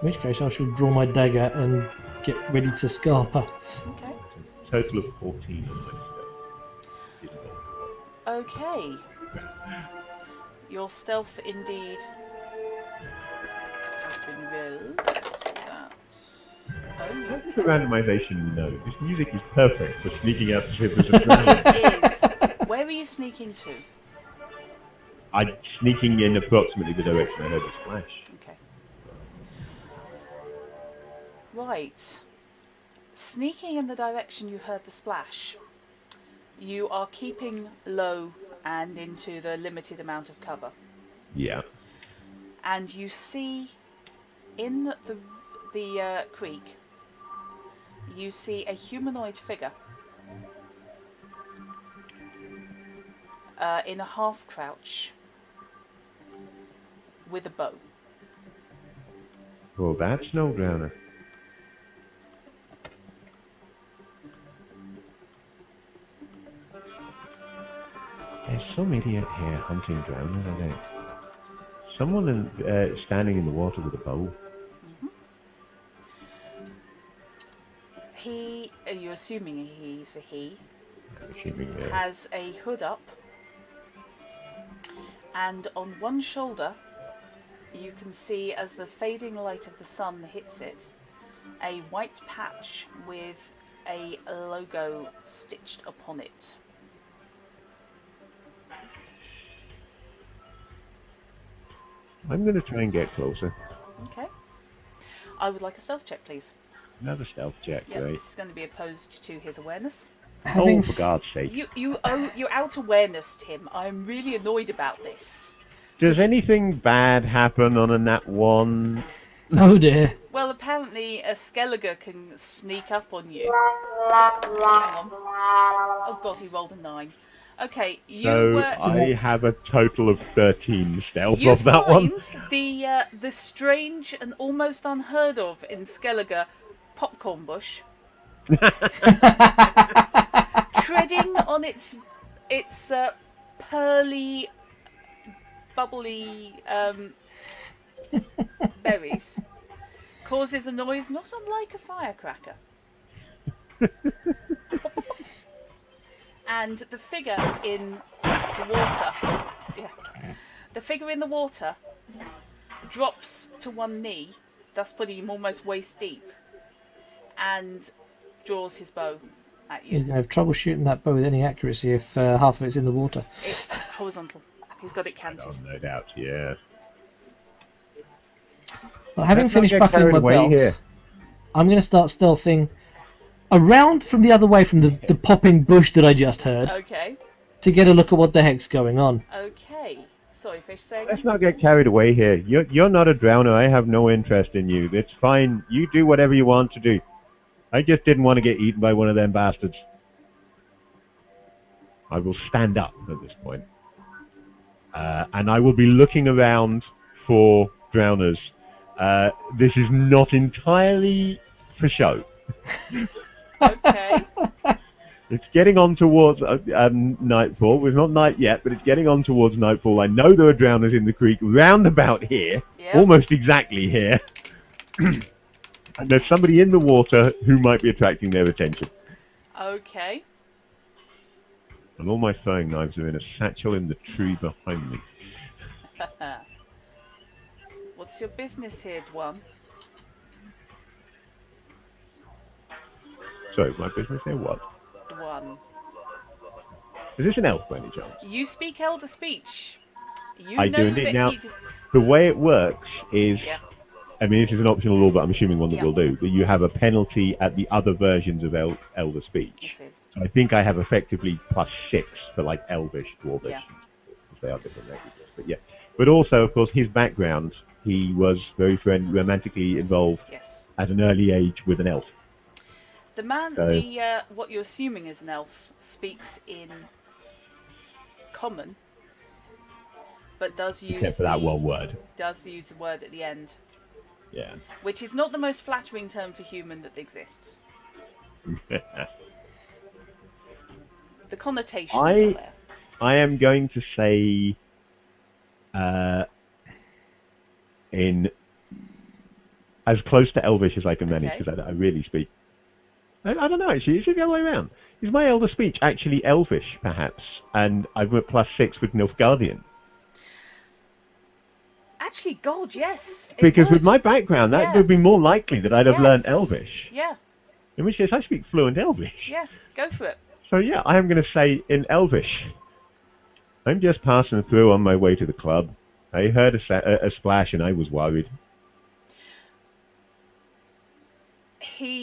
Speaker 3: In which case I should draw my dagger and get ready to scalp her.
Speaker 1: Okay.
Speaker 2: Total of 14 on my stealth.
Speaker 1: Okay. Your stealth indeed has been rolled. So that.
Speaker 2: How does the randomization know? This music is perfect for sneaking out to see if there's a drown.
Speaker 1: It is. Where are you sneaking to?
Speaker 2: I'm sneaking in approximately the direction I heard the splash.
Speaker 1: Okay. Right. Sneaking in the direction you heard the splash, you are keeping low and into the limited amount of cover.
Speaker 2: Yeah.
Speaker 1: And you see in the creek, you see a humanoid figure in a half crouch with a bow.
Speaker 2: Well, that's no drowner. There's some idiot here hunting drowners, I think. Someone standing in the water with a bow.
Speaker 1: He, are you assuming he's a he?
Speaker 2: I'm assuming,
Speaker 1: has a hood up, and on one shoulder you can see, as the fading light of the sun hits it, a white patch with a logo stitched upon it.
Speaker 2: I'm going to try and get closer.
Speaker 1: Okay. I would like a stealth check, please.
Speaker 2: Another stealth check,
Speaker 1: Yep,
Speaker 2: right?
Speaker 1: this is going to be opposed to his awareness.
Speaker 2: Oh, for God's sake.
Speaker 1: You out awarenessed him. I'm really annoyed about this.
Speaker 2: Does anything bad happen on a nat 1?
Speaker 3: Oh dear.
Speaker 1: Well, apparently a Skelliger can sneak up on you. Hang on. Oh God, he rolled a 9. Okay,
Speaker 2: I have a total of 13 stealth of that one.
Speaker 1: You find the strange and almost unheard of in Skelliger popcorn bush, treading on its pearly, bubbly berries, causes a noise not unlike a firecracker. And the figure in the water, drops to one knee, thus putting him almost waist deep, and draws his bow at you.
Speaker 3: He's going to have trouble shooting that bow with any accuracy if half of it's in the water.
Speaker 1: It's horizontal. He's got it canted.
Speaker 2: Oh, no doubt, yeah.
Speaker 3: Well, having finished buckling my belt, I'm going to start stealthing around from the other way from the popping bush that I just heard.
Speaker 1: Okay.
Speaker 3: To get a look at what the heck's going on.
Speaker 1: Okay. Sorry, Fish, say again.
Speaker 2: Let's not get carried away here. You're not a drowner. I have no interest in you. It's fine. You do whatever you want to do. I just didn't want to get eaten by one of them bastards. I will stand up at this point. And I will be looking around for drowners. This is not entirely for show.
Speaker 1: Okay.
Speaker 2: It's getting on towards nightfall. It's not night yet, but it's getting on towards nightfall. I know there are drowners in the creek round about here,
Speaker 1: Yep.
Speaker 2: almost exactly here. And there's somebody in the water who might be attracting their attention.
Speaker 1: Okay.
Speaker 2: And all my throwing knives are in a satchel in the tree behind me.
Speaker 1: What's your business here, Dwan?
Speaker 2: Sorry, my business here? What?
Speaker 1: Dwan.
Speaker 2: Is this an elf by any chance?
Speaker 1: You speak Elder speech. You
Speaker 2: I
Speaker 1: know
Speaker 2: do indeed.
Speaker 1: that
Speaker 2: Now,
Speaker 1: he'd...
Speaker 2: the way it works is,
Speaker 1: Yeah.
Speaker 2: I mean, this is an optional law, but I'm assuming one that
Speaker 1: Yeah.
Speaker 2: will do, that you have a penalty at the other versions of Elder Speech.
Speaker 1: That's it.
Speaker 2: So I think I have effectively +6 for like Elvish, Dwarvish,
Speaker 1: Yeah.
Speaker 2: because they are different languages. But yeah. But also, of course, his background, he was very romantically involved
Speaker 1: Yes.
Speaker 2: at an early age with an elf.
Speaker 1: The man,
Speaker 2: So-
Speaker 1: what you're assuming is an elf, speaks in common, but does use
Speaker 2: Except for that one word.
Speaker 1: does use the word at the end,
Speaker 2: Yeah.
Speaker 1: which is not the most flattering term for human that exists. The connotations are there.
Speaker 2: I am going to say in as close to Elvish as I can manage,
Speaker 1: Okay.
Speaker 2: because I really speak. I don't know, actually. It's the other way around. Is my Elder Speech actually Elvish, perhaps? And I've got +6 with Nilfgaardian?
Speaker 1: Actually, God, yes. it
Speaker 2: Because with
Speaker 1: would.
Speaker 2: my background, that
Speaker 1: Yeah.
Speaker 2: would be more likely that I'd have learned
Speaker 1: Yes.
Speaker 2: Elvish.
Speaker 1: Yeah,
Speaker 2: In which case, I speak fluent Elvish.
Speaker 1: yeah. Go for it.
Speaker 2: So yeah, I am going to say in Elvish. I'm just passing through on my way to the club. I heard a splash and I was worried.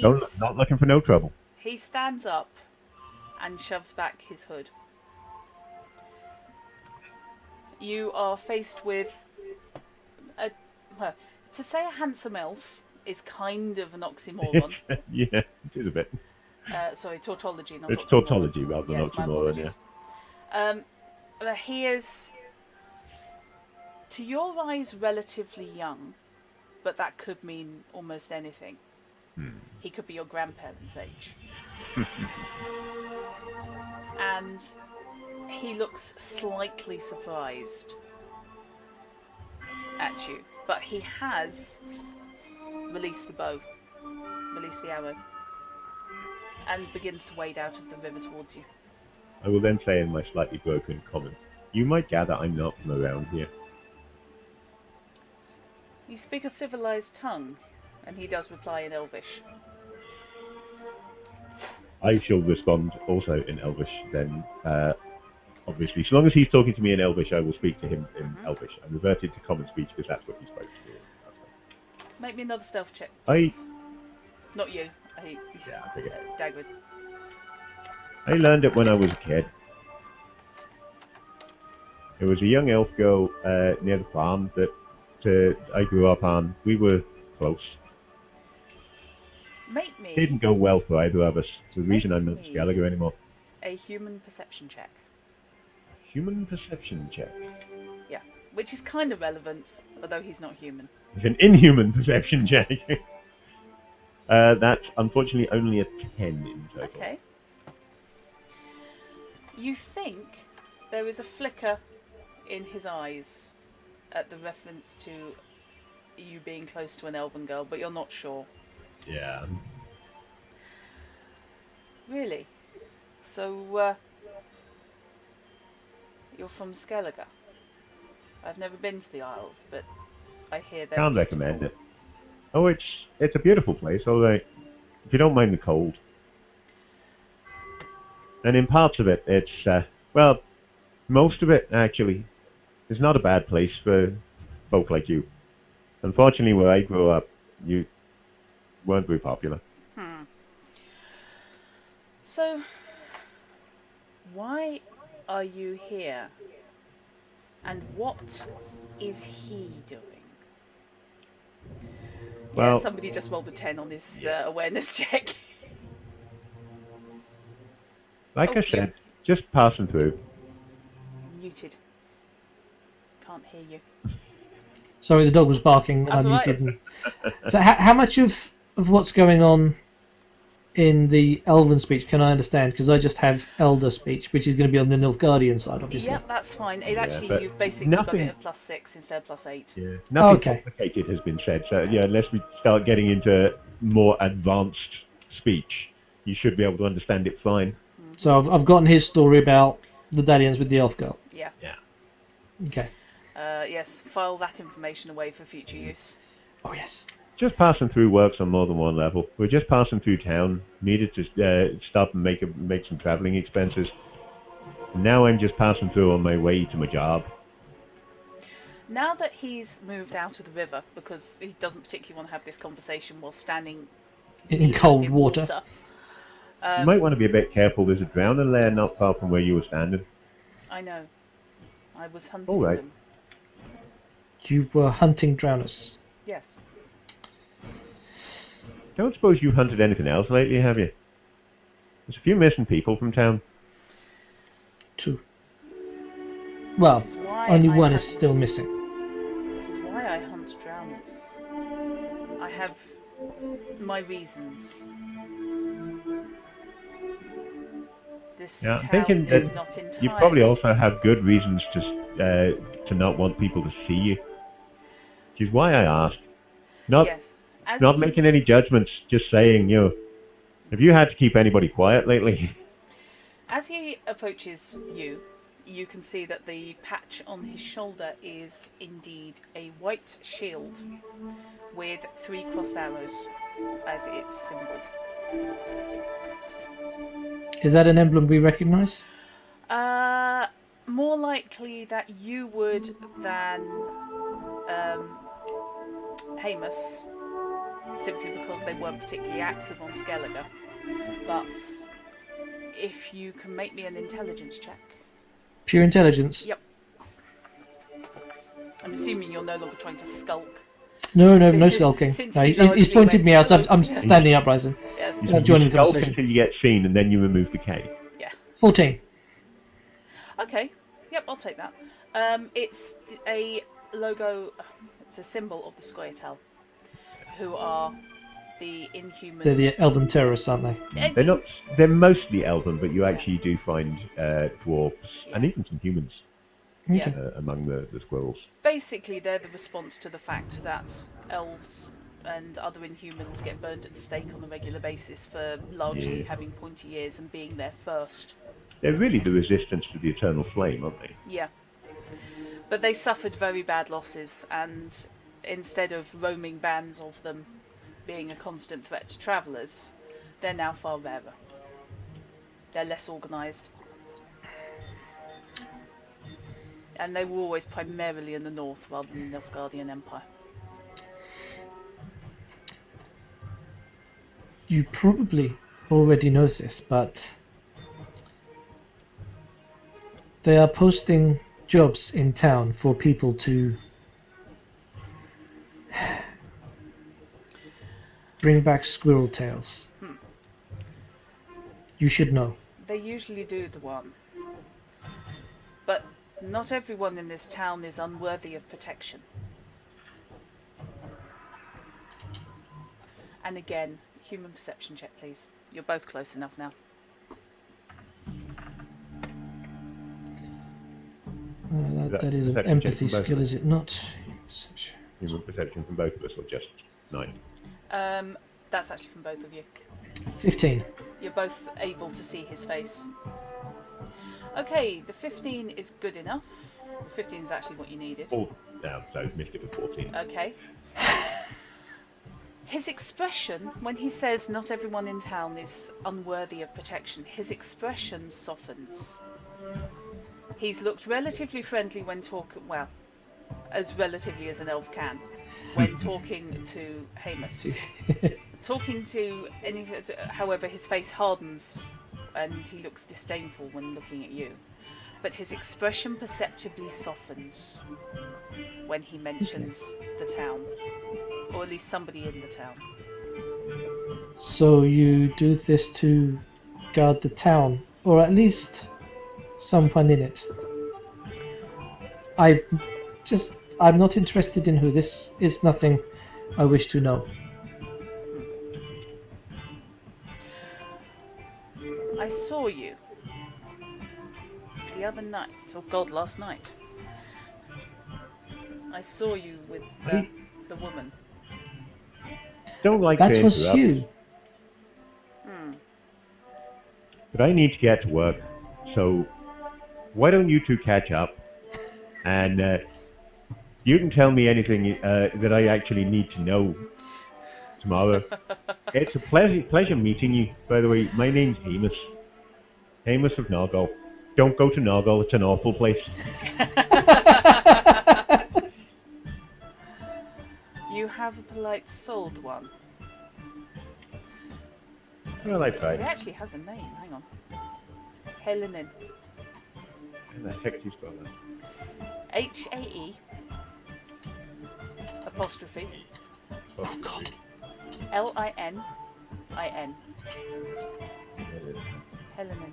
Speaker 2: Not looking for no trouble.
Speaker 1: He stands up and shoves back his hood. You are faced with to say a handsome elf is kind of an oxymoron.
Speaker 2: Yeah, it is a bit.
Speaker 1: Sorry, tautology, not
Speaker 2: It's
Speaker 1: oxymoron.
Speaker 2: tautology rather than
Speaker 1: Yes, my
Speaker 2: oxymoron, yeah.
Speaker 1: apologies. He is, to your eyes, relatively young, but that could mean almost anything. He could be your grandparents' age. And he looks slightly surprised at you, but he has released the bow, released the arrow, and begins to wade out of the river towards you.
Speaker 2: I will then say in my slightly broken common, you might gather I'm not from around here.
Speaker 1: You speak a civilized tongue, and he does reply in Elvish.
Speaker 2: I shall respond also in Elvish then, obviously. So long as he's talking to me in Elvish, I will speak to him in Elvish. I reverted to common speech because that's what he spoke to me in.
Speaker 1: Make me another stealth check,
Speaker 2: I-
Speaker 1: please. Not you.
Speaker 2: Yeah, I figured.
Speaker 1: Dagread.
Speaker 2: I learned it when I was a kid. There was a young elf girl near the farm that I grew up on. We were close.
Speaker 1: Make me
Speaker 2: It didn't go well for either of us. It's the reason I'm not
Speaker 1: me-
Speaker 2: Gallagher anymore.
Speaker 1: a human perception check.
Speaker 2: Human perception check.
Speaker 1: Yeah, which is kind of relevant, although he's not human.
Speaker 2: It's an inhuman perception check. That's unfortunately only a 10 in total.
Speaker 1: Okay. You think there is a flicker in his eyes at the reference to you being close to an elven girl, but you're not sure.
Speaker 2: Yeah.
Speaker 1: Really? So, you're from Skellige? I've never been to the Isles, but I hear they're
Speaker 2: Can't
Speaker 1: beautiful.
Speaker 2: recommend it. Oh, it's a beautiful place, although if you don't mind the cold. And in parts of it, it's, well, most of it, actually, is not a bad place for folk like you. Unfortunately, where I grew up, you weren't very popular.
Speaker 1: So, why are you here? And what is he doing? Yeah,
Speaker 2: Well-
Speaker 1: somebody just rolled a 10 on his awareness check.
Speaker 2: Like
Speaker 1: Oh,
Speaker 2: I said, just passing through.
Speaker 1: Muted. Can't hear you.
Speaker 3: Sorry, the dog was barking.
Speaker 1: That's
Speaker 3: I
Speaker 1: all right.
Speaker 3: muted him. So, how much of what's going on in the Elven speech can I understand? Because I just have Elder speech, which is going to be on the Nilfgaardian side, obviously.
Speaker 1: Yep, that's fine. It actually,
Speaker 2: but
Speaker 1: you've basically got
Speaker 2: nothing-
Speaker 1: it at +6 instead of +8.
Speaker 2: Yeah, nothing
Speaker 3: Okay.
Speaker 2: complicated has been said. So yeah, unless we start getting into more advanced speech, you should be able to understand it fine.
Speaker 3: So I've gotten his story about the Dalians with the elf girl.
Speaker 1: Yeah.
Speaker 2: Yeah.
Speaker 3: Okay.
Speaker 1: Yes, file that information away for future use.
Speaker 3: Oh yes.
Speaker 2: Just passing through works on more than one level. We're just passing through town. Needed to stop and make some travelling expenses. Now I'm just passing through on my way to my job.
Speaker 1: Now that he's moved out of the river, because he doesn't particularly want to have this conversation while standing
Speaker 3: In cold
Speaker 1: in
Speaker 3: water.
Speaker 2: You might want to be a bit careful. There's a drowning lair not far from where you were standing.
Speaker 1: I know. I was hunting
Speaker 2: All right.
Speaker 1: them.
Speaker 3: You were hunting drowners.
Speaker 1: Yes.
Speaker 2: Don't suppose you hunted anything else lately, have you? There's a few missing people from town.
Speaker 3: 2. Well,
Speaker 1: This is why
Speaker 3: only
Speaker 1: I
Speaker 3: one is
Speaker 1: hunt-
Speaker 3: still missing.
Speaker 1: This is why I hunt drowners. I have my reasons. This
Speaker 2: Yeah, I'm
Speaker 1: town
Speaker 2: thinking
Speaker 1: is
Speaker 2: that
Speaker 1: not entirely...
Speaker 2: you probably also have good reasons to not want people to see you. Which is why I asked. Not
Speaker 1: Yes. As
Speaker 2: not
Speaker 1: you-
Speaker 2: making any judgments, just saying, have you had to keep anybody quiet lately?
Speaker 1: As he approaches you, you can see that the patch on his shoulder is indeed a white shield with 3 crossed arrows as its symbol.
Speaker 3: Is that an emblem we recognise?
Speaker 1: More likely that you would than Heamus, simply because they weren't particularly active on Skellige. But if you can make me an intelligence check.
Speaker 3: Pure intelligence?
Speaker 1: Yep. I'm assuming you're no longer trying to skulk.
Speaker 3: No, no
Speaker 1: Since-
Speaker 3: skulking.
Speaker 1: since
Speaker 3: No,
Speaker 1: he
Speaker 3: he's
Speaker 1: largely
Speaker 3: pointed
Speaker 1: went
Speaker 3: me out.
Speaker 1: to-
Speaker 3: I'm standing up, Ryzen.
Speaker 1: Yes.
Speaker 3: Yeah. joining the
Speaker 2: skulk
Speaker 3: conversation.
Speaker 2: until you get seen, and then you remove the K.
Speaker 1: Yeah.
Speaker 3: 14.
Speaker 1: Okay. Yep, I'll take that. It's a logo. It's a symbol of the Scoia'tael, who are the inhuman.
Speaker 3: They're the elven terrorists, aren't they?
Speaker 2: They're not. They're mostly elven, but you actually do find dwarves and even some humans
Speaker 1: Yeah.
Speaker 2: among the squirrels.
Speaker 1: Basically, they're the response to the fact that elves and other inhumans get burned at the stake on a regular basis for largely
Speaker 2: Yeah.
Speaker 1: having pointy ears and being there first.
Speaker 2: They're really the resistance to the eternal flame, aren't they?
Speaker 1: Yeah. But they suffered very bad losses, and instead of roaming bands of them being a constant threat to travellers, they're now far rarer. They're less organised. And they were always primarily in the north rather than the Nilfgaardian Empire.
Speaker 3: You probably already know this, but they are posting jobs in town for people to bring back squirrel tails. You should know.
Speaker 1: They usually do the one. But not everyone in this town is unworthy of protection. And again, human perception check, please. You're both close enough now.
Speaker 3: That is an
Speaker 2: Perception
Speaker 3: empathy
Speaker 2: check from both
Speaker 3: skill,
Speaker 2: of
Speaker 3: is it not?
Speaker 2: Human perception from both of us, or just 9?
Speaker 1: That's actually from both of you.
Speaker 3: 15.
Speaker 1: You're both able to see his face. Okay, the 15 is good enough. 15 is actually what you needed.
Speaker 2: All down, so missed it with 14.
Speaker 1: Okay. His expression, when he says not everyone in town is unworthy of protection, his expression softens. He's looked relatively friendly when talking, well, as relatively as an elf can, when talking to Heamus. Talking to however, his face hardens and he looks disdainful when looking at you. But his expression perceptibly softens when he mentions the town, or at least somebody in the town.
Speaker 3: So you do this to guard the town, or at least someone in it. I'm not interested in who this is. Nothing I wish to know.
Speaker 1: I saw you the other night, or God, last night. I saw you with the woman.
Speaker 2: Don't like to
Speaker 3: That was
Speaker 2: interrupt,
Speaker 3: you.
Speaker 2: but I need to get to work. So why don't you two catch up, and you can tell me anything that I actually need to know tomorrow. It's a pleasure meeting you. By the way, my name's Heamus. Heamus of Nargol. Don't go to Nargol, it's an awful place.
Speaker 1: You have a polite souled one.
Speaker 2: Well, I
Speaker 1: He
Speaker 2: tried.
Speaker 1: actually has a name. Hang on. Helenin.
Speaker 2: And the heck do you spell that?
Speaker 1: Hae apostrophe
Speaker 3: Oh God.
Speaker 1: Linin.
Speaker 2: There it is.
Speaker 1: Helenin.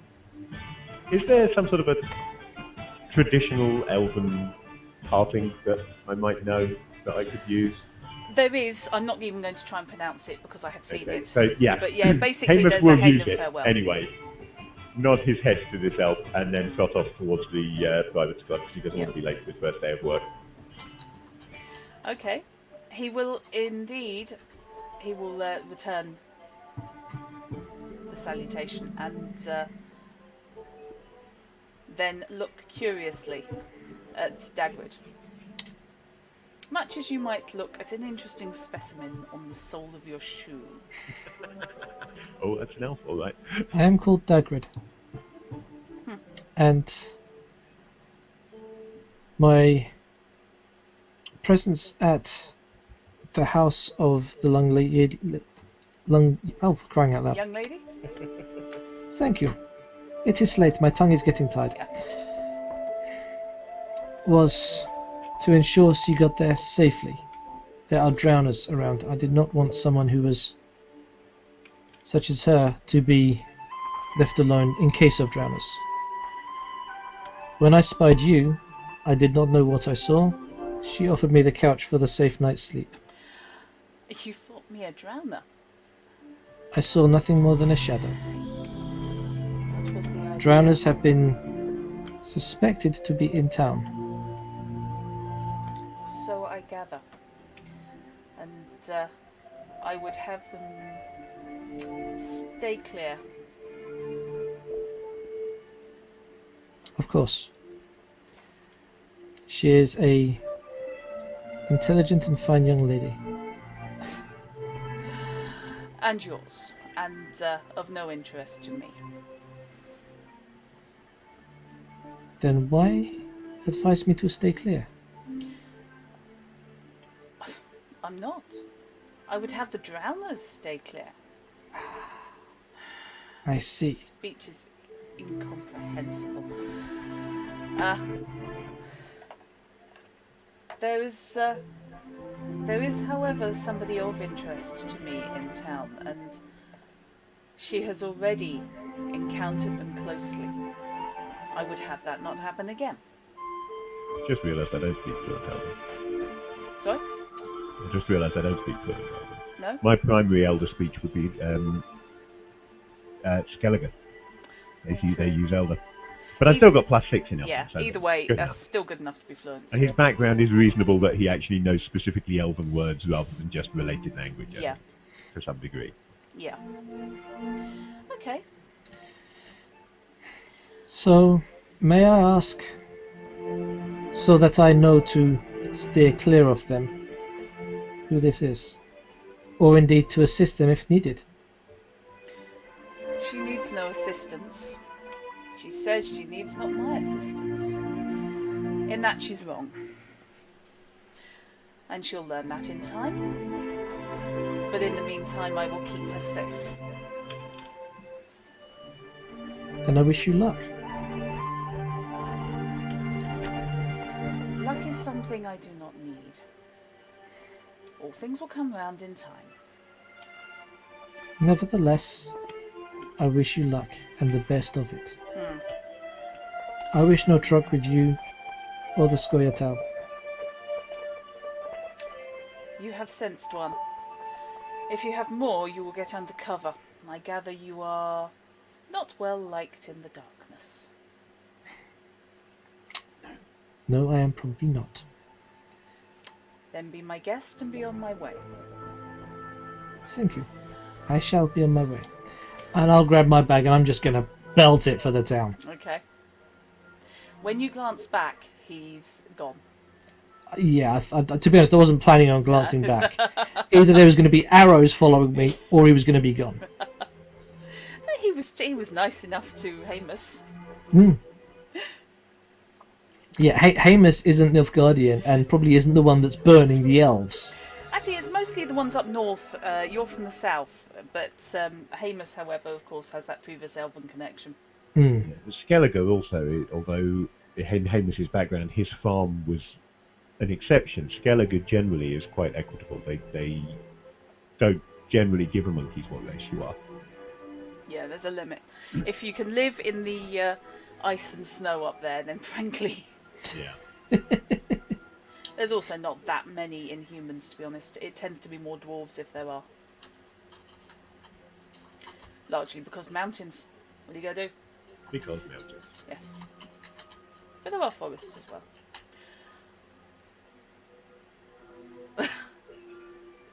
Speaker 2: Is there some sort of a traditional elven parting that I might know that I could use?
Speaker 1: There is. I'm not even going to try and pronounce it because I have seen
Speaker 2: Okay,
Speaker 1: it.
Speaker 2: so yeah.
Speaker 1: But yeah, basically
Speaker 2: Heamus
Speaker 1: there's a
Speaker 2: will
Speaker 1: hail
Speaker 2: use
Speaker 1: and
Speaker 2: it
Speaker 1: farewell.
Speaker 2: anyway. Nod his head to this elf and then trot off towards the private club because he doesn't want to be late for his first day of work.
Speaker 1: Okay. He will indeed. He will return the salutation and then look curiously at Dagread. Much as you might look at an interesting specimen on the sole of your shoe.
Speaker 2: Oh, that's an elf, all right.
Speaker 3: I am called Dagread. And my presence at the house of the oh, crying out loud.
Speaker 1: Young lady?
Speaker 3: Thank you. It is late, my tongue is getting tired.
Speaker 1: Yeah.
Speaker 3: Was to ensure she got there safely. There are drowners around. I did not want someone who was such as her to be left alone in case of drowners. When I spied you, I did not know what I saw. She offered me the couch for the safe night's sleep.
Speaker 1: You thought me a drowner?
Speaker 3: I saw nothing more than a shadow.
Speaker 1: What was the idea?
Speaker 3: Drowners have been suspected to be in town.
Speaker 1: So I gather. And I would have them stay clear.
Speaker 3: Of course. She is a intelligent and fine young lady.
Speaker 1: And yours. And of no interest to me.
Speaker 3: Then why advise me to stay clear?
Speaker 1: I'm not. I would have the drowners stay clear.
Speaker 3: I see.
Speaker 1: Speech is incomprehensible. There is, however, somebody of interest to me in town, and she has already encountered them closely. I would have that not happen again.
Speaker 2: Just realised I don't speak fluent elven.
Speaker 1: Sorry?
Speaker 2: I just realised I don't speak fluent elven.
Speaker 1: No?
Speaker 2: My primary elder speech would be Skellige. They use elder. But I've still got +6 in elven.
Speaker 1: Yeah,
Speaker 2: so
Speaker 1: either way,
Speaker 2: good
Speaker 1: that's
Speaker 2: enough.
Speaker 1: still good enough to be fluent.
Speaker 2: And his background is reasonable that he actually knows specifically elven words rather than just related language.
Speaker 1: Yeah.
Speaker 2: To some degree.
Speaker 1: Yeah. Okay.
Speaker 3: So, may I ask, so that I know to steer clear of them, who this is? Or indeed to assist them if needed?
Speaker 1: She needs no assistance. She says she needs not my assistance. In that she's wrong. And she'll learn that in time. But in the meantime, I will keep her safe.
Speaker 3: Then I wish you luck.
Speaker 1: Luck is something I do not need. All things will come round in time.
Speaker 3: Nevertheless, I wish you luck and the best of it. I wish no truck with you or the Scoia'tael.
Speaker 1: You have sensed one. If you have more, you will get under cover. I gather you are Not well liked in the darkness.
Speaker 3: No, I am probably not.
Speaker 1: Then be my guest and be on my way.
Speaker 3: Thank you. I shall be on my way. And I'll grab my bag and I'm just going to belt it for the town.
Speaker 1: Okay. When you glance back, he's gone.
Speaker 3: Yeah, to be honest, I wasn't planning on glancing back. Either there was going to be arrows following me, or he was going to be gone.
Speaker 1: He was nice enough to Heamus.
Speaker 3: Mm. Yeah, Heamus isn't Nilfgaardian, and probably isn't the one that's burning the elves.
Speaker 1: Actually, it's mostly the ones up north. You're from the south, but Heamus, however, of course, has that previous elven connection.
Speaker 3: Mm.
Speaker 2: Yeah, Skellige also, although in Hemus's background, his farm was an exception. Skellige generally is quite equitable. They don't generally give a monkeys what race you are.
Speaker 1: Yeah, there's a limit. If you can live in the ice and snow up there, then frankly...
Speaker 2: Yeah.
Speaker 1: There's also not that many Inhumans, to be honest. It tends to be more dwarves if there are. Largely because mountains. What are you going to do?
Speaker 2: Because mountains.
Speaker 1: Yes. But there are forests as well.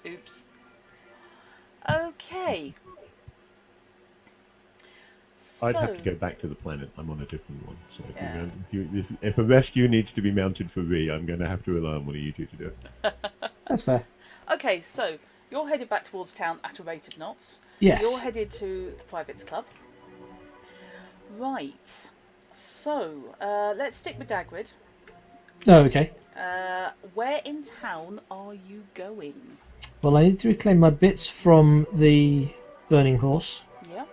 Speaker 1: Oops. Okay.
Speaker 2: I'd have to go back to the planet. I'm on a different one. So if a rescue needs to be mounted for me, I'm going to have to rely on one of you two to do it.
Speaker 3: That's fair.
Speaker 1: Okay, so you're headed back towards town at a rate of knots.
Speaker 3: Yes.
Speaker 1: You're headed to the Privates Club. Right. So, let's stick with Dagread.
Speaker 3: Oh, okay.
Speaker 1: Where in town are you going?
Speaker 3: Well, I need to reclaim my bits from the burning horse.
Speaker 1: Yeah.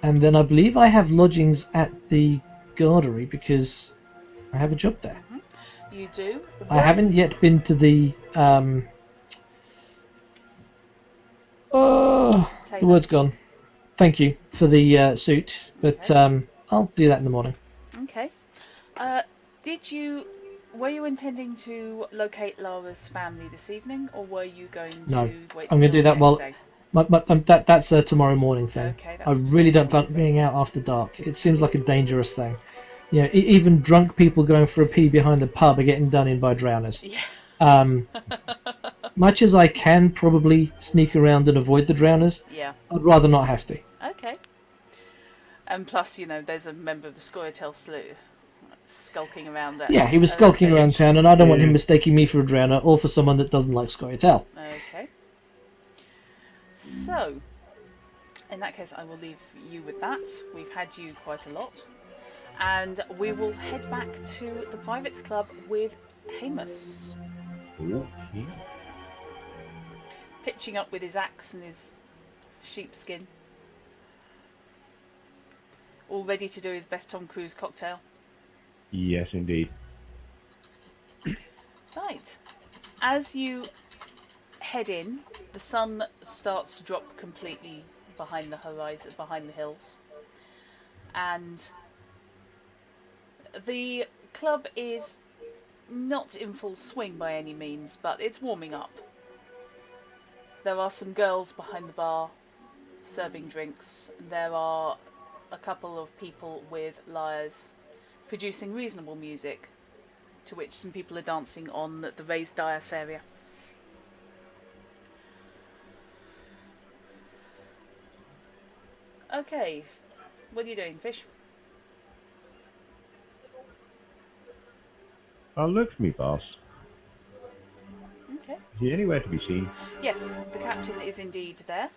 Speaker 3: And then I believe I have lodgings at the gardery because I have a job there.
Speaker 1: Mm-hmm. You do?
Speaker 3: I haven't yet been to the... Oh, the word's gone. Thank you for the suit, but okay. I'll do that in the morning.
Speaker 1: Okay. Were you intending to locate Lara's family this evening, or were you going to wait
Speaker 3: I'm going to do that while...
Speaker 1: day?
Speaker 3: That's a tomorrow morning thing.
Speaker 1: Okay,
Speaker 3: I really don't plan being out after dark. It seems like a dangerous thing. You know, even drunk people going for a pee behind the pub are getting done in by drowners.
Speaker 1: Yeah.
Speaker 3: Much as I can probably sneak around and avoid the drowners,
Speaker 1: yeah,
Speaker 3: I'd rather not have to.
Speaker 1: Okay. And plus, there's a member of the Scoia'tael Slough skulking around there.
Speaker 3: Yeah, he was skulking around town, and I don't want him mistaking me for a drowner or for someone that doesn't like Scoia'tael.
Speaker 1: Okay. So, in that case, I will leave you with that. We've had you quite a lot. And we will head back to the Privates Club with Heamus.
Speaker 2: Ooh, yeah.
Speaker 1: Pitching up with his axe and his sheepskin. All ready to do his best Tom Cruise cocktail.
Speaker 2: Yes, indeed.
Speaker 1: Right. As you head in, the sun starts to drop completely behind the horizon, behind the hills. And the club is not in full swing by any means, but it's warming up. There are some girls behind the bar serving drinks. There are a couple of people with lyres producing reasonable music, to which some people are dancing on the raised dais area. Okay, what are you doing, Fish?
Speaker 2: I'll look for me, boss.
Speaker 1: Okay.
Speaker 2: Is he anywhere to be seen?
Speaker 1: Yes, the captain is indeed there.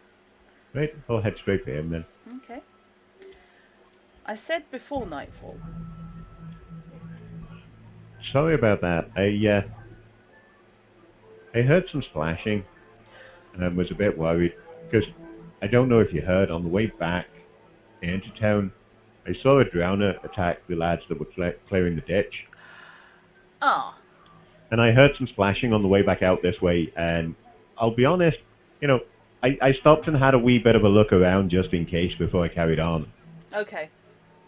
Speaker 2: Right, I'll head straight for him then.
Speaker 1: Okay. I said before nightfall.
Speaker 2: Sorry about that. I heard some splashing and was a bit worried because I don't know if you heard, on the way back into town, I saw a drowner attack the lads that were clearing the ditch.
Speaker 1: Ah.
Speaker 2: And I heard some splashing on the way back out this way, and I'll be honest, I stopped and had a wee bit of a look around just in case before I carried on.
Speaker 1: Okay.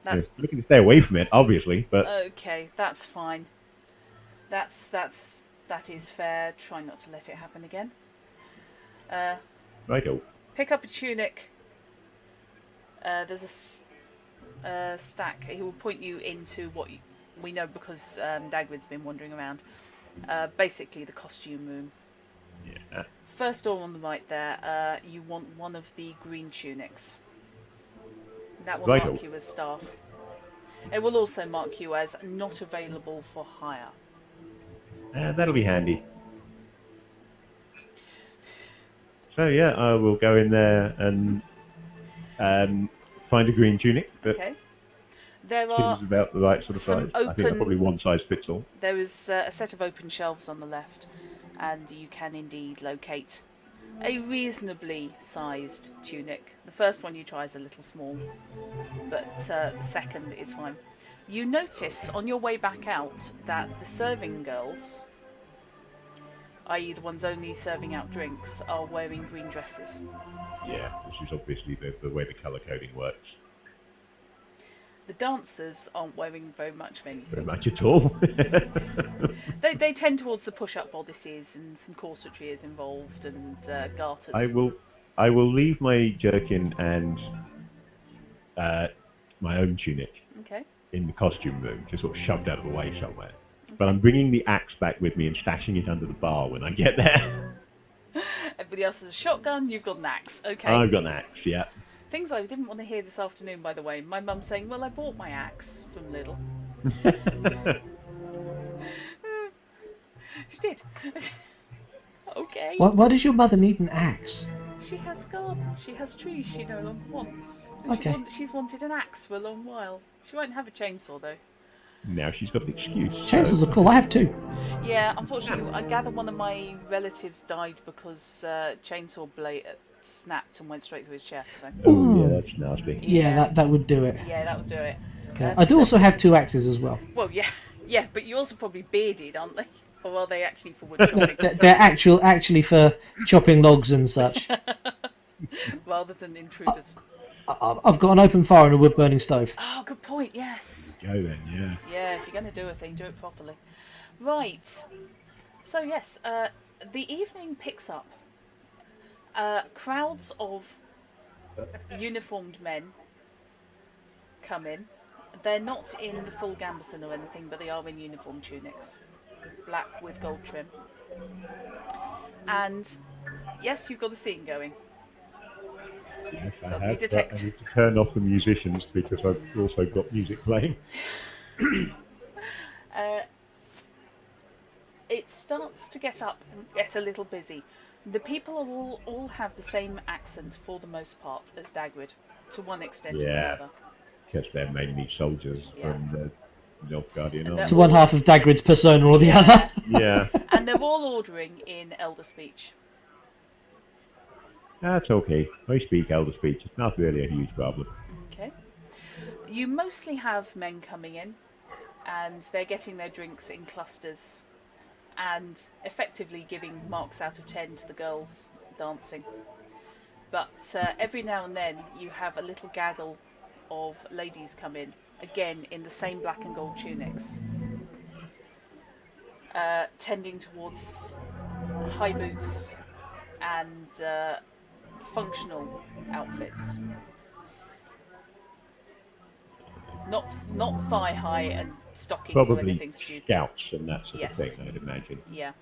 Speaker 1: That's
Speaker 2: looking to stay away from it, obviously, but...
Speaker 1: Okay, that's fine. That is fair. Try not to let it happen again.
Speaker 2: Righto.
Speaker 1: Pick up a tunic There's a stack. He will point you into what we know because Dagread's been wandering around. Basically, the costume room.
Speaker 2: Yeah.
Speaker 1: First door on the right there, you want one of the green tunics. That will
Speaker 2: Righto.
Speaker 1: mark you as staff. It will also mark you as not available for hire.
Speaker 2: That'll be handy. So yeah, I will go in there and find a green tunic that
Speaker 1: Okay. There are
Speaker 2: seems about the right sort of
Speaker 1: some
Speaker 2: size. I think probably one size fits all.
Speaker 1: There is a set of open shelves on the left, and you can indeed locate a reasonably sized tunic. The first one you try is a little small, but the second is fine. You notice on your way back out that the serving girls, i.e. the ones only serving out drinks, are wearing green dresses.
Speaker 2: Yeah, which is obviously the way the colour coding works.
Speaker 1: The dancers aren't wearing very much of anything.
Speaker 2: Very much at all.
Speaker 1: They tend towards the push-up bodices, and some corsetry is involved, and garters.
Speaker 2: I will leave my jerkin and my own tunic
Speaker 1: Okay.
Speaker 2: in the costume room, just sort of shoved out of the way somewhere. Okay. But I'm bringing the axe back with me and stashing it under the bar when I get there.
Speaker 1: Everybody else has a shotgun, you've got an axe. Okay.
Speaker 2: I've got an axe, yeah.
Speaker 1: Things I didn't want to hear this afternoon, by the way. My mum saying, well, I bought my axe from Lidl. She did. Okay.
Speaker 3: Why does your mother need an axe?
Speaker 1: She has a garden. She has trees she no longer wants.
Speaker 3: Okay.
Speaker 1: She's wanted an axe for a long while. She won't have a chainsaw, though.
Speaker 2: Now she's got the excuse.
Speaker 3: Chainsaws are cool. I have two.
Speaker 1: Yeah, unfortunately, I gather one of my relatives died because chainsaw blade snapped and went straight through his chest. So.
Speaker 2: Oh, yeah, that's nasty.
Speaker 3: Yeah, that would do it.
Speaker 1: Yeah, that would do it.
Speaker 3: Yeah. I do also have two axes as well.
Speaker 1: Well, yeah, but you're also probably bearded, aren't they? Or are they actually for wood chopping?
Speaker 3: They're actually for chopping logs and such.
Speaker 1: Rather than intruders.
Speaker 3: I've got an open fire and a wood burning stove.
Speaker 1: Oh, good point. Yes.
Speaker 2: Go then, yeah.
Speaker 1: Yeah, if you're going to do a thing, do it properly. Right. So yes, the evening picks up. Crowds of uniformed men come in. They're not in the full gambeson or anything, but they are in uniform tunics, black with gold trim. And yes, you've got a scene going.
Speaker 2: Yes,
Speaker 1: Suddenly
Speaker 2: I have,
Speaker 1: detect.
Speaker 2: I need to turn off the musicians because I've also got music playing.
Speaker 1: It starts to get up and get a little busy. The people are all have the same accent for the most part as Dagread, to one extent or another.
Speaker 2: Because they're mainly soldiers from the Nilfgaardian army.
Speaker 3: To one half of Dagred's persona or the other.
Speaker 2: Yeah.
Speaker 1: And they're all ordering in Elder Speech.
Speaker 2: That's okay. I speak Elder Speech. It's not really a huge problem.
Speaker 1: Okay. You mostly have men coming in, and they're getting their drinks in clusters, and effectively giving marks out of 10 to the girls dancing. But every now and then you have a little gaggle of ladies come in, again in the same black and gold tunics, tending towards high boots and functional outfits. Not thigh high and stockings or
Speaker 2: Probably
Speaker 1: anything stupid.
Speaker 2: scouts and that sort
Speaker 1: Yes.
Speaker 2: of thing, I'd imagine.
Speaker 1: Yeah.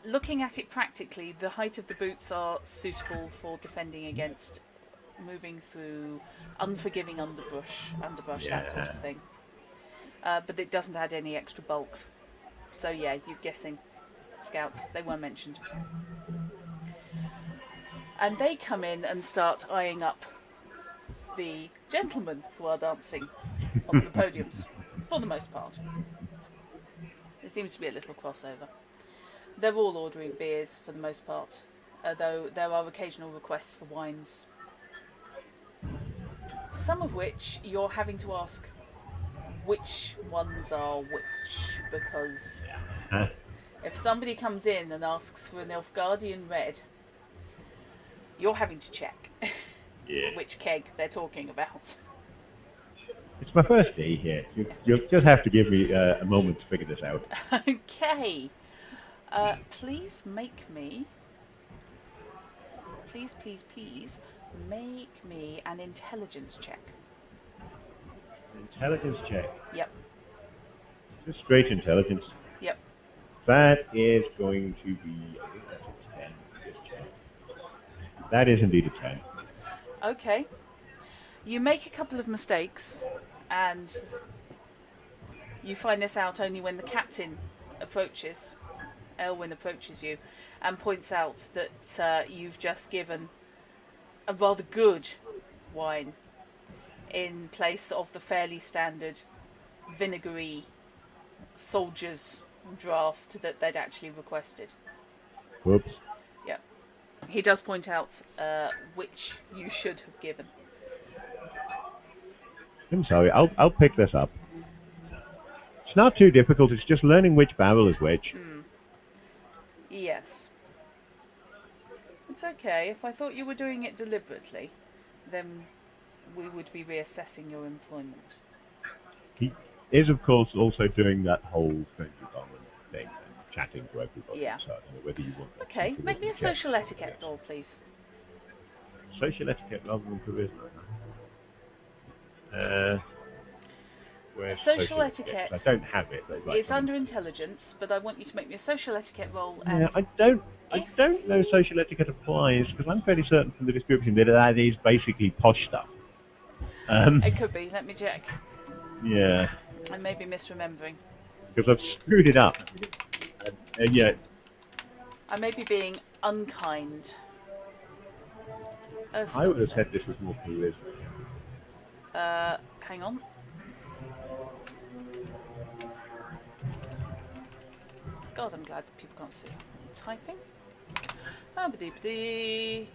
Speaker 1: Looking at it practically, the height of the boots are suitable for defending against moving through unforgiving underbrush, that sort of thing. But it doesn't add any extra bulk. So yeah, you're guessing scouts. They weren't mentioned. And they come in and start eyeing up the gentlemen who are dancing on the podiums, for the most part. There seems to be a little crossover. They're all ordering beers for the most part, though there are occasional requests for wines. Some of which you're having to ask which ones are which, because if somebody comes in and asks for an Nilfgaardian red, you're having to check which keg they're talking about.
Speaker 2: It's my first day here. You'll just have to give me a moment to figure this out.
Speaker 1: Okay. Please make me... Please make me an intelligence check.
Speaker 2: Intelligence check.
Speaker 1: Yep.
Speaker 2: Just straight intelligence.
Speaker 1: Yep.
Speaker 2: That is going to be, I think that's a 10. Just check. That is indeed a 10.
Speaker 1: Okay. You make a couple of mistakes, and you find this out only when the captain approaches. Elwyn approaches you and points out that you've just given a rather good wine in place of the fairly standard vinegary soldier's draft that they'd actually requested.
Speaker 2: Whoops.
Speaker 1: Yeah. He does point out which you should have given.
Speaker 2: I'm sorry, I'll pick this up. It's not too difficult, it's just learning which barrel is which.
Speaker 1: Yes. It's okay. If I thought you were doing it deliberately, then we would be reassessing your employment.
Speaker 2: He is, of course, also doing that whole French Parliament thing and chatting to everybody.
Speaker 1: Yeah.
Speaker 2: So I don't know whether you want that.
Speaker 1: Okay, make me a social etiquette roll, please.
Speaker 2: Social etiquette rather than charisma. Where's
Speaker 1: Social etiquette.
Speaker 2: I don't have it. Though,
Speaker 1: It's under intelligence, but I want you to make me a social etiquette roll.
Speaker 2: Yeah,
Speaker 1: And
Speaker 2: I don't know social etiquette applies because I'm fairly certain from the description that is basically posh stuff.
Speaker 1: it could be. Let me check.
Speaker 2: Yeah.
Speaker 1: I may be misremembering.
Speaker 2: Because I've screwed it up. And yeah.
Speaker 1: I may be being unkind. Oh,
Speaker 2: I would have said this was more charisma.
Speaker 1: Hang on. God, I'm glad that people can't see. I'm typing. Ba-dee-ba-dee.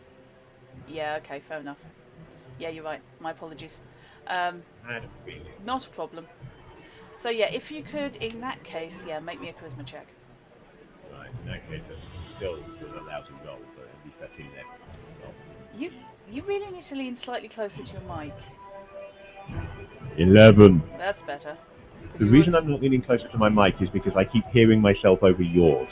Speaker 1: Yeah, okay, fair enough. Yeah, you're right. My apologies. Not a problem. So yeah, if you could, in that case, yeah, make me a charisma check.
Speaker 2: Right, in that case, it's still a lousy roll, but at least that's 11.
Speaker 1: You really need to lean slightly closer to your mic.
Speaker 2: 11.
Speaker 1: That's better.
Speaker 2: The reason I'm not leaning closer to my mic is because I keep hearing myself over yours.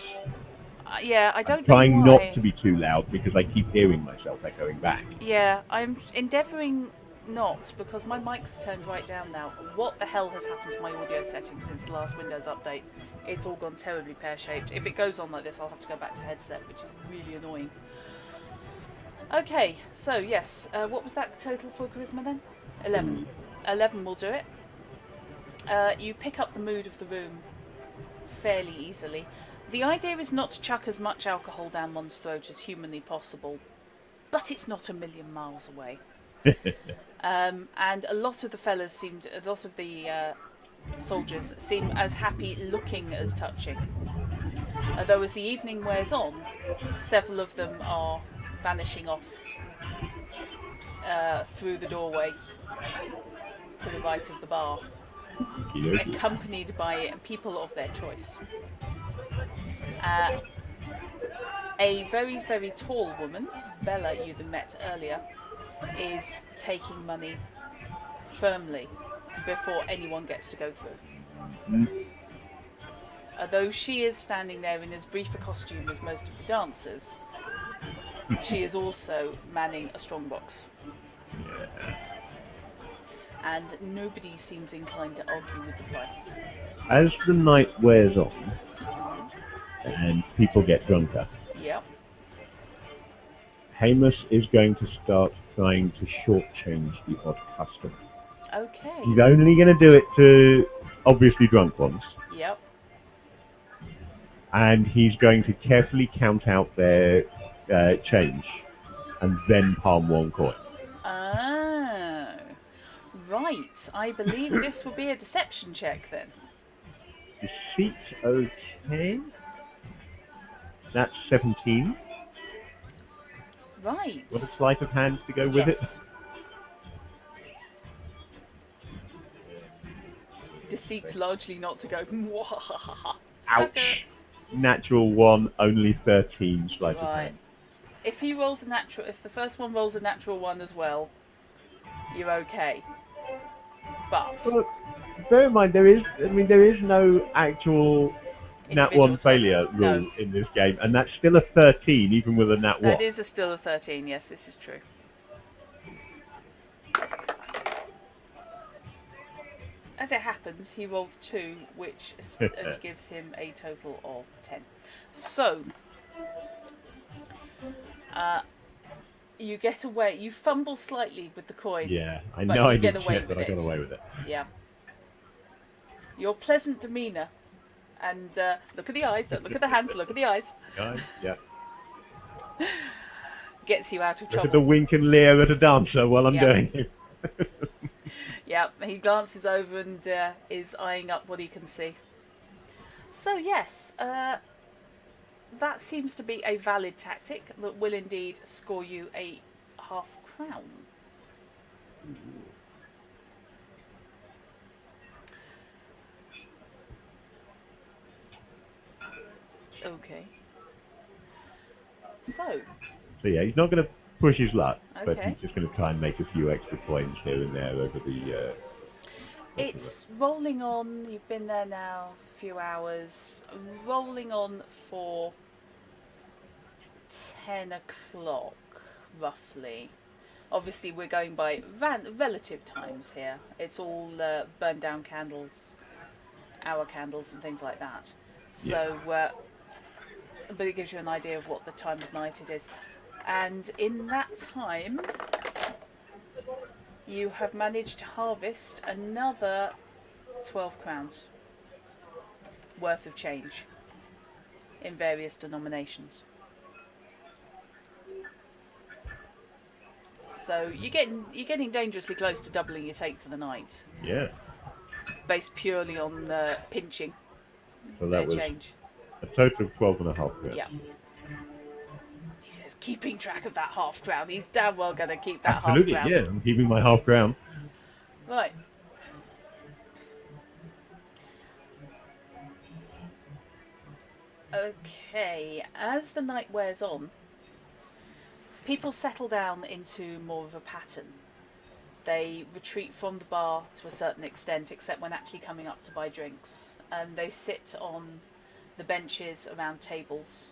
Speaker 1: Yeah, I don't
Speaker 2: I'm trying
Speaker 1: know why.
Speaker 2: not to be too loud because I keep hearing myself echoing back.
Speaker 1: Yeah, I'm endeavouring not, because my mic's turned right down now. What the hell has happened to my audio settings since the last Windows update? It's all gone terribly pear-shaped. If it goes on like this, I'll have to go back to headset, which is really annoying. Okay, so yes, what was that total for charisma then? 11. 11 will do it. You pick up the mood of the room fairly easily. The idea is not to chuck as much alcohol down one's throat as humanly possible, but it's not a million miles away. And a lot of the soldiers seem as happy looking as touching. Although as the evening wears on, several of them are vanishing off through the doorway to the right of the bar, accompanied by people of their choice. A very, very tall woman, Bella, you met earlier, is taking money firmly before anyone gets to go through. Although she is standing there in as brief a costume as most of the dancers, she is also manning a strongbox. And nobody seems inclined to argue with the price.
Speaker 2: As the night wears on and people get drunker,
Speaker 1: Yep.
Speaker 2: Heamus is going to start trying to shortchange the odd customer.
Speaker 1: Okay.
Speaker 2: He's only going to do it to obviously drunk ones.
Speaker 1: Yep.
Speaker 2: And he's going to carefully count out their change and then palm one coin.
Speaker 1: Oh. Right. I believe this will be a deception check then.
Speaker 2: Deceit, okay. That's 17.
Speaker 1: Right.
Speaker 2: What a sleight of hand to go with it.
Speaker 1: Deceit's largely not to go.
Speaker 2: Ouch. Natural 1, only 13 sleight of hand.
Speaker 1: If he rolls a natural, if the first one rolls a natural 1 as well, you're okay. But
Speaker 2: well, bear in mind there is no actual nat 1 failure rule in this game, and that's still a 13 even with a nat 1.
Speaker 1: That is still a 13. Yes, this is true. As it happens, he rolled 2, which gives him a total of 10. So, you get away. You fumble slightly with the coin.
Speaker 2: Yeah, I
Speaker 1: but
Speaker 2: know
Speaker 1: you
Speaker 2: I
Speaker 1: get
Speaker 2: did
Speaker 1: away
Speaker 2: shit, but
Speaker 1: with
Speaker 2: I got
Speaker 1: it.
Speaker 2: away with it.
Speaker 1: Yeah. Your pleasant demeanour. And look at the eyes, don't look at the hands, look at the eyes.
Speaker 2: Yeah.
Speaker 1: Gets you out of
Speaker 2: Look
Speaker 1: trouble.
Speaker 2: at the wink and leer at a dancer while I'm
Speaker 1: Yeah.
Speaker 2: doing it.
Speaker 1: Yeah, he glances over and is eyeing up what he can see. So yes, that seems to be a valid tactic that will indeed score you a half crown. Okay. So
Speaker 2: yeah, he's not going to push his luck, but
Speaker 1: Okay.
Speaker 2: he's just going to try and make a few extra coins here and there over the...
Speaker 1: it's rolling on. You've been there now a few hours. Rolling on for 10 o'clock, roughly. Obviously, we're going by relative times here. It's all burned down candles, hour candles, and things like that. So, but it gives you an idea of what the time of night it is. And in that time, you have managed to harvest another 12 crowns worth of change in various denominations. So you're getting dangerously close to doubling your take for the night,
Speaker 2: Yeah.
Speaker 1: based purely on pinching
Speaker 2: So
Speaker 1: their
Speaker 2: that was
Speaker 1: change.
Speaker 2: a total of 12.5 grand.
Speaker 1: Yeah. He says, keeping track of that half crown. He's damn well going to keep that
Speaker 2: Absolutely,
Speaker 1: half crown.
Speaker 2: yeah. I'm keeping my half crown.
Speaker 1: Right. Okay, as the night wears on, people settle down into more of a pattern. They retreat from the bar to a certain extent, except when actually coming up to buy drinks. And they sit on the benches around tables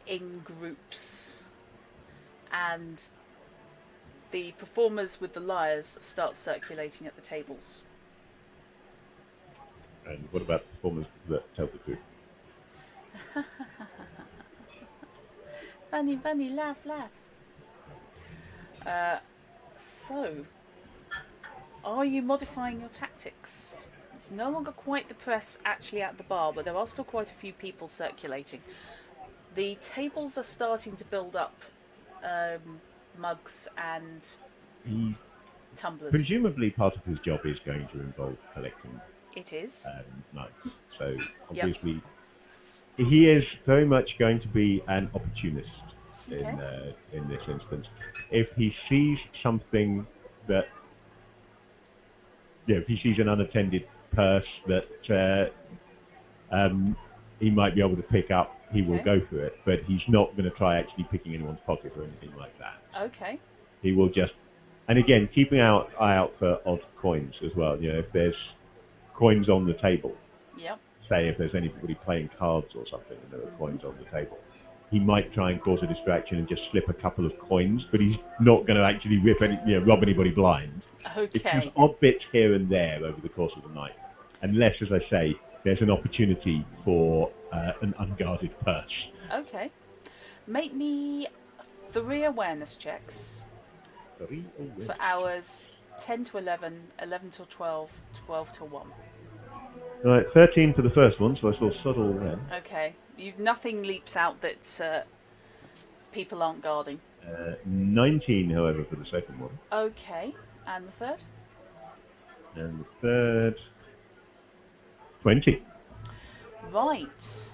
Speaker 1: in groups. And the performers with the lyres start circulating at the tables.
Speaker 2: And what about the performers that tell the truth?
Speaker 1: Funny, funny, laugh, laugh. So, are you modifying your tactics? It's no longer quite the press actually at the bar, but there are still quite a few people circulating. The tables are starting to build up mugs and tumblers.
Speaker 2: Presumably part of his job is going to involve collecting
Speaker 1: It is.
Speaker 2: mugs. So obviously he is very much going to be an opportunist in this instance. If he sees something that, if he sees an unattended purse that he might be able to pick up, he will go for it. But he's not going to try actually picking anyone's pocket or anything like that.
Speaker 1: Okay.
Speaker 2: He will just, and again, keeping an eye out for odd coins as well. If there's coins on the table, say if there's anybody playing cards or something and there are coins on the table, he might try and cause a distraction and just slip a couple of coins, but he's not going to actually rob anybody blind.
Speaker 1: Okay.
Speaker 2: It's just odd bits here and there over the course of the night, unless, as I say, there's an opportunity for an unguarded purse.
Speaker 1: Okay. Make me 3 awareness checks for hours 10 to 11, 11 till 12, 12 till 1.
Speaker 2: Right, 13 for the first one, so I saw subtle then.
Speaker 1: Okay. Nothing leaps out that people aren't guarding.
Speaker 2: 19, however, for the second one.
Speaker 1: Okay. And the third?
Speaker 2: And the third... 20.
Speaker 1: Right.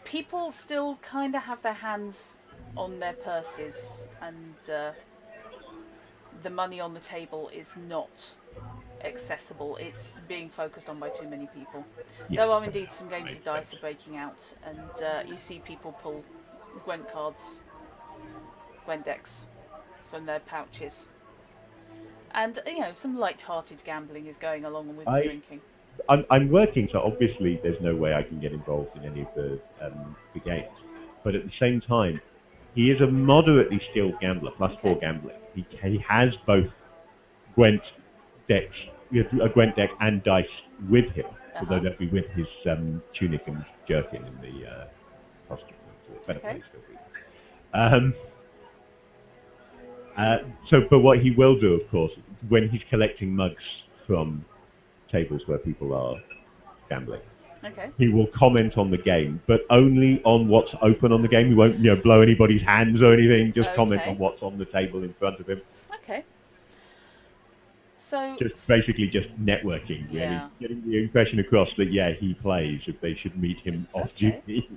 Speaker 1: People still kind of have their hands on their purses, and the money on the table is not accessible. It's being focused on by too many people. There are indeed some games of dice are breaking out, and you see people pull Gwent cards, Gwent decks from their pouches. And, some light-hearted gambling is going along with the drinking.
Speaker 2: I'm working, so obviously there's no way I can get involved in any of the games. But at the same time, he is a moderately skilled gambler, +4 gambling. He has both Gwent decks, a Gwent deck and dice with him, although they'll be with his tunic and jerkin in the costume. So better place for it. But what he will do, of course, when he's collecting mugs from tables where people are gambling, he will comment on the game, but only on what's open on the game. He won't, blow anybody's hands or anything. Just comment on what's on the table in front of him.
Speaker 1: Okay. So
Speaker 2: just networking, really, getting the impression across that he plays. If they should meet him off duty.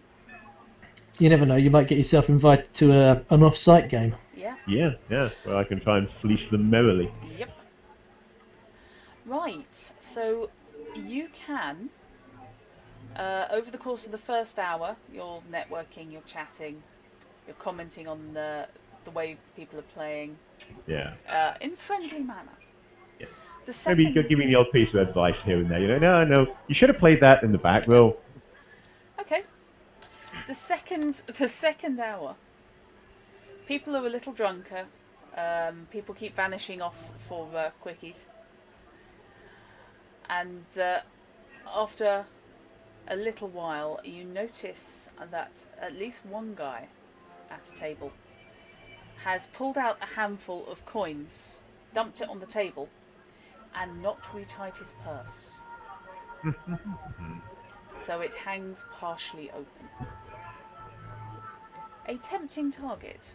Speaker 3: You never know. You might get yourself invited to an off-site game.
Speaker 1: Yeah.
Speaker 2: Where I can try and fleece them merrily.
Speaker 1: Yep. Right. So you can, over the course of the first hour, you're networking, you're chatting, you're commenting on the way people are playing.
Speaker 2: Yeah.
Speaker 1: In friendly manner.
Speaker 2: Yeah.
Speaker 1: Maybe
Speaker 2: you could give me the odd piece of advice here and there. No, you should have played that in the back. Well.
Speaker 1: Okay. The second hour, people are a little drunker. People keep vanishing off for quickies, and after a little while, you notice that at least one guy at a table has pulled out a handful of coins, dumped it on the table, and not retied his purse. So it hangs partially open. A tempting target.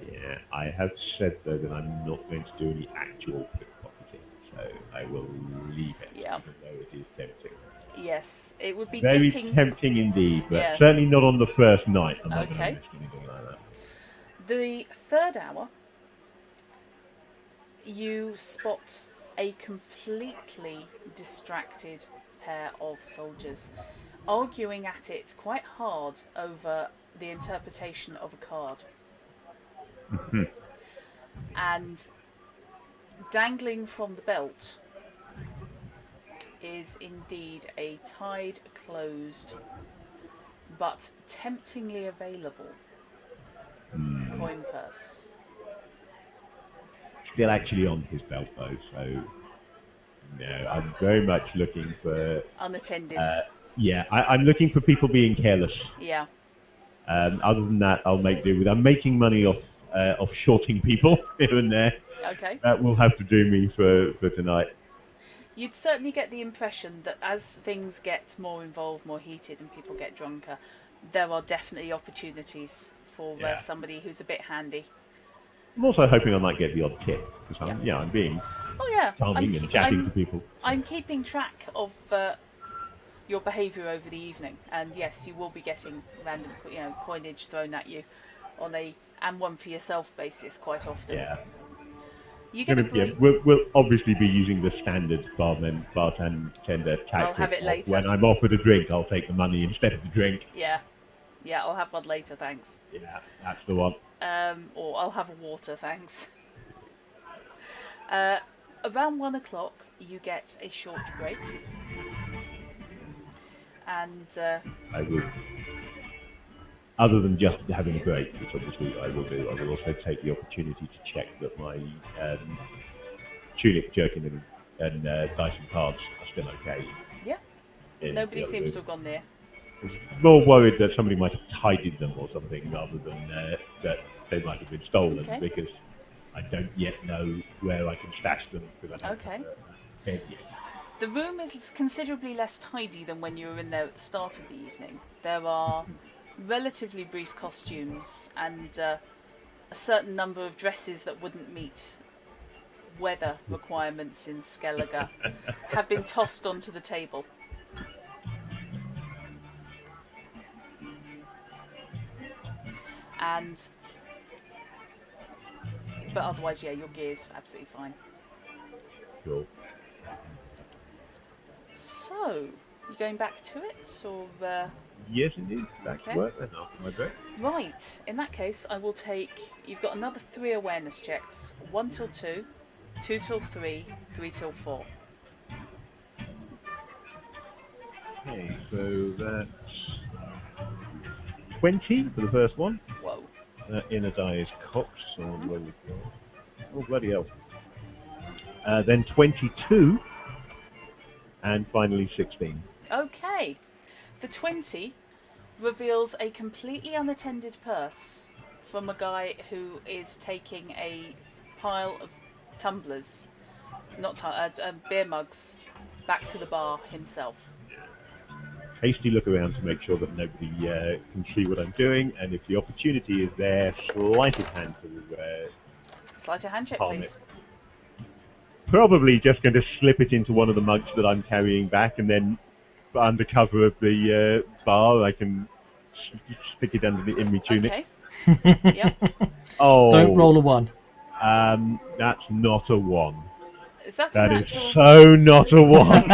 Speaker 2: Yeah, I have said though that I'm not going to do any actual pickpocketing, so I will leave it, even though it is tempting.
Speaker 1: Yes, it would be
Speaker 2: very
Speaker 1: dipping...
Speaker 2: tempting indeed, but certainly not on the first night. I'm not going to risk anything like that.
Speaker 1: The third hour, you spot a completely distracted pair of soldiers arguing at it quite hard over the interpretation of a card. And dangling from the belt is indeed a tied, closed, but temptingly available coin purse.
Speaker 2: Still actually on his belt though, so no, I'm very much looking for...
Speaker 1: Unattended.
Speaker 2: I'm looking for people being careless.
Speaker 1: Yeah.
Speaker 2: Other than that, I'll make do with... I'm making money off shorting people here and there.
Speaker 1: Okay.
Speaker 2: That will have to do me for tonight.
Speaker 1: You'd certainly get the impression that as things get more involved, more heated, and people get drunker, there are definitely opportunities for somebody who's a bit handy.
Speaker 2: I'm also hoping I might get the odd tip, because I'm being charming and chatting to people.
Speaker 1: I'm keeping track of your behaviour over the evening, and yes, you will be getting random coinage thrown at you on and one for yourself basis quite often.
Speaker 2: Yeah.
Speaker 1: We'll
Speaker 2: obviously be using the standard bartender tactic.
Speaker 1: I'll have it later.
Speaker 2: When I'm offered a drink, I'll take the money instead of the drink.
Speaker 1: Yeah, I'll have one later, thanks.
Speaker 2: Yeah, that's the one.
Speaker 1: Or I'll have a water, thanks. Around 1 o'clock, you get a short break. And
Speaker 2: I will. Other than just having a break, which obviously I will do, I will also take the opportunity to check that my tunic, jerkin, and dice and cards are still okay.
Speaker 1: Yeah. Nobody seems to have gone there.
Speaker 2: I was more worried that somebody might have tidied them or something, rather than that they might have been stolen, because I don't yet know where I can stash them.
Speaker 1: The room is considerably less tidy than when you were in there at the start of the evening. There are relatively brief costumes and a certain number of dresses that wouldn't meet weather requirements in Skellige have been tossed onto the table. But otherwise, your gear's absolutely fine.
Speaker 2: Cool.
Speaker 1: So, you going back to it, or?
Speaker 2: Yes, indeed. Back to work then after my break.
Speaker 1: Right. In that case, I will take. You've got another 3 awareness checks: 1 till 2, 2 till 3, 3 till 4.
Speaker 2: Okay, so that's 20 for the first one.
Speaker 1: Whoa.
Speaker 2: That inner die is cocked, so I'll roll with that. Oh, bloody hell. Then 22, and finally 16.
Speaker 1: Okay. The 20 reveals a completely unattended purse from a guy who is taking a pile of tumblers, not beer mugs, back to the bar himself.
Speaker 2: Hasty look around to make sure that nobody can see what I'm doing, and if the opportunity is there, sleight of hand to
Speaker 1: Sleight of hand check,
Speaker 2: palm
Speaker 1: please.
Speaker 2: it. Probably just going to slip it into one of the mugs that I'm carrying back, and then under cover of the bar, I can stick it under in my tunic.
Speaker 1: Okay. Yep.
Speaker 2: Oh,
Speaker 3: Don't roll a 1.
Speaker 2: That's not a 1.
Speaker 1: Is that a
Speaker 2: That is
Speaker 1: natural?
Speaker 2: so not a 1.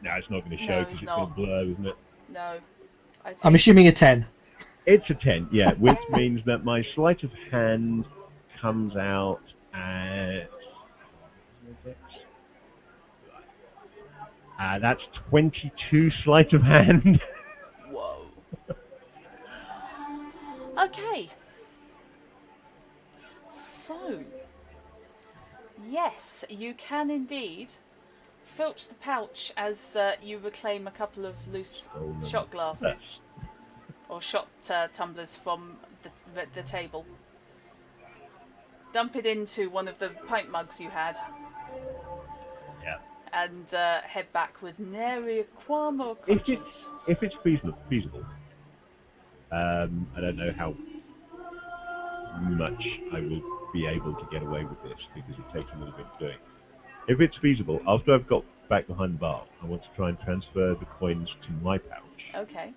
Speaker 2: No, it's not going to show
Speaker 1: No,
Speaker 2: because
Speaker 1: it's
Speaker 2: it's going
Speaker 1: not.
Speaker 2: to blur, isn't it?
Speaker 1: No. I'd
Speaker 3: I'm
Speaker 1: say
Speaker 3: assuming a 10.
Speaker 2: It's a 10, yeah, which means that my sleight of hand comes out at... that's 22 sleight of hand.
Speaker 1: Whoa. Okay. So, yes, you can indeed filch the pouch as you reclaim a couple of loose shot glasses or shot tumblers from the table. Dump it into one of the pint mugs you had.
Speaker 2: Yeah.
Speaker 1: And head back with nary a qualm or conscience.
Speaker 2: If it's feasible, I don't know how much I will be able to get away with this because it takes a little bit of doing. If it's feasible, after I've got back behind the bar, I want to try and transfer the coins to my pouch.
Speaker 1: Okay.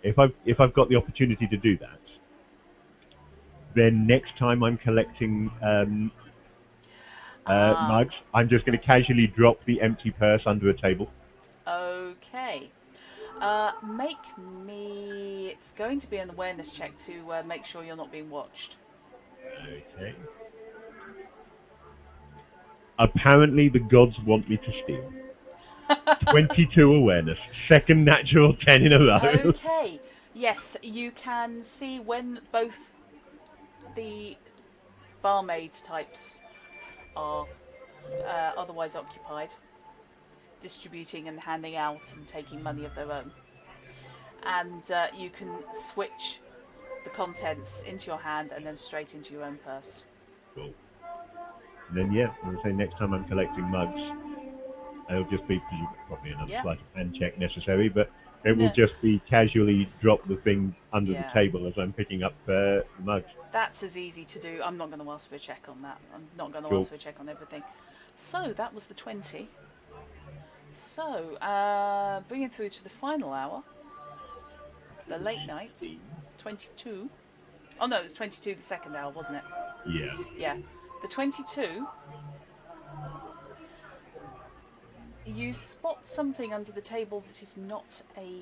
Speaker 2: If I've got the opportunity to do that, then next time I'm collecting mugs, I'm just going to casually drop the empty purse under a table.
Speaker 1: Okay. Make me... It's going to be an awareness check to make sure you're not being watched.
Speaker 2: Okay. Apparently the gods want me to steal. 22 awareness. Second natural 10 in a row.
Speaker 1: Okay. Yes, you can see when both the barmaid types are otherwise occupied, distributing and handing out and taking money of their own. And you can switch the contents into your hand and then straight into your own purse.
Speaker 2: Cool. And then, yeah, as I say, next time I'm collecting mugs, it'll just be probably another sleight of hand check necessary, but it will just be casually drop the thing under the table as I'm picking up the mugs.
Speaker 1: That's as easy to do. I'm not going to ask for a check on that. I'm not going to ask for a check on everything. So that was the 20. So bringing through to the final hour, the late night, 22. Oh no, it was 22 the second hour, wasn't it?
Speaker 2: Yeah.
Speaker 1: Yeah. The 22, you spot something under the table that is not a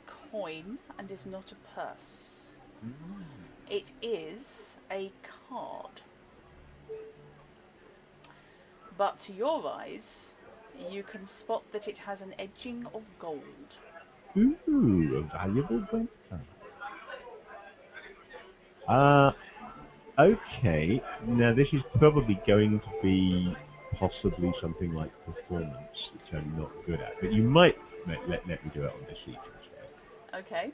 Speaker 1: coin and is not a purse. It is a card. But to your eyes, you can spot that it has an edging of gold.
Speaker 2: Ooh, a valuable gold card. Okay, now this is probably going to be possibly something like performance, which I'm not good at. But you might let me do it on this sheet instead.
Speaker 1: Okay.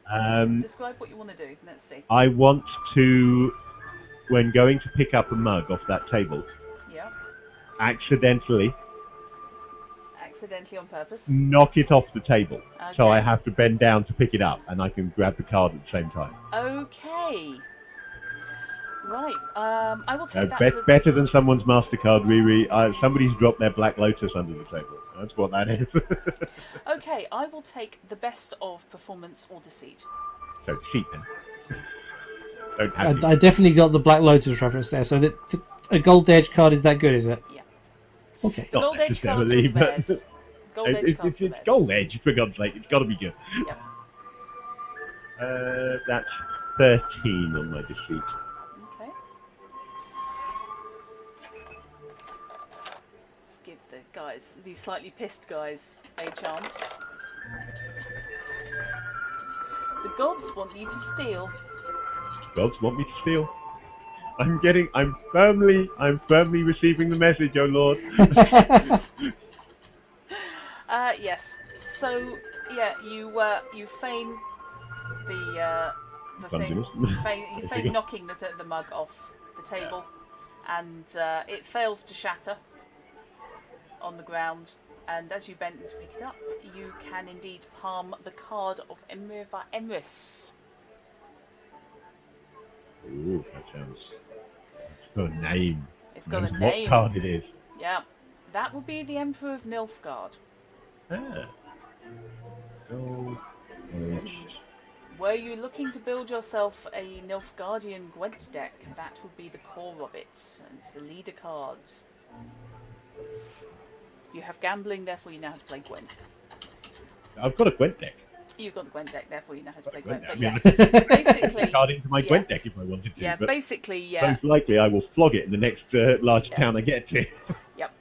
Speaker 1: Describe what you want to do. Let's see.
Speaker 2: I want to, when going to pick up a mug off that table, accidentally
Speaker 1: on purpose,
Speaker 2: knock it off the table.
Speaker 1: Okay.
Speaker 2: So I have to bend down to pick it up, and I can grab the card at the same time.
Speaker 1: Okay. Right. I will take that as
Speaker 2: better than someone's MasterCard, Riri. Somebody's dropped their Black Lotus under the table. That's what that is.
Speaker 1: Okay, I will take the best of performance or deceit.
Speaker 2: So, deceit then.
Speaker 1: Deceit.
Speaker 2: Don't have
Speaker 3: I definitely got the Black Lotus reference there. So a gold edge card is that good, is it?
Speaker 1: Yeah.
Speaker 3: Okay.
Speaker 1: The gold edge cards are the best. Gold edge cards are the best.
Speaker 2: Gold edge, for God's sake. It's got to be good.
Speaker 1: Yep.
Speaker 2: That's 13 on my deceit.
Speaker 1: Okay. Let's give the guy guys, these slightly pissed guys, chance. The gods want you to steal.
Speaker 2: Gods want me to steal. I'm firmly receiving the message, oh Lord.
Speaker 1: Yes. So yeah, you feign the thing. You feign knocking the mug off the table, and it fails to shatter on the ground. And as you bend to pick it up, you can indeed palm the card of Emriva Emrys.
Speaker 2: Ooh, that sounds. It's got a name.
Speaker 1: It's got a name.
Speaker 2: What card it is?
Speaker 1: Yeah, that would be the Emperor of Nilfgaard.
Speaker 2: Ah. Oh.
Speaker 1: Were you looking to build yourself a Nilfgaardian Gwent deck, that would be the core of it. It's the leader card. You have gambling, therefore you know how to play Gwent.
Speaker 2: I've got a Gwent deck.
Speaker 1: You've got the Gwent deck, therefore you know how to play Gwent. But
Speaker 2: yeah,
Speaker 1: basically,
Speaker 2: card into my Gwent deck if I wanted to.
Speaker 1: Yeah,
Speaker 2: but
Speaker 1: basically, yeah.
Speaker 2: most likely I will flog it in the next large town I get to.
Speaker 1: Yep.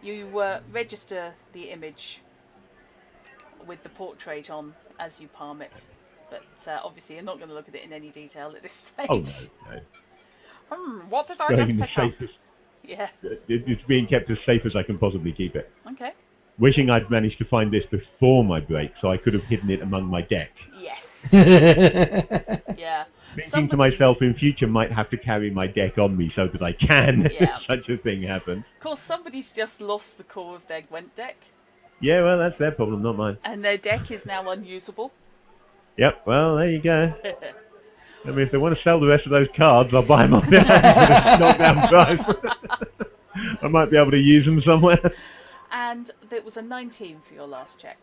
Speaker 1: You register the image with the portrait on as you palm it, but obviously you're not going to look at it in any detail at this stage.
Speaker 2: Oh no.
Speaker 1: What did I just pick up? Yeah.
Speaker 2: It's being kept as safe as I can possibly keep it.
Speaker 1: Okay.
Speaker 2: Wishing I'd managed to find this before my break, so I could have hidden it among my deck.
Speaker 1: Yes. Yeah.
Speaker 2: Thinking to myself, in future, might have to carry my deck on me so that I can, if such a thing happens.
Speaker 1: Of course, somebody's just lost the core of their Gwent deck.
Speaker 2: Yeah, well, that's their problem, not mine.
Speaker 1: And their deck is now unusable.
Speaker 2: Yep, well, there you go. I mean, if they want to sell the rest of those cards, I'll buy them off their hands at a knockdown price. I might be able to use them somewhere.
Speaker 1: And it was a 19 for your last check.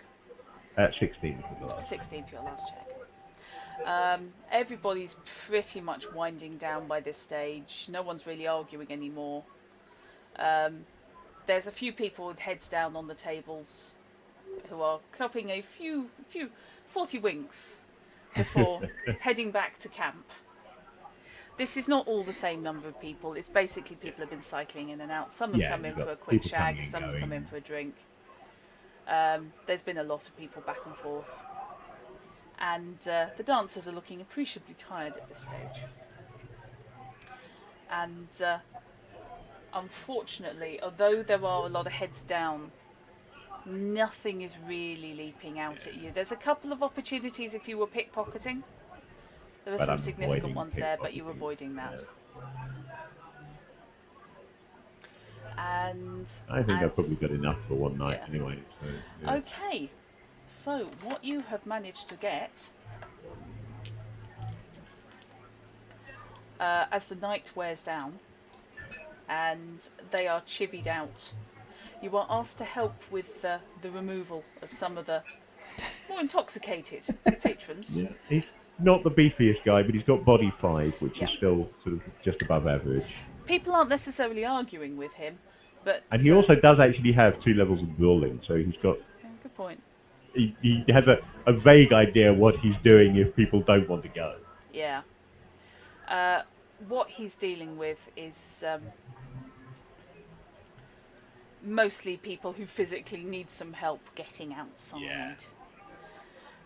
Speaker 2: 16 for the last.
Speaker 1: 16 for your last check. Everybody's pretty much winding down by this stage. No one's really arguing anymore. There's a few people with heads down on the tables who are cupping a few 40 winks before heading back to camp. This is not all the same number of people. It's basically people have been cycling in and out. Some have come in for a quick shag, some have come in for a drink. There's been a lot of people back and forth. And the dancers are looking appreciably tired at this stage. And unfortunately, although there are a lot of heads down, nothing is really leaping out at you. There's a couple of opportunities if you were pickpocketing. There are some significant ones there, but you're avoiding that. And
Speaker 2: I think I've probably got enough for one night anyway. So, yeah.
Speaker 1: Okay, so what you have managed to get as the night wears down and they are chivied out, you are asked to help with the removal of some of the more intoxicated patrons.
Speaker 2: Yeah. He's not the beefiest guy, but he's got body 5, which is still sort of just above average.
Speaker 1: People aren't necessarily arguing with him, but...
Speaker 2: And he also does actually have 2 levels of brawling, so he's got...
Speaker 1: Good point.
Speaker 2: He has a vague idea what he's doing if people don't want to go.
Speaker 1: Yeah. What he's dealing with is mostly people who physically need some help getting outside. Yeah.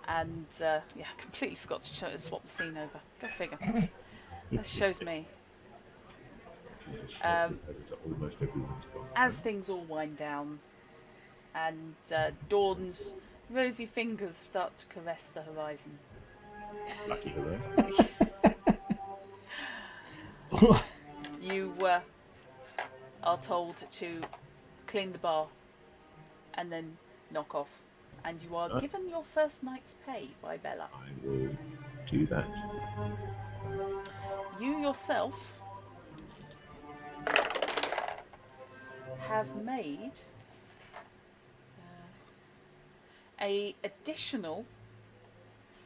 Speaker 1: And, I completely forgot to swap the scene over. Go figure. This shows me. As things all wind down and Dawn's rosy fingers start to caress the horizon.
Speaker 2: Lucky her.
Speaker 1: You are told to clean the bar and then knock off. And you are given your first night's pay by Bella.
Speaker 2: I will do that.
Speaker 1: You yourself have made a additional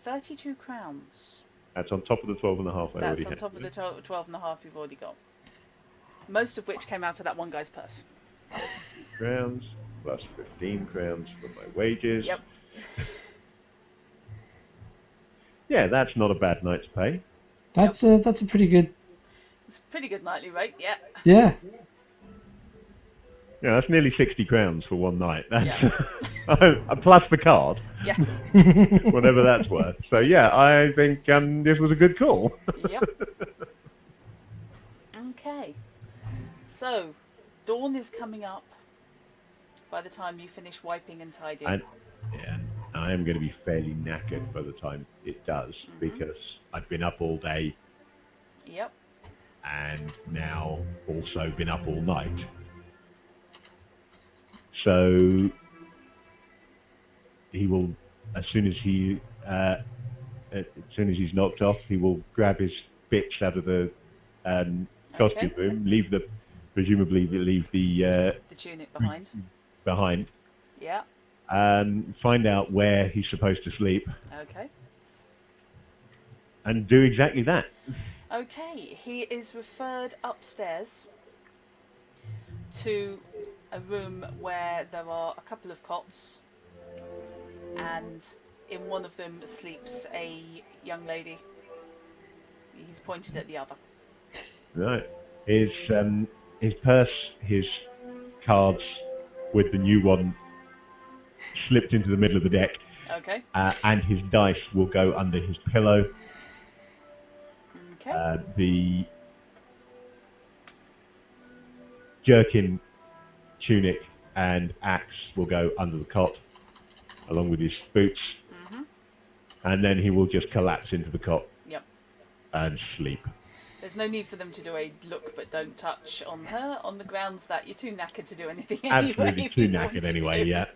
Speaker 1: 32 crowns.
Speaker 2: That's on top of the 12.5 I already had.
Speaker 1: That's on top of the 12.5 you've already got. Most of which came out of that one guy's purse.
Speaker 2: Crowns. Plus 15 crowns for my wages.
Speaker 1: Yep.
Speaker 2: Yeah, that's not a bad night's pay.
Speaker 3: That's a pretty good.
Speaker 1: It's a pretty good nightly rate, yeah.
Speaker 3: Yeah.
Speaker 2: Yeah, that's nearly 60 crowns for one night. That's
Speaker 1: Yeah.
Speaker 2: plus the card,
Speaker 1: Yes.
Speaker 2: whatever that's worth. So yeah, I think this was a good call.
Speaker 1: Yep. Okay. So, dawn is coming up by the time you finish wiping and tidying.
Speaker 2: And yeah, I am going to be fairly knackered by the time it does because I've been up all day
Speaker 1: Yep.
Speaker 2: and now also been up all night. So he will, as soon as he's knocked off, he will grab his bits out of the costume room, presumably leave the
Speaker 1: tunic behind.
Speaker 2: behind,
Speaker 1: Yeah.
Speaker 2: and find out where he's supposed to sleep,
Speaker 1: Okay.
Speaker 2: and do exactly that.
Speaker 1: Okay. He is referred upstairs to a room where there are a couple of cots, and in one of them sleeps a young lady. He's pointed at the other.
Speaker 2: Right. His purse, his cards with the new one slipped into the middle of the deck,
Speaker 1: Okay.
Speaker 2: and his dice will go under his pillow.
Speaker 1: Okay.
Speaker 2: The jerkin, tunic, and axe will go under the cot, along with his boots. And then he will just collapse into the cot.
Speaker 1: Yep.
Speaker 2: And sleep.
Speaker 1: There's no need for them to do a look but don't touch on her, on the grounds that you're too knackered to do anything anyway.
Speaker 2: Absolutely too knackered anyway, yeah.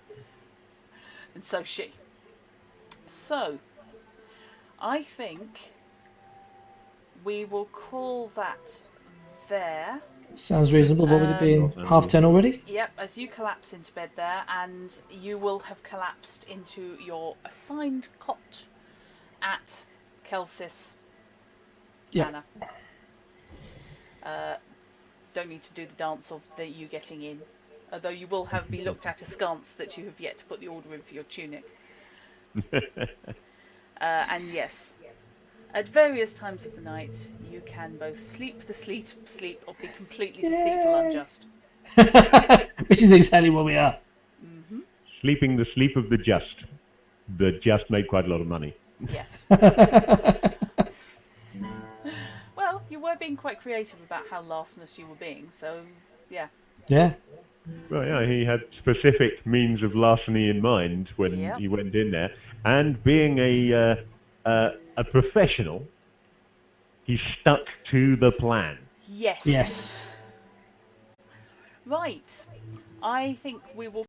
Speaker 1: And so she. So, I think we will call that there.
Speaker 3: Sounds reasonable. What would it be? 10:30 already?
Speaker 1: Yep, as you collapse into bed there, and you will have collapsed into your assigned cot at Kelsis Manor. Don't need to do the dance of you getting in, although you will be looked at askance that you have yet to put the order in for your tunic. And yes, at various times of the night, you can both sleep the sleep of the completely deceitful unjust.
Speaker 3: Which is exactly what we are.
Speaker 2: Sleeping the sleep of the just. The just made quite a lot of money.
Speaker 1: Yes. Well, you were being quite creative about how larcenous you were being, so yeah.
Speaker 3: Yeah.
Speaker 2: Well, yeah, he had specific means of larceny in mind when he went in there, and being a professional, he stuck to the plan.
Speaker 1: Yes.
Speaker 3: Yes.
Speaker 1: Right. I think we will